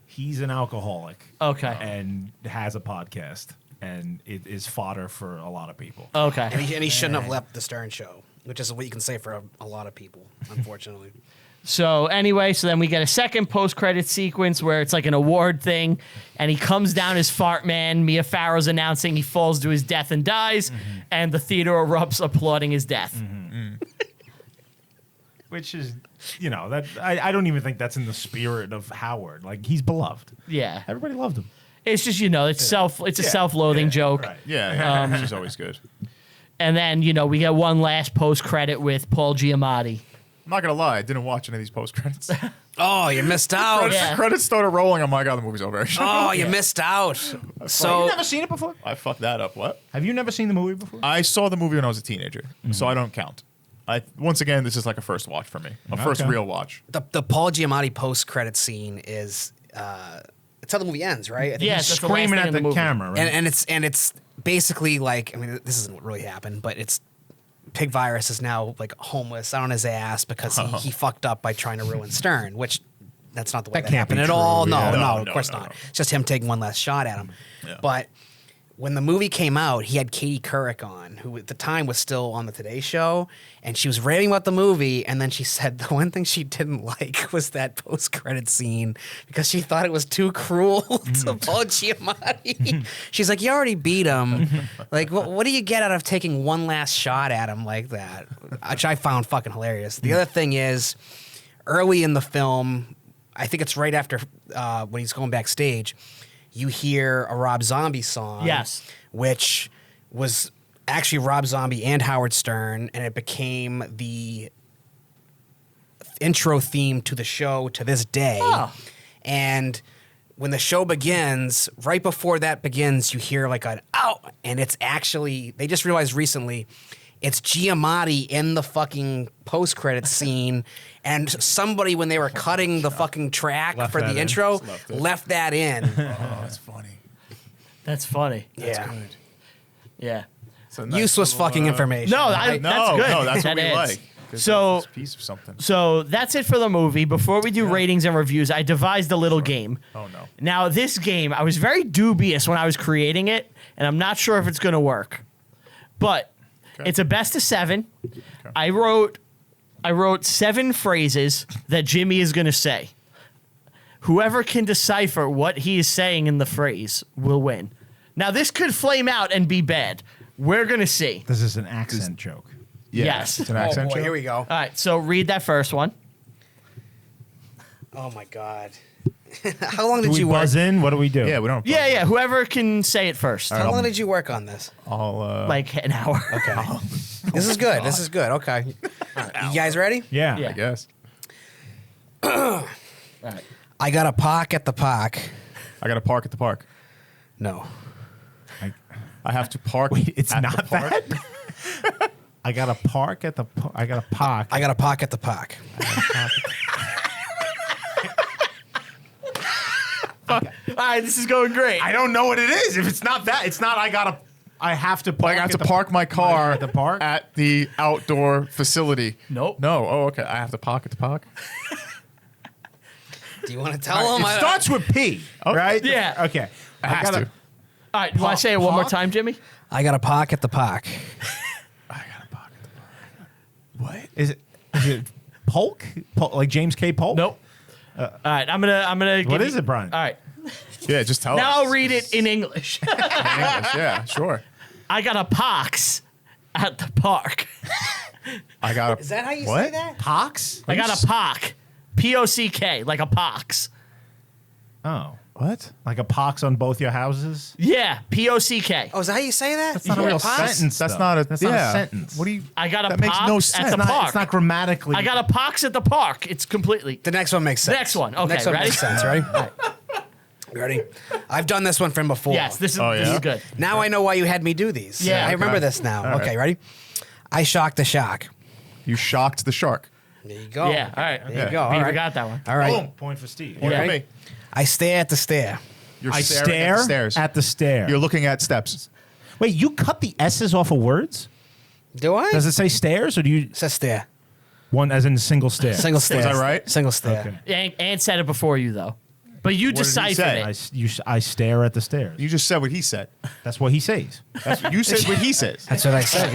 He's an alcoholic. Okay. And has a podcast, and it is fodder for a lot of people. Okay. And he shouldn't have left the Stern Show, which is what you can say for a lot of people, unfortunately. So anyway, so then we get a second post-credit sequence where it's like an award thing, and he comes down as Fart Man. Mia Farrow's announcing he falls to his death and dies, and the theater erupts applauding his death. Which is, that I don't even think that's in the spirit of Howard. Like, he's beloved. Yeah, Everybody loved him. it's just it's a self-loathing joke. Right. Yeah, she's always good. And then we get one last post-credit with Paul Giamatti. I'm not going to lie. I didn't watch any of these post-credits. Oh, you missed out. Yeah. Credits started rolling. I'm like, oh, the movie's over. Oh, you missed out. Have So you never seen it before? I fucked that up. What? Have you never seen the movie before? I saw the movie when I was a teenager, so I don't count. Once again, this is like a first watch for me. A first Okay. real watch. the Paul Giamatti post-credit scene is it's how the movie ends, right? I think Yes, He's that's the last screaming thing at in the the movie. camera, right? and it's basically like, I mean, this isn't what really happened, but it's Pig Virus is now like homeless on his ass because he fucked up by trying to ruin Stern, which that's not the way That that can't be happened at true, all. yeah. No, No, of course not. no. It's just him taking one last shot at him. Yeah. But when the movie came out, he had Katie Couric on, who at the time was still on the Today Show, and she was raving about the movie. And then she said the one thing she didn't like was that post-credit scene because she thought it was too cruel to Paul Giamatti. She's like, "You already beat him. Like, what do you get out of taking one last shot at him like that?" Which I found fucking hilarious. The other thing is, early in the film, I think it's right after when he's going backstage, you hear a Rob Zombie song. Yes. Which was actually Rob Zombie and Howard Stern, and it became the intro theme to the show to this day. Oh. And when the show begins, right before that begins, you hear like an "ow," and it's actually, they just realized recently, it's Giamatti in the fucking post-credit scene, and somebody, when they were cutting the fucking track Left for that the in. intro, Left it. left that in. Oh, that's funny. That's funny. Yeah. Good. Yeah. It's a nice Useless little, fucking information. No, No, that's good. no, that's what That we is. like. 'Cause So- it's a piece of something. So that's it for the movie. Before we do ratings and reviews, I devised a little game. Oh, no. Now, this game, I was very dubious when I was creating it, and I'm not sure if it's going to work. But Okay. it's a best of 7. I wrote 7 phrases that Jimmy is going to say. Whoever can decipher what he is saying in the phrase will win. Now, this could flame out and be bad. We're going to see. This is an accent joke. Yeah, Yes. It's an Oh accent boy, show? here we go. All right, so read that first one. Oh my god. How long Do did we you work? buzz in? What do we do? Yeah, we don't. Yeah, whoever can say it first. How long did you work on this? I'll, Like an hour. Okay. This is good. This is good. Okay. All right. You guys ready? Yeah. Yeah. I guess. All right. I got a park at the park. I got to park at the park. No. I have to park. Wait, it's at the not park? that? I got a park at the. I got a park. I got a park at the park. All right, this is going great. I don't know what it is. If it's not that, it's not. I have to park. Like I have at to park my car at the park. at the outdoor facility. Nope. No. Oh, okay. I have to park at the park. Do you want to tell them? It starts with P, Oh, right? yeah. Okay. It has to. All right, you want to say it one more Park? time, Jimmy? I got a park at the park. I got to park at the park. What? Is it Polk? Like James K. Polk? Nope. All right, I'm gonna. What give is you- it, Brian? All right, Yeah, just tell now us. I'll read it in English. In English. Yeah, sure. I got a pox at the park. I got. Is that how you What? say that? Pox? I got a pock, P-O-C-K, like a pox. Oh. What? Like a pox on both your houses? Yeah, POCK. Oh, is that how you say that? That's not a real Pox? sentence. That's though. not a. That's yeah. not a sentence. What do you? I got a That makes pox no at sense. the It's park. not, it's not grammatically. I got a pox at the park. It's completely. The next one makes sense. Next one. Okay, Next one ready? makes sense. Ready? You ready? I've done this one for him before. Yes, this is, Oh, this yeah? is good. Now I know why you had me do these. Yeah, I remember okay. this now. All okay, right. ready? I shocked the shark. You shocked the shark. There you go. Yeah, all right. There you go. All Peter right. got that one. All right. Boom. Point for Steve. Point Yeah. for me. I stare at the stare. You're I staring stare at the stairs. at the stair. You're looking at steps. Wait, you cut the S's off of words? Do I? Does it say stairs or do you It says stare. one as in single stair? Single stare. Was I right? Single stare. Okay. And said it before you, though. But you What did he deciphered say? it. I stare at the stairs. You just said what he said. That's what he says. You said what he says. That's what I said.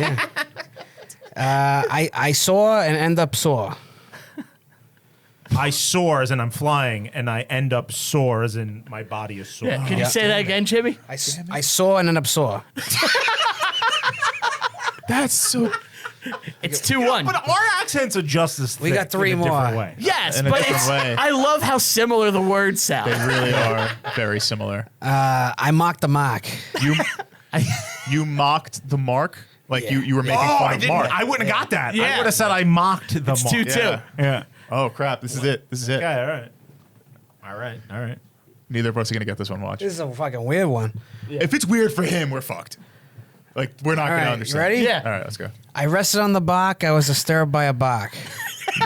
Yeah. I saw and end up sore. I soar as in I'm flying, and I end up sore as in my body is sore. Yeah, can you say that again, Jimmy? I saw and end up sore. That's so. It's 2-1. But our accents are just as We thick got three in a different more. way. Yes, In a but different it's, way. I love how similar the words sound. They really are very similar. I mocked the mock. You mocked the mark. Like Yeah. you were making Oh, fun I of didn't. Mark. I wouldn't have got that. Yeah. I would have said I mocked the It's mark. 2-2. Yeah. Yeah. Oh crap! This is it. This is it. Okay. All right. All right. All right. Neither of us are gonna get this one. Watch. This is a fucking weird one. If it's weird for him, we're fucked. Like we're not All gonna right, you understand. ready? Yeah. All right, let's go. I rested on the bark. I was disturbed by a bark.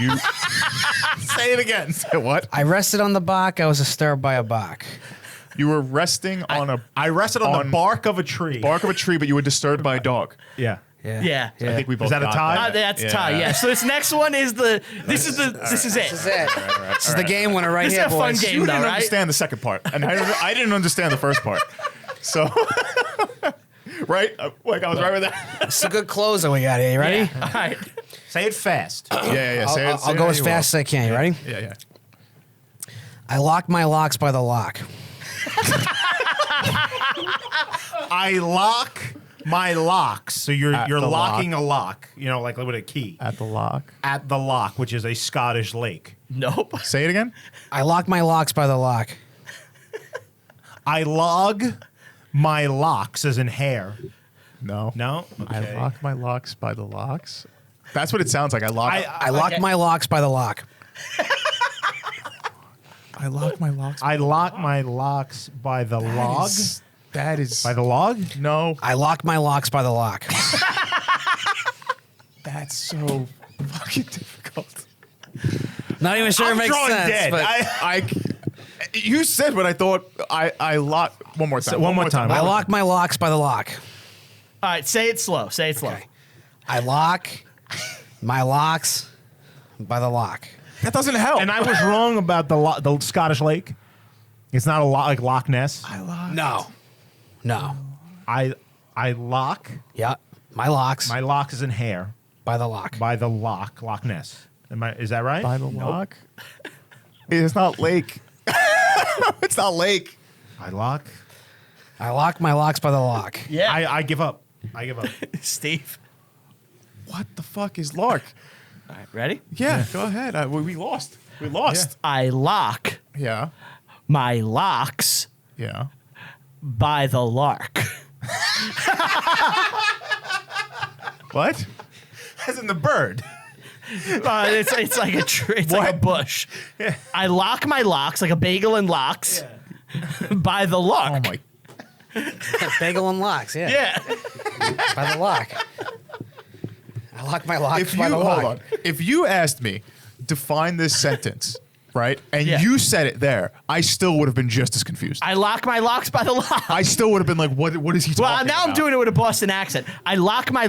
You say it again. Say what? I rested on the bark. I was disturbed by a bark. You were resting on a I rested on the bark of a tree. bark of a tree, but you were disturbed by a dog. Yeah. Yeah. Yeah. I think we both. that a got tie? That's a tie. Yeah. So this next one is the. This is it. This is it. This is the game winner right This is here, a fun boys. game. You though, didn't right? understand the second part, and I didn't understand the first part. So, right? Like I was right with that. It's a good closer we got here. You ready? All right. Say it fast. Yeah. Say it. I'll go as fast as I can. You ready? Yeah. I locked my locks by the lock. I lock my locks. So you're At the locking a lock. You know, like with a key. At the lock. At the lock, which is a Scottish lake. Nope. Say it again. I locked my locks by the lock. I log my locks as in hair. No. No. I Okay. lock my locks by the locks. That's what it sounds like. I lock. I locked my locks by the lock. I lock my locks. I lock my locks by the log. That is. By the log? No. I locked my locks by the lock. That's so fucking difficult. Not even sure it makes drawing sense. dead. But You said what I thought. I lock. One more time. One more time. I locked my locks by the lock. All right. Say it slow. Say it slow. Okay. I lock my locks by the lock. That doesn't help. And I was wrong about the Scottish lake. It's not a lot like Loch Ness. No. No. I lock Yeah. My locks my locks is in hair by the lock. by the Loch Ness. Is that right? by the lock. It's not lake. It's not lake. I lock. I lock my locks by the lock. Yeah. I give up. I give up. Steve. What the fuck is lark? All right. Ready? Yeah, go ahead. We lost. We lost. I lock Yeah. my locks Yeah. by the lark. What? As in the bird. It's like a tree. It's like a bush. I lock my locks like a bagel and locks by the lark. Oh my. Bagel and locks. Yeah. Yeah. By the lock. I lock my locks If by you the hold lock. on. If you asked me define this sentence, right, and Yeah. you said it there, I still would have been just as confused. I lock my locks by the lock. I still would have been like, what is he talking Well, about? now I'm doing it with a Boston accent. I lock my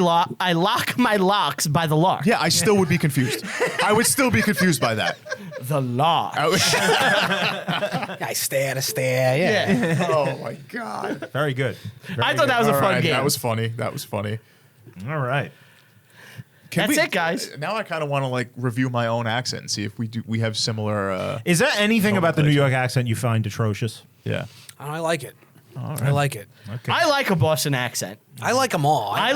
locks by the lark. Yeah, I still would be confused. I would still be confused by that. The lark. I stare to stare. Yeah. Yeah. Oh my god. Very good. I thought that was a All fun right, game. that was funny. That was funny. All right. Can That's it, guys. Now I kind of want to like review my own accent and see if we have similar. Is there anything about the New Nomenclature. York accent you find atrocious? Yeah. I like it. I like it. Okay. I like a Boston accent. I like them all. I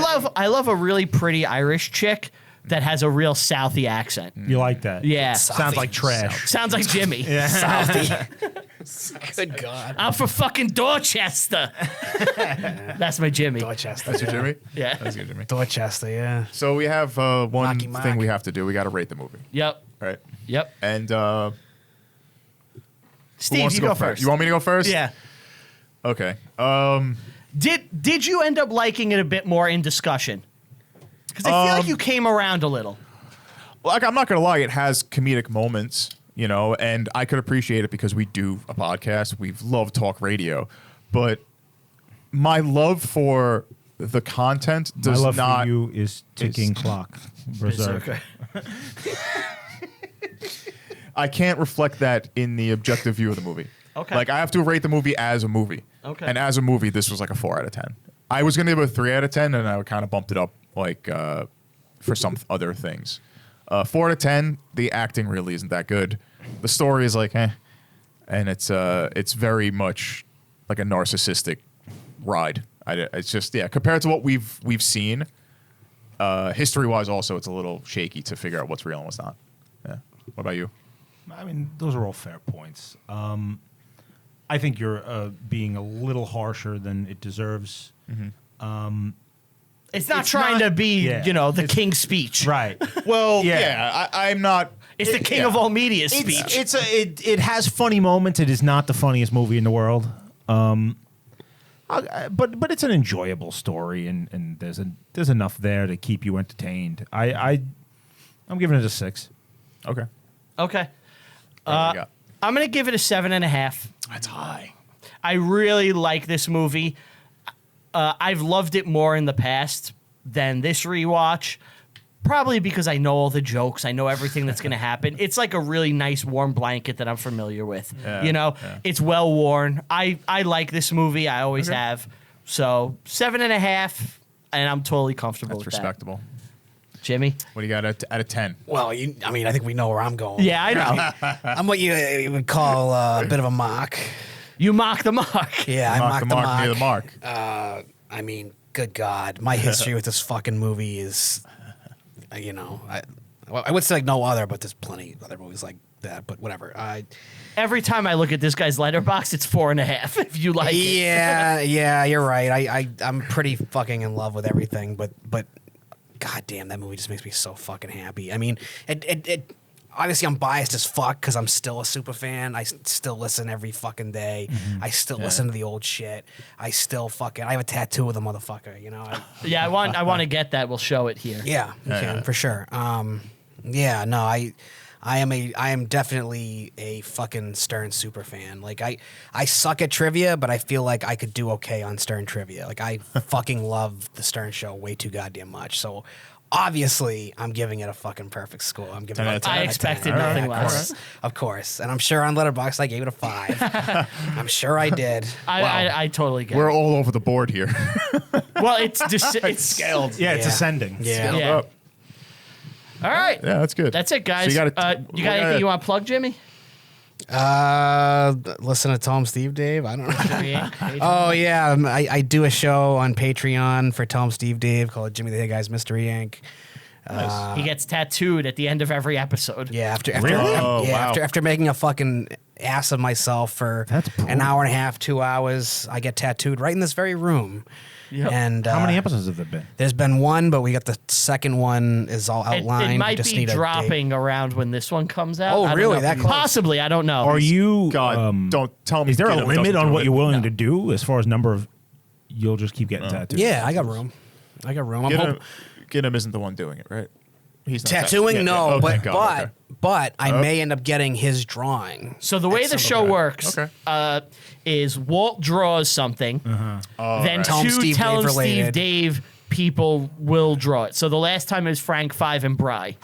love a really pretty Irish chick that has a real Southie accent. You like that? Yeah. Sounds like trash. Sounds like Jimmy. Southie. Good God. I'm for fucking Dorchester. That's my Jimmy. Dorchester. That's your Jimmy? Yeah. That's good, Jimmy. Dorchester, yeah. So we have one Marky Mark. thing we have to do. We got to rate the movie. Yep. Right? Yep. And who Steve, wants you to go first. You want me to go first? Yeah. Okay. Did you end up liking it a bit more in discussion? Because I feel like you came around a little. Like, I'm not going to lie, it has comedic moments, you know, and I could appreciate it because we do a podcast. We love talk radio. But my love for the content does My love not. for you is ticking clock. Berserk. I can't reflect that in the objective view of the movie. Okay. Like, I have to rate the movie as a movie. Okay. And as a movie, this was like a 4 out of 10. I was going to give it a 3 out of 10, and I kind of bumped it up, like, for some other things. 4 out of 10, the acting really isn't that good. The story is like, and it's very much like a narcissistic ride. It's just, yeah, compared to what we've seen, history-wise also, it's a little shaky to figure out what's real and what's not. Yeah. What about you? I mean, those are all fair points. I think you're being a little harsher than it deserves. It's not It's trying not- to be, yeah. the King's speech. Right. Well, Yeah. I'm not. It's the King yeah. of all media speech. It has funny moments. It is not the funniest movie in the world. But it's an enjoyable story, and there's enough there to keep you entertained. I'm giving it a 6. Okay. Okay. What do we got? I'm going to give it a 7.5. That's high. I really like this movie. I've loved it more in the past than this rewatch, probably because I know all the jokes. I know everything that's going to happen. It's like a really nice warm blanket that I'm familiar with. Yeah. It's well worn. I like this movie. I always have. So 7.5, and I'm totally comfortable That's with respectable. that. Jimmy? What do you got out of 10? Well, I think we know where I'm going. Yeah, I know. I'm what you would call a bit of a mock. You mock the mark. Yeah, I Mark mocked the mark near the mark. I mean, good God, my history with this fucking movie is, I would say like no other, but there's plenty of other movies like that. But whatever. Every time I look at this guy's letterbox, it's 4.5. If you like it. Yeah, you're right. I'm pretty fucking in love with everything, but God damn, that movie just makes me so fucking happy. I mean, it obviously I'm biased as fuck because I'm still a super fan. I still listen every fucking day. I still listen to the old shit. I have a tattoo of the motherfucker, you know? Yeah, I want to get that. We'll show it here. Yeah, you can, for sure. I am definitely a fucking Stern super fan. Like I suck at trivia, but I feel like I could do okay on Stern trivia. Like I fucking love the Stern show way too goddamn much. So obviously I'm giving it a fucking perfect score. I'm giving it a 10 I out of 10. expected nothing less. Of course. And I'm sure on Letterboxd I gave it a 5. I'm sure I did. I totally get We're it. all over the board here. Well, it's scaled. Yeah, it's Yeah. ascending. Yeah. Yeah. Up. All right. Yeah, that's good. That's it, guys. So You got anything you want to plug, Jimmy? Listen to Tom Steve Dave. I don't know. Oh yeah, I do a show on Patreon for Tom Steve Dave called Jimmy the Hey Guys Mystery Inc. He gets tattooed at the end of every episode. Yeah, Oh, wow. after making a fucking ass of myself for That's an hour and a half, 2 hours, I get tattooed right in this very room. Yep. And How many episodes have there been? There's been one, but we got the second one is all It outlined. might Just be need a date. dropping around when this one comes out. Oh, I don't really? know. That close? Possibly. I don't know. Are you? God, don't tell me. Is there a Gideon limit doesn't on do what it. you're willing to do as far as number of? You'll just keep getting tattoos. Yeah, I got room. I'm hoping. Gideon isn't the one doing it, right? He's not Tattooing, yeah, no, yeah. Oh, thank God. Okay. but I may end up getting his drawing. So the way the show works is Walt draws something, then right. Tell 'em two Steve Tell 'em Dave Steve related. Dave people will draw it. So the last time it was Frank, Five, and Bry.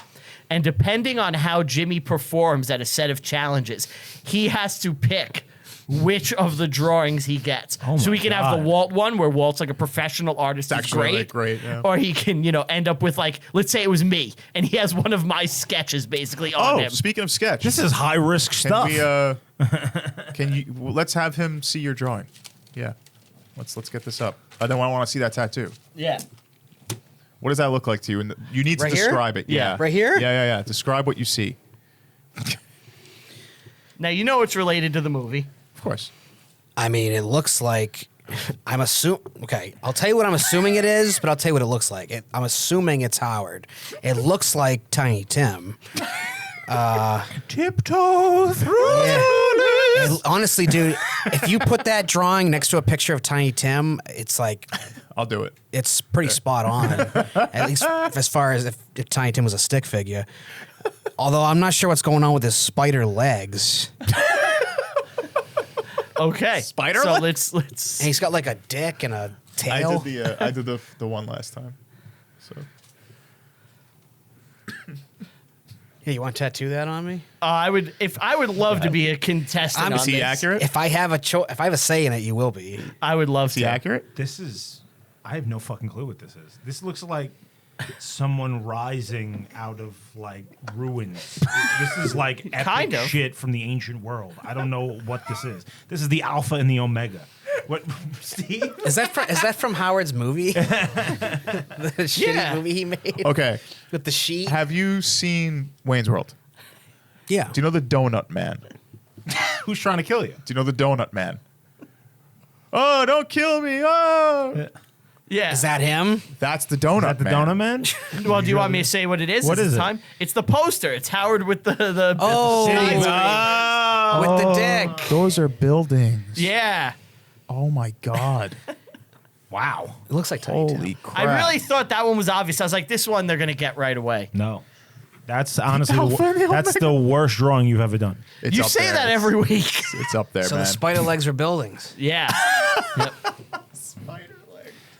And depending on how Jimmy performs at a set of challenges, he has to pick which of the drawings he gets. Oh so my he can have the God. Walt one where Walt's like a professional artist. It's actually really great. great, yeah. Or he can, end up with like, let's say it was me, and he has one of my sketches basically on Oh, him. speaking of sketch, This is high risk can stuff. we? Can you? Let's have him see your drawing. Yeah, let's get this up. Then I want to see that tattoo. Yeah. What does that look like to you? And you need to Right here? describe it. Yeah. Right here? Yeah. Describe what you see. Now you know it's related to the movie. Of course. I mean, it looks like okay, I'll tell you what I'm assuming it is, but I'll tell you what it looks like. I'm assuming it's Howard. It looks like Tiny Tim. Tiptoe through. Yeah. Honestly, dude, if you put that drawing next to a picture of Tiny Tim, it's like I'll do it. it's pretty spot on. At least as far as if Tiny Tim was a stick figure. Although I'm not sure what's going on with his spider legs. Okay. Spider So leg? let's. And he's got like a dick and a tail. I did the one last time. So Yeah, you want to tattoo that on me? I would love to be a contestant. I'm- on is he this. accurate? If I have a say in it, you will be. I would love Is he to. accurate? I have no fucking clue what this is. This looks like someone rising out of like ruins. This is like epic Kind of. shit from the ancient world. I don't know what this is. This is the Alpha and the Omega. What, Steve? Is that from Howard's movie? The shitty Yeah. movie he made Okay. with the sheet. Have you seen Wayne's World? Yeah. Do you know the Donut Man? Who's trying to kill you? Do you know the Donut Man? Oh, don't kill me! Oh, Yeah. Is that him? that's the Donut Is that the Man. Donut Man? Well, do you want me to say what it is? What is it? Time? It's the poster. It's Howard with the Oh. signs. With the dick. Those are buildings. Yeah. Oh my god! Wow. It looks like Tiny Tim. Holy crap! I really thought that one was obvious. I was like, this one they're gonna get right away. No. That's honestly Alpha and the that's the worst drawing you've ever done. It's You up say there. that every week. It's up there, So man. the spider legs are buildings. Yeah. Yep.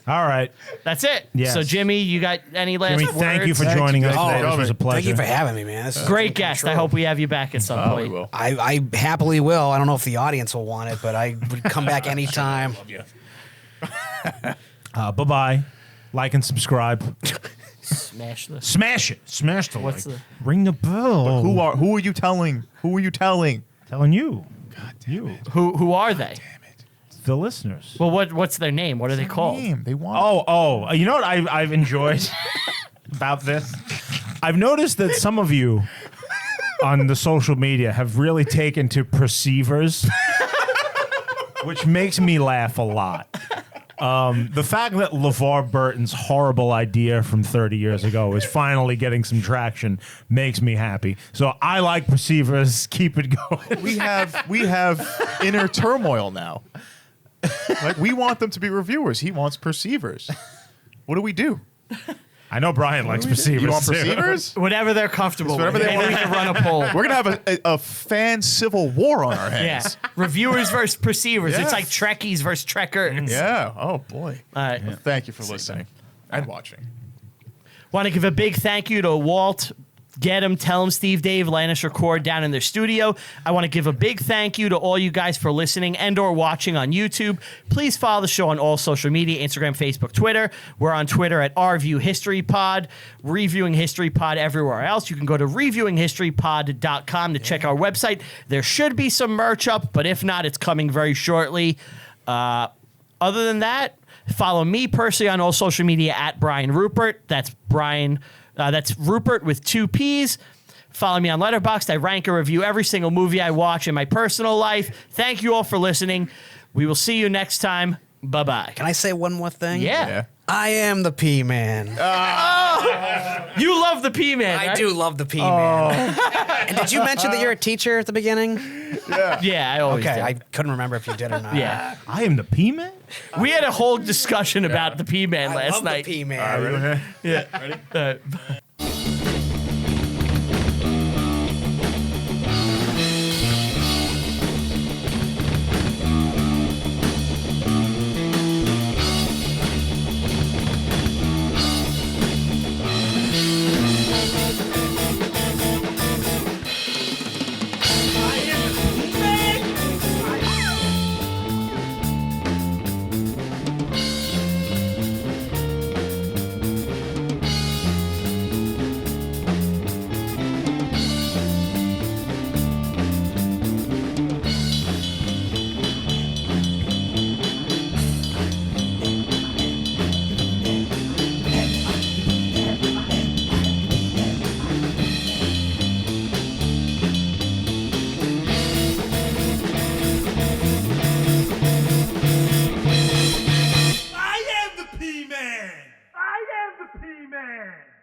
All right. That's it. Yes. So Jimmy, you got any last Jimmy, words? thank you for Thank joining you us guys for today. This coming. was a pleasure. Thank you for having me, man. This is Great out of guest. I control. hope we have you back at some Oh, point. we will. I happily will. I don't know if the audience will want it, but I would come back anytime. Bye-bye. Like and subscribe. Smash this. Smash it. Smash the What's like. the- Ring the bell. Who are you telling? Who are you telling? Telling you. God damn you. Who are they? The listeners. Well, what's their name? What are they called? Name. They want. Oh, you know what I've enjoyed about this? I've noticed that some of you on the social media have really taken to perceivers, which makes me laugh a lot. The fact that LeVar Burton's horrible idea from 30 years ago is finally getting some traction makes me happy. So I like perceivers. Keep it going. We have inner turmoil now. Like we want them to be reviewers. He wants perceivers. What do we do? I know Brian likes perceivers. You want too. perceivers? Whatever they're comfortable It's whatever with. they Maybe we want. can run a poll. We're gonna have a fan civil war on our Yeah. hands. Reviewers versus perceivers. Yeah. It's like Trekkies versus Trekkers. Yeah. Oh boy. All right. Well, thank you for listening and watching. Want to give a big thank you to Walt. Get him, tell him Steve Dave, Lannis record down in their studio. I want to give a big thank you to all you guys for listening and or watching on YouTube. Please follow the show on all social media, Instagram, Facebook, Twitter. We're on Twitter at ReviewHistoryPod, Reviewing History Pod everywhere else. You can go to reviewinghistorypod.com to check our website. There should be some merch up, but if not, it's coming very shortly. Other than that, follow me personally on all social media at Brian Rupert. That's Brian. That's Rupert with 2 P's. Follow me on Letterboxd. I rank and review every single movie I watch in my personal life. Thank you all for listening. We will see you next time. Bye-bye. Can I say one more thing? Yeah. I am the P-Man. You love the P-Man, I right? do love the P-Man. And did you mention that you're a teacher at the beginning? Yeah, I always Okay, do. I couldn't remember if you did or not. Yeah. I am the P-Man? We had a whole discussion about the P-Man I last love night. the P-Man. Ready? Yeah. Ready? man.